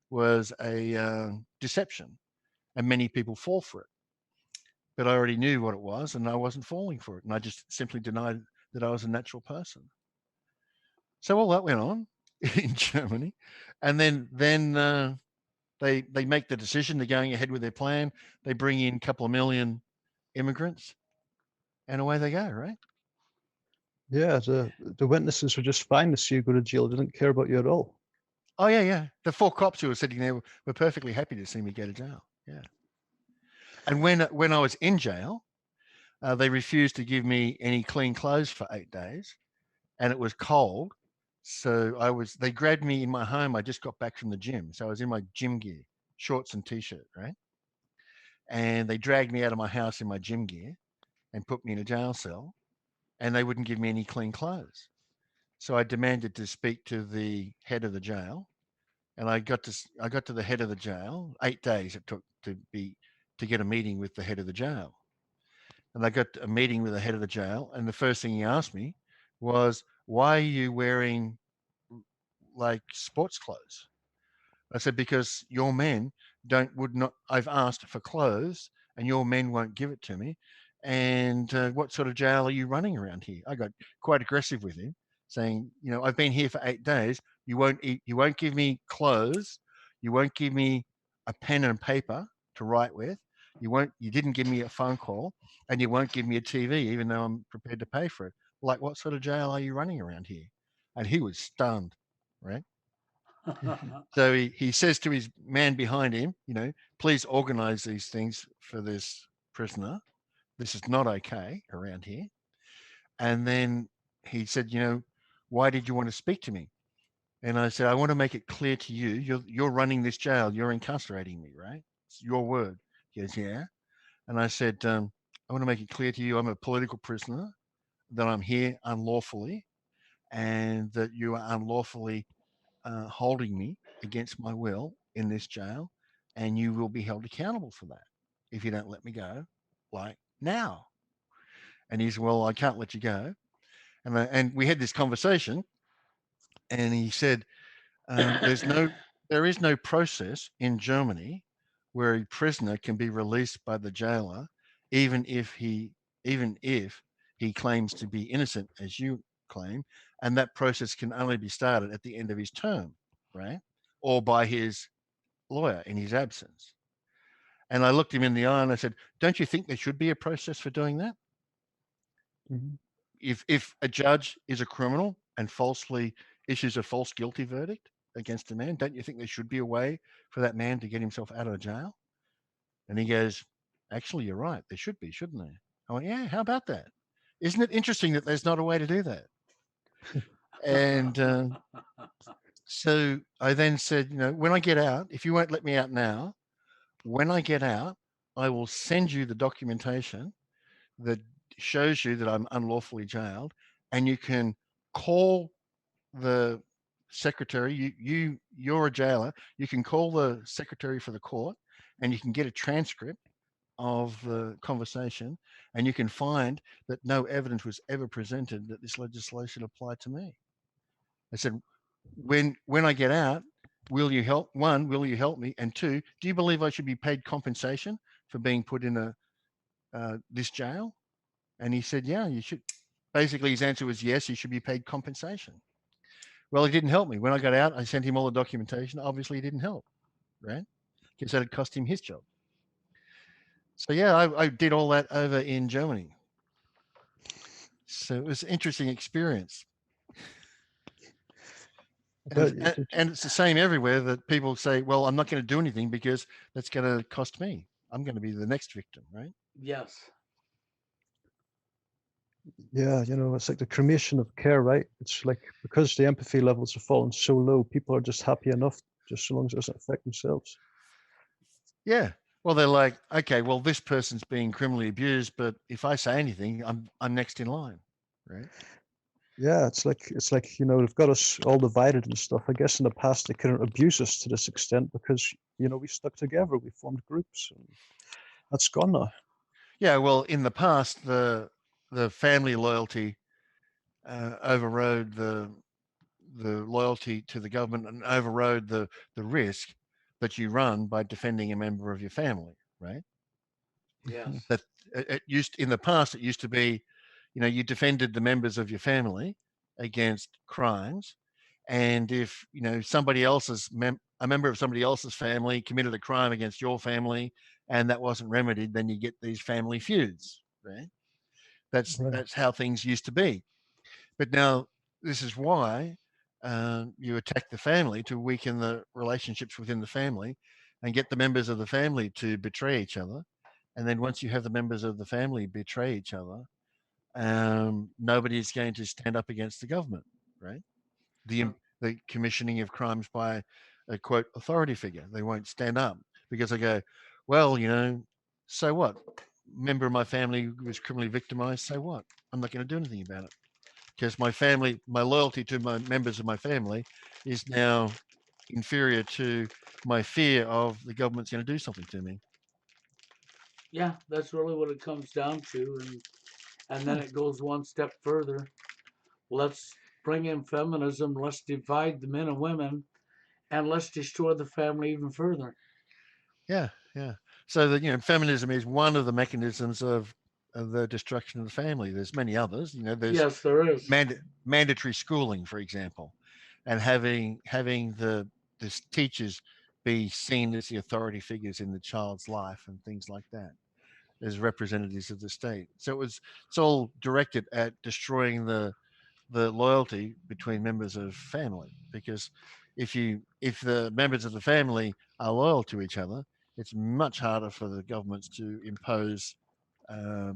was a deception, and many people fall for it. But I already knew what it was, and I wasn't falling for it, and I just simply denied that I was a natural person. So all that went on in Germany, and then they make the decision. They're going ahead with their plan. They bring in a couple of million immigrants, and away they go. Right? Yeah, the witnesses were just fine to see you go to jail. They didn't care about you at all. Oh yeah, yeah. The 4 cops who were sitting there were perfectly happy to see me go to jail. Yeah. And when I was in jail, they refused to give me any clean clothes for 8 days, and it was cold. So they grabbed me in my home. I just got back from the gym. So I was in my gym gear, shorts and t-shirt, right? And they dragged me out of my house in my gym gear and put me in a jail cell, and they wouldn't give me any clean clothes. So I demanded to speak to the head of the jail, and I got to the head of the jail. 8 days it took to get a meeting with the head of the jail. And I got a meeting with the head of the jail, and the first thing he asked me was, "Why are you wearing like sports clothes?" I said, "Because your men would not. I've asked for clothes, and your men won't give it to me. And what sort of jail are you running around here?" I got quite aggressive with him, saying, "I've been here for 8 days. You won't eat. You won't give me clothes. You won't give me a pen and paper to write with. You didn't give me a phone call, and you won't give me a TV, even though I'm prepared to pay for it. Like, what sort of jail are you running around here?" And he was stunned, right? So he says to his man behind him, "Please organize these things for this prisoner. This is not okay around here." And then he said, "Why did you want to speak to me?" And I said, "I want to make it clear to you, you're running this jail. You're incarcerating me, right? It's your word." He goes, "Yeah." And I said, "I want to make it clear to you, I'm a political prisoner, that I'm here unlawfully, and that you are unlawfully holding me against my will in this jail, and you will be held accountable for that if you don't let me go, like now." And he said, "Well, I can't let you go." And we had this conversation, and he said, there is no process in Germany where a prisoner can be released by the jailer, even if he claims to be innocent, as you claim, and that process can only be started at the end of his term, right? Or by his lawyer in his absence. And I looked him in the eye and I said, "Don't you think there should be a process for doing that? Mhm. If a judge is a criminal and falsely issues a false guilty verdict against a man, don't you think there should be a way for that man to get himself out of jail?" And he goes, "Actually, you're right. There should be, shouldn't there?" I went, "Yeah, how about that? Isn't it interesting that there's not a way to do that?" And so I then said, "When I get out, if you won't let me out now, when I get out, I will send you the documentation that shows you that I'm unlawfully jailed, and you can call the secretary. You're a jailer. You can call the secretary for the court, and you can get a transcript of the conversation, and you can find that no evidence was ever presented that this legislation applied to me." I said, when I get out, will you help? One, will you help me? And two, do you believe I should be paid compensation for being put in this jail? And he said, "Yeah, you should." Basically, his answer was yes, he should be paid compensation. Well, he didn't help me. When I got out, I sent him all the documentation. Obviously, he didn't help, right? Because that had cost him his job. So yeah, I did all that over in Germany. So it was an interesting experience. And it's the same everywhere, that people say, well, I'm not going to do anything because that's going to cost me. I'm going to be the next victim, right? Yes. Yeah, it's like the cremation of care, right? It's like because the empathy levels have fallen so low, people are just happy enough just so long as it doesn't affect themselves. Yeah. Well, they're like, okay, well, this person's being criminally abused, but if I say anything, I'm next in line, right? Yeah, it's like they've got us all divided and stuff. I guess in the past they couldn't abuse us to this extent because we stuck together, we formed groups, and that's gone now. Yeah. Well, in the past, the family loyalty overrode the loyalty to the government and overrode the risk that you run by defending a member of your family, right? Yes. That it used in the past, it used to be, you defended the members of your family against crimes, and if somebody else's a member of somebody else's family committed a crime against your family and that wasn't remedied, then you get these family feuds, right? Right. That's how things used to be. But now this is why you attack the family to weaken the relationships within the family and get the members of the family to betray each other. And then once you have the members of the family betray each other, nobody is going to stand up against the government, right? The the commissioning of crimes by a quote authority figure. They won't stand up because they go, well, so what? Member of my family was criminally victimized. So what? I'm not going to do anything about it because my loyalty to my members of my family is now inferior to my fear of the government's going to do something to me. Yeah, that's really what it comes down to, and then it goes one step further. Let's bring in feminism. Let's divide the men and women, and let's destroy the family even further. Yeah, yeah. So that feminism is one of the mechanisms of the destruction of the family. There's many others. There's Yes, there is. mandatory schooling, for example, and having the teachers be seen as the authority figures in the child's life and things like that as representatives of the state. So it's all directed at destroying the loyalty between members of family, because if the members of the family are loyal to each other, it's much harder for the governments to impose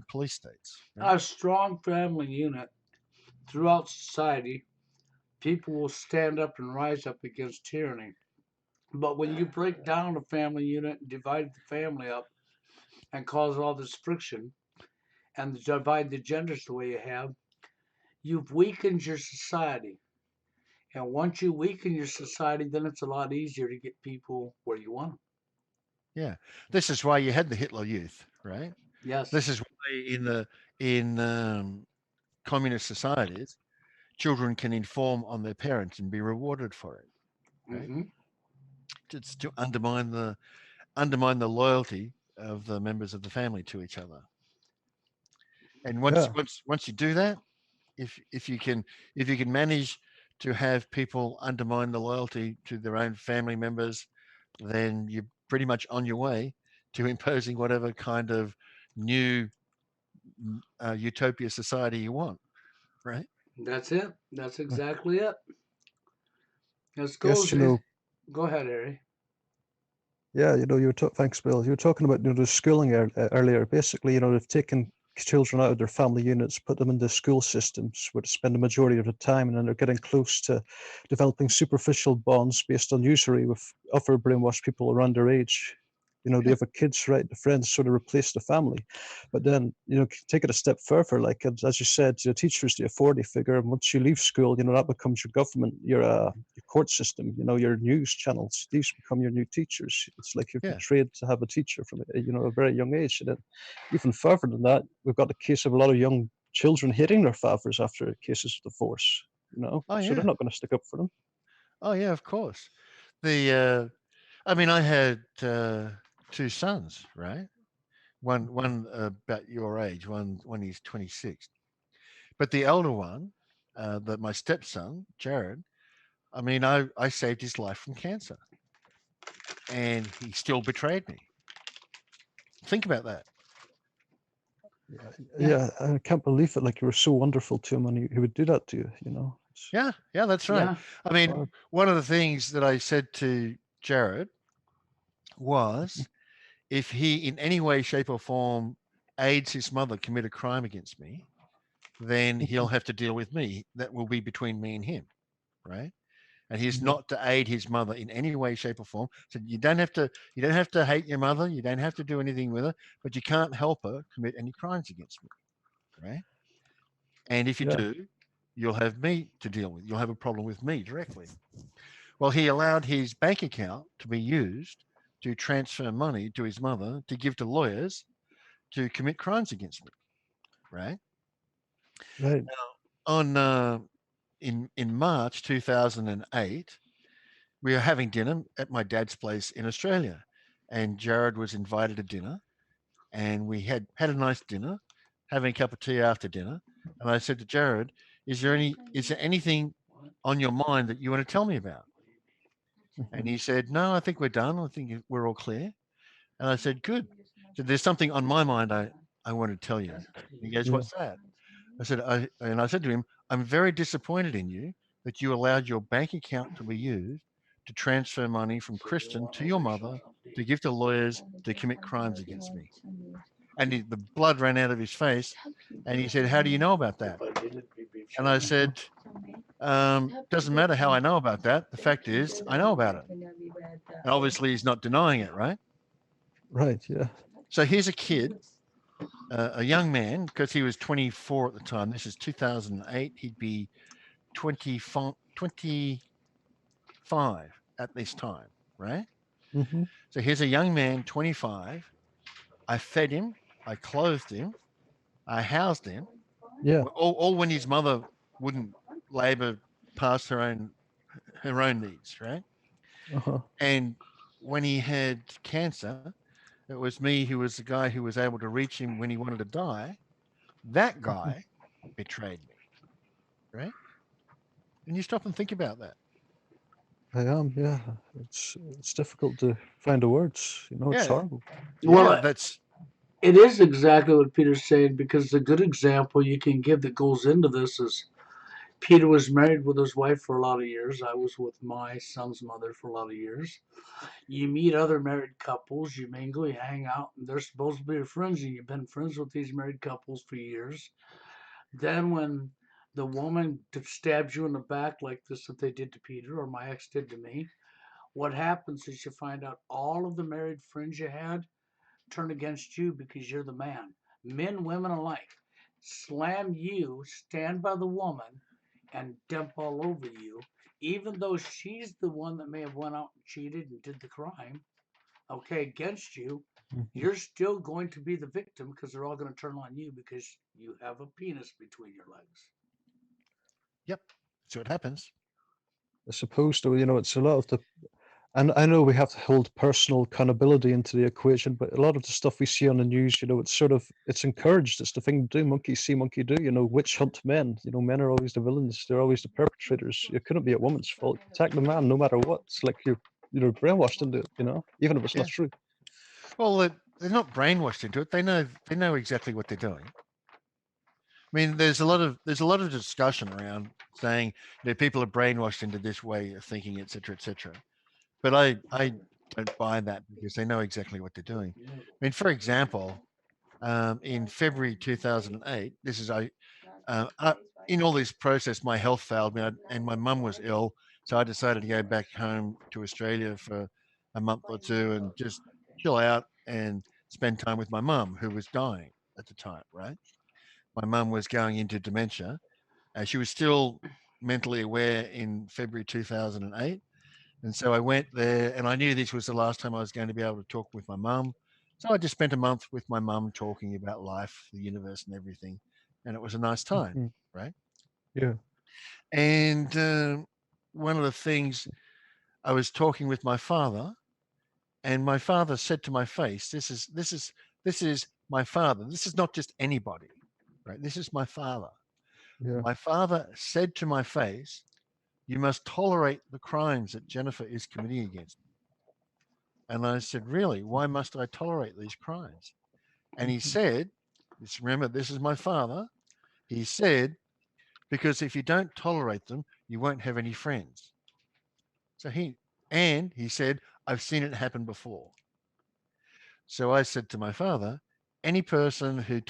police states, right? A strong family unit throughout society, people will stand up and rise up against tyranny. But when you break down a family unit and divide the family up and cause all this friction and divide the genders the way you have, you've weakened your society. And once you weaken your society, then it's a lot easier to get people where you want them. Yeah, this is why you had the Hitler Youth, right? Yes. This is why in communist societies, children can inform on their parents and be rewarded for it, right? Mm-hmm. It's to undermine the loyalty of the members of the family to each other. And Yeah. once you do that, if you can manage to have people undermine the loyalty to their own family members, then you're pretty much on your way to imposing whatever kind of new utopia society you want, right? That's it. That's exactly it. This Guess goes. Is, go ahead, Ari. Yeah, you were thanks, Bill. You were talking about the schooling earlier. Basically, they've taken children out of their family units, put them into school systems where they spend the majority of the time, and then they're getting close to developing superficial bonds based on usury with other brainwashed people around their age. They have a kids, right? The friends sort of replace the family. But then, take it a step further. Like as you said, your teacher is the authority figure, and once you leave school, that becomes your government, your court system. Your news channels. These become your new teachers. It's like you've been Yeah. trained to have a teacher from a very young age. And then, even further than that, we've got the case of a lot of young children hating their fathers after cases of divorce. Oh So they're yeah. not going to stick up for them. Oh yeah. Of course. The I mean, I had two sons, right? One about your age. One he's 26. But the elder one, that my stepson Jared. I mean, I saved his life from cancer, and he still betrayed me. Think about that. Yeah, I can't believe it. Like you were so wonderful to him, and he would do that to you. Yeah, that's right. Yeah. I mean, Wow. one of the things that I said to Jared was, if he in any way, shape, or form aids his mother commit a crime against me, then he'll have to deal with me. That will be between me and him, right? And he's Mhm. not to aid his mother in any way, shape, or form. So you don't have to hate your mother. You don't have to do anything with her, but you can't help her commit any crimes against me, right? And if you Yeah. do, you'll have me to deal with. You'll have a problem with me directly. Well, he allowed his bank account to be used to transfer money to his mother to give to lawyers to commit crimes against me, right? Right. On in March 2008, we were having dinner at my dad's place in Australia, and Jared was invited to dinner, and we had a nice dinner, having a cup of tea after dinner. And I said to Jared, is there anything on your mind that you want to tell me about?" And he said, "No, I think we're done. I think we're all clear." And I said, "Good." So there's something on my mind I want to tell you. And he goes, Yeah. "What's that?" I said to him, "I'm very disappointed in you that you allowed your bank account to be used to transfer money from Kristen to your mother to give to lawyers to commit crimes against me." And the blood ran out of his face. And he said, "How do you know about that?" And I said, "Doesn't matter how I know about that. The fact is, I know about it." And obviously, he's not denying it, right? Right. Yeah. So here's a kid, a young man, because he was 24 at the time. This is 2008. He'd be 25 at this time, right? Hmm. So here's a young man, 25. I fed him, I clothed him, I housed him, Yeah. all when his mother wouldn't labour past her own needs, right? Uh-huh. And when he had cancer, it was me who was the guy who was able to reach him when he wanted to die. That Mhm. guy betrayed me, right? And you stop and think about that. I am. Yeah. It's difficult to find the words. It's Yeah, horrible. yeah, Well, that's it is exactly what Peter's saying because the good example you can give that goes into this is Peter was married with his wife for a lot of years. I was with my son's mother for a lot of years. You meet other married couples, you mingle, you hang out, and they're supposed to be your friends, and you've been friends with these married couples for years. Then, when the woman stabs you in the back like this that they did to Peter or my ex did to me, what happens is you find out all of the married friends you had turn against you because you're the man. Men, women alike. Slam you, stand by the woman, and dump all over you, even though she's the one that may have went out and cheated and did the crime, okay, against you, Mhm. you're still going to be the victim because they're all going to turn on you because you have a penis between your legs. yep. So it happens. I suppose, though, it's a lot of the. And I know we have to hold personal accountability into the equation, but a lot of the stuff we see on the news, it's encouraged. It's the thing to do. Monkey see, monkey do. Witch hunt men. Men are always the villains. They're always the perpetrators. It couldn't be a woman's fault. Attack the man, no matter what. It's like you're brainwashed into it. Even if it's not Yeah. true. Well, they're not brainwashed into it. They know exactly what they're doing. I mean, there's a lot of discussion around saying people are brainwashed into this way of thinking, etc., etc. But I don't buy that because they know exactly what they're doing. I mean, for example, in February 2008, this is in all this process, my health failed me, and my mum was ill, so I decided to go back home to Australia for a month or two and just chill out and spend time with my mum, who was dying at the time. Right, my mum was going into dementia. She was still mentally aware in February 2008. And so I went there, and I knew this was the last time I was going to be able to talk with my mum. So I just spent a month with my mum talking about life, the universe, and everything. And it was a nice time, Mhm. right? Yeah. And one of the things, I was talking with my father, and my father said to my face, "This is my father. This is not just anybody, right? This is my father." Yeah. My father said to my face, "You must tolerate the crimes that Jennifer is committing against me." And I said, "Really? Why must I tolerate these crimes?" And he Mhm. said, remember, this is my father. He said, because if you don't tolerate them, you won't have any friends. So he said, I've seen it happen before. So I said to my father, any person who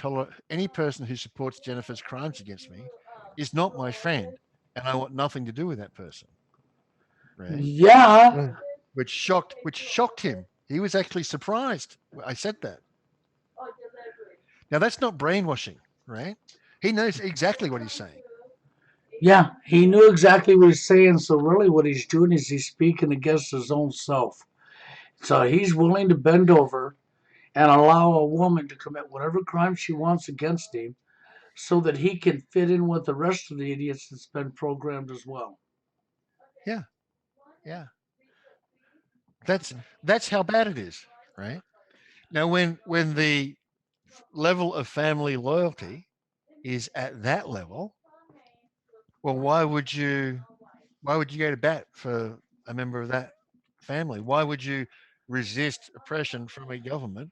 supports Jennifer's crimes against me is not my friend, and I want nothing to do with that person. Right? Yeah, Right. Which shocked him. He was actually surprised. I said that. Now that's not brainwashing, right? He knows exactly what he's saying. yeah, he knew exactly what he's saying. So really, what he's doing is he's speaking against his own self. So he's willing to bend over and allow a woman to commit whatever crime she wants against him, so that he can fit in with the rest of the idiots that's been programmed as well. Yeah, yeah. That's how bad it is, right? Now, when the level of family loyalty is at that level, well, why would you go to bat for a member of that family? Why would you resist oppression from a government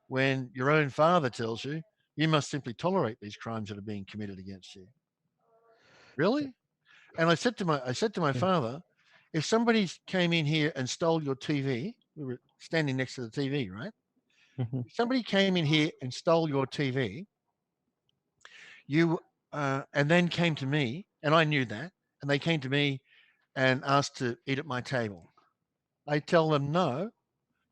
when your own father tells you you must simply tolerate these crimes that are being committed against you? Really? And I said to my Yeah. father, if somebody came in here and stole your TV, we were standing next to the TV, right? Mhm. If somebody came in here and stole your TV, you and then came to me, and I knew that, and they came to me and asked to eat at my table. I tell them no.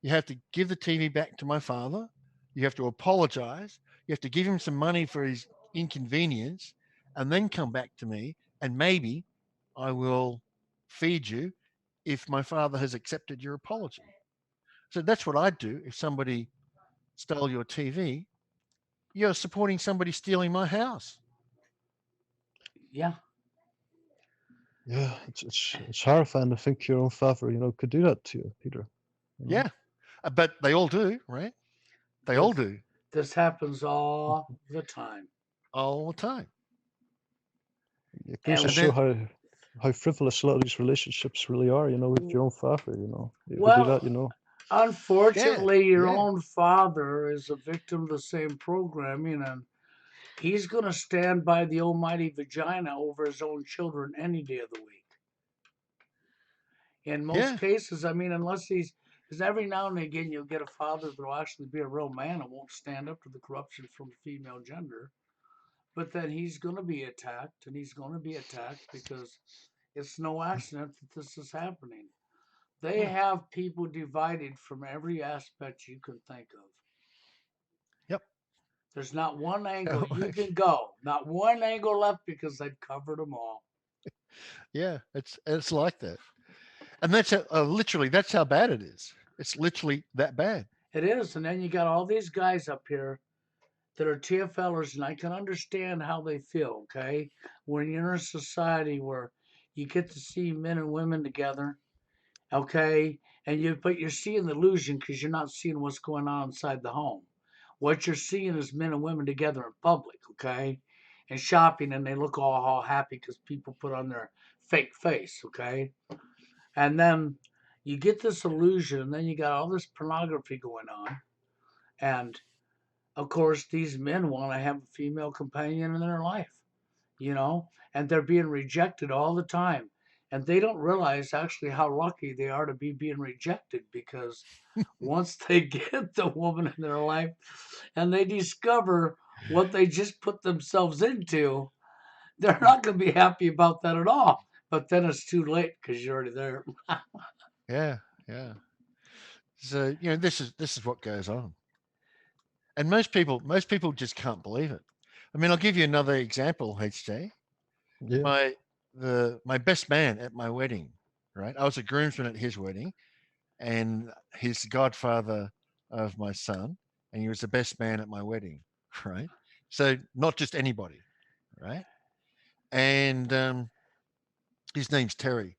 You have to give the TV back to my father. You have to apologize. You have to give him some money for his inconvenience, and then come back to me, and maybe I will feed you if my father has accepted your apology. So that's what I'd do if somebody stole your TV. You're supporting somebody stealing my house. Yeah, Yeah, it's horrifying to think your own father, could do that to you, Peter. You know, Yeah, but they all do, right? They all this do this happens all the time, all the time. it goes to And and show then, how frivolous a lot of these relationships really are. With your own father. They do that. well, yeah, unfortunately, your yeah, own father is a victim of the same programming, and he's going to stand by the almighty vagina over his own children any day of the week. In most yeah, cases, I mean, unless he's, because every now and again you'll get a father that'll actually be a real man and won't stand up to the corruption from the female gender. But then he's going to be attacked, and he's going to be attacked because it's no accident that this is happening. They yeah. have people divided from every aspect you can think of. Yep. There's not one angle you can go, not one angle left, because they've covered them all. Yeah, it's like that, and literally that's how bad it is. It's literally that bad. It is, and then you got all these guys up here that are TFLers, and I can understand how they feel. Okay, when you're in a society where you get to see men and women together, okay, but you're seeing the illusion because you're not seeing what's going on inside the home. What you're seeing is men and women together in public, okay, and shopping, and they look all happy because people put on their fake face, okay, and then you get this illusion, and then you got all this pornography going on, and of course these men want to have a female companion in their life, and they're being rejected all the time. And they don't realize actually how lucky they are to be being rejected, because once they get the woman in their life and they discover what they just put themselves into, they're not going to be happy about that at all. But then it's too late because you're already there. Yeah, yeah. So this is what goes on, and most people just can't believe it. I mean, I'll give you another example, HJ. Yeah. My best man at my wedding, right? I was a groomsman at his wedding, and he's the godfather of my son, and he was the best man at my wedding, right? So not just anybody, right? And his name's Terry.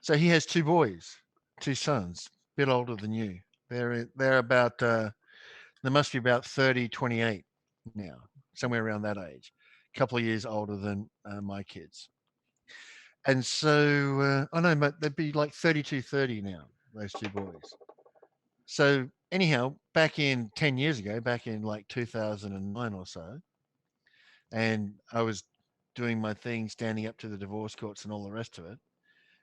So he has two boys, two sons, a bit older than you. They're about they must be about 30, 28 now, somewhere around that age, a couple of years older than my kids. And so I know, but they'd be like 32, 30 now, those two boys. So anyhow, back in 10 years ago, back in like 2009 or so, and I was doing my thing, standing up to the divorce courts and all the rest of it,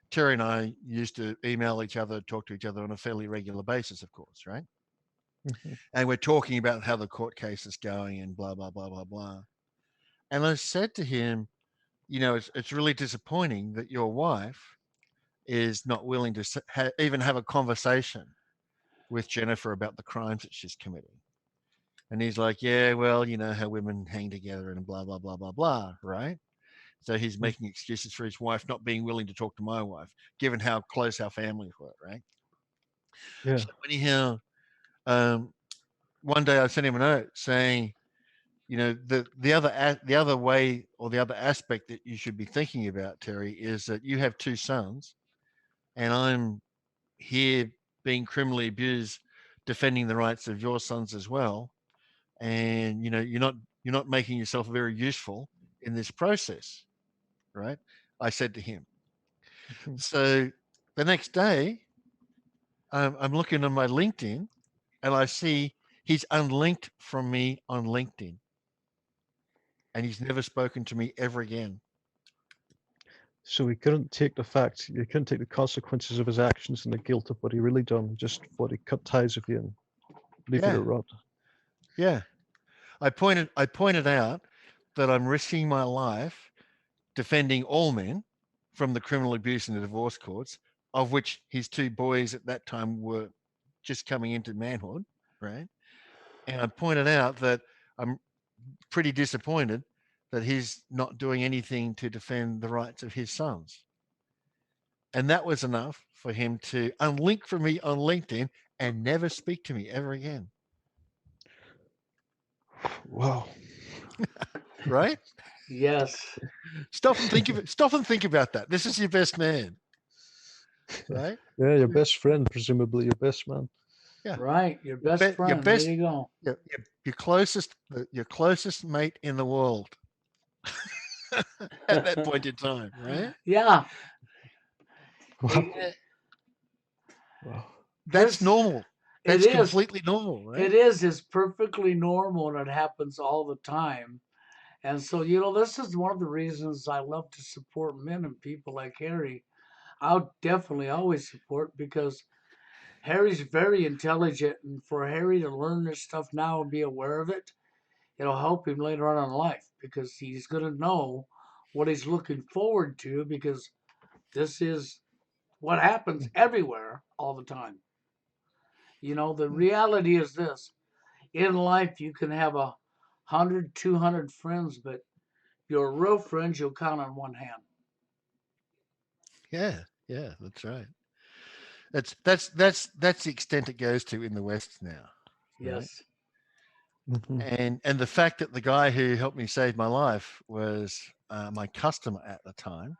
Terry and I used to email each other, talk to each other on a fairly regular basis, of course, right? And we're talking about how the court case is going and blah, blah, blah, blah, blah. And I said to him, it's really disappointing that your wife is not willing to even have a conversation with Jennifer about the crimes that she's committing. And he's like, yeah, well, you know how women hang together and blah, blah, blah, blah, blah, right? So he's making excuses for his wife not being willing to talk to my wife, given how close our families were, right? Yeah. So anyhow, one day I sent him a note saying, the other way or the other aspect that you should be thinking about, Terry, is that you have two sons, and I'm here being criminally abused, defending the rights of your sons as well, and you're not making yourself very useful in this process, right? I said to him. So the next day, I'm looking on my LinkedIn, and I see he's unlinked from me on LinkedIn, and he's never spoken to me ever again. So he couldn't take the consequences of his actions and the guilt of what he really done, just what he cut ties with you and leave you to rot. Yeah. I pointed out that I'm risking my life defending all men from the criminal abuse in the divorce courts, of which his two boys at that time were just coming into manhood, right? And I pointed out that I'm pretty disappointed that he's not doing anything to defend the rights of his sons. And that was enough for him to unlink from me on LinkedIn and never speak to me ever again. Wow. Right? Yes. Stop and think about that. This is your best man. Right? Yeah, your best friend, presumably your best man. Yeah. Right. Your best friend. There you go. Your closest mate in the world. At that point in time, right? Yeah. Wow. Wow. That's normal. That's It is completely normal, right? It is. It's perfectly normal, and it happens all the time. And so, this is one of the reasons I love to support men and people like Harry. I'll definitely always support, because Harry's very intelligent, and for Harry to learn this stuff now and be aware of it, it'll help him later on in life, because he's going to know what he's looking forward to, because this is what happens everywhere all the time. The reality is this: in life, you can have 100, 200 friends, but your real friends you'll count on one hand. Yeah, that's right. That's the extent it goes to in the West now. Right? Yes. And the fact that the guy who helped me save my life was my customer at the time,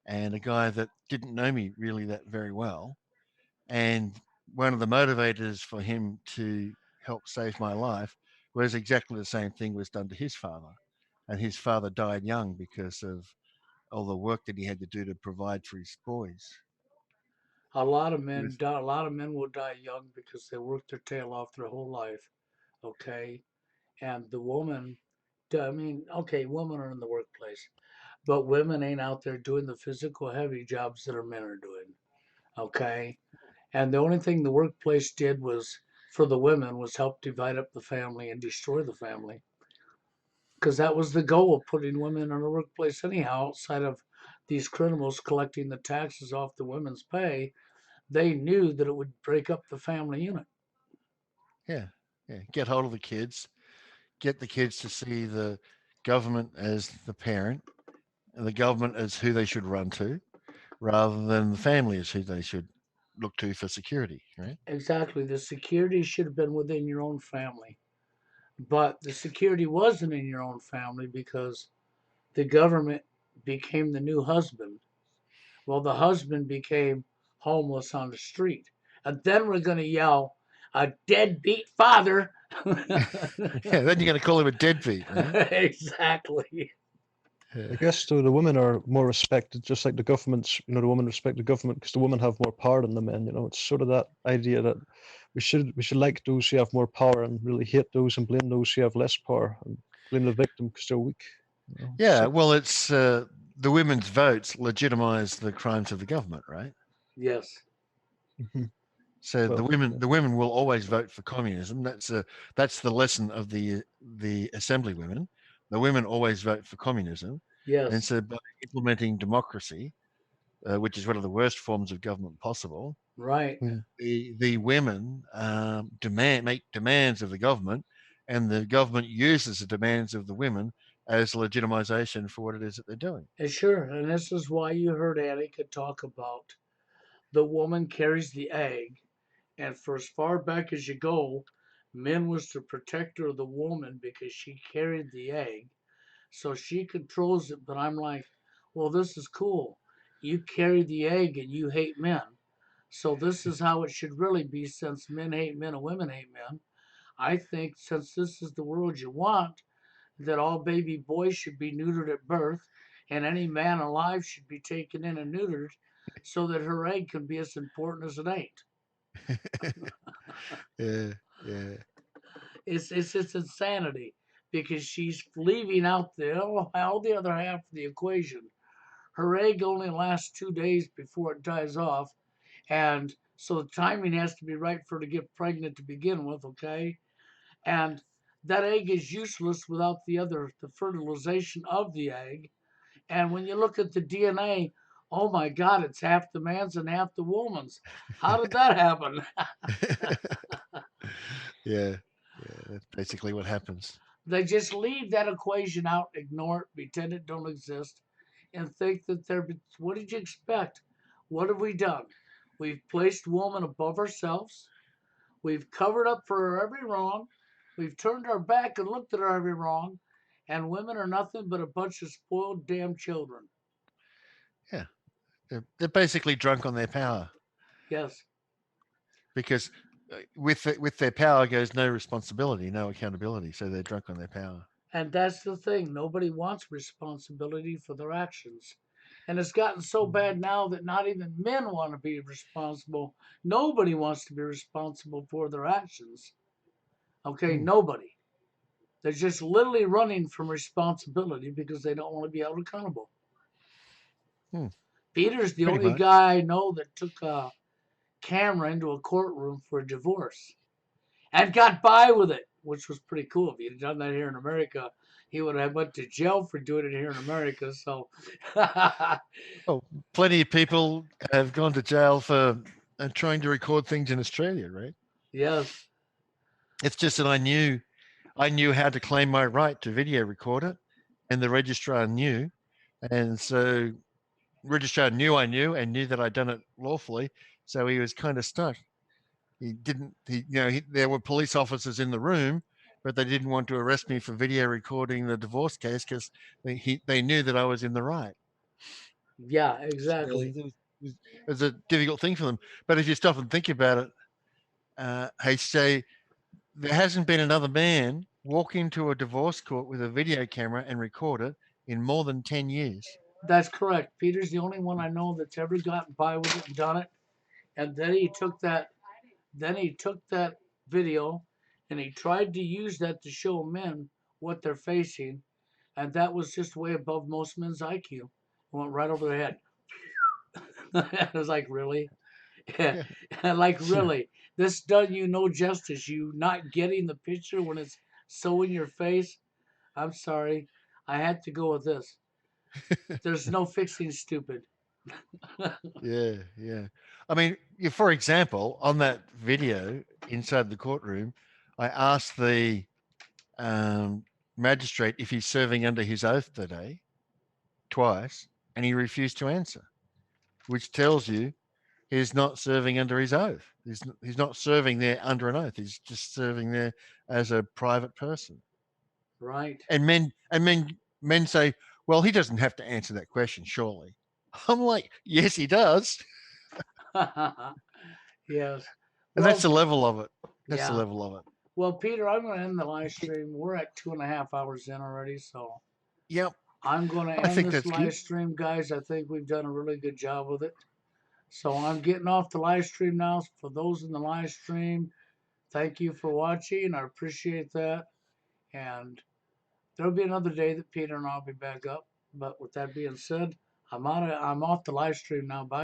and a guy that didn't know me really that very well, and one of the motivators for him to help save my life was exactly the same thing was done to his father, and his father died young because of all the work that he had to do to provide for his boys. A lot of men die. A lot of men will die young because they work their tail off their whole life. Okay, and the woman, okay, women are in the workplace, but women ain't out there doing the physical heavy jobs that our men are doing. Okay, and the only thing the workplace did was for the women was help divide up the family and destroy the family, because that was the goal of putting women in the workplace anyhow. Outside of these criminals collecting the taxes off the women's pay, they knew that it would break up the family unit. Yeah, get hold of the kids, get the kids to see the government as the parent, and the government as who they should run to, rather than the family as who they should look to for security, right? Exactly. The security should have been within your own family. But the security wasn't in your own family because the government became the new husband. Well, the husband became homeless on the street. And then we're going to yell, a deadbeat father. Yeah, then you're going to call him a deadbeat, right? Exactly. I guess though the women are more respected, just like the governments. The women respect the government because the women have more power than the men. It's sort of that idea that we should like those who have more power and really hate those and blame those who have less power and blame the victim because they're weak. Yeah, So, well, it's the women's votes legitimize the crimes of the government, right? Yes. mhm. So Well, the women will always vote for communism. That's the lesson of the assembly women. The women always vote for communism, and Yes. so by implementing democracy, which is one of the worst forms of government possible, Right. yeah. the women make demands of the government, and the government uses the demands of the women as legitimization for what it is that they're doing. Sure. And this is why you heard Annika talk about the woman carries the egg. And for as far back as you go, men was the protector of the woman because she carried the egg. So she controls it. But I'm like, well, this is cool. You carry the egg and you hate men. So this is how it should really be since men hate men and women hate men. I think since this is the world you want, that all baby boys should be neutered at birth and any man alive should be taken in and neutered so that her egg can be as important as it ain't. Yeah, yeah, It's just insanity because she's leaving out all the other half of the equation. Her egg only lasts 2 days before it dies off, and so the timing has to be right for her to get pregnant to begin with, okay? And that egg is useless without the fertilization of the egg. And when you look at the DNA, oh my God, it's half the man's and half the woman's. How did that happen? yeah, yeah. That's basically what happens. They just leave that equation out, ignore it, pretend it don't exist, and think that they're. What did you expect? What have we done? We've placed woman above ourselves. We've covered up for her every wrong. We've turned our back and looked at her every wrong. And women are nothing but a bunch of spoiled damn children. Yeah, they're basically drunk on their power Yes. because with their power goes no responsibility, no accountability. So they're drunk on their power. And that's the thing. Nobody wants responsibility for their actions. And it's gotten so bad now that not even men want to be responsible. Nobody wants to be responsible for their actions. Okay, Mm, nobody. They're just literally running from responsibility because they don't want to be held accountable. mm, Peter's the pretty only much. guy I know that took a camera into a courtroom for a divorce and got by with it, which was pretty cool. If he'd done that here in America, he would have went to jail for doing it here in America. So, Oh, plenty of people have gone to jail for trying to record things in Australia, right? yes, It's just that I knew how to claim my right to video record it, and the registrar knew, and so registrar knew I knew and knew that I'd done it lawfully, so he was kind of stuck. He didn't, there were police officers in the room, but they didn't want to arrest me for video recording the divorce case because they knew that I was in the right. yeah, So exactly. it was a difficult thing for them. But if you stop and think about it, hey, say there hasn't been another man walk into a divorce court with a video camera and record it in more than 10 years. That's correct. Peter's the only one I know that's ever gotten by with it and done it. And then he took that video and he tried to use that to show men what they're facing. And that was just way above most men's IQ. It went right over their head. I was like, really? Yeah. Yeah. Like, really? This done you no justice. You not getting the picture when it's so in your face? I'm sorry. I had to go with this. There's no fixing stupid. Yeah, yeah. I mean, for example, on that video inside the courtroom, I asked the um, magistrate if he's serving under his oath today, twice, and he refused to answer, which tells you he's not serving under his oath. He's not serving there under an oath. He's just serving there as a private person. Right. And men say, well, he doesn't have to answer that question, surely. I'm like, yes, he does. Yes. And that's Well, the level of it. That's the yeah. level of it. Well, Peter, I'm going to end the live stream. We're at 2.5 hours in already, so Yep. I'm going to I end think this that's good. live stream, guys. I think we've done a really good job with it. So I'm getting off the live stream now. For those in the live stream, thank you for watching. I appreciate that. And there'll be another day that Peter and I'll be back up. But with that being said, I'm off the live stream now. Bye.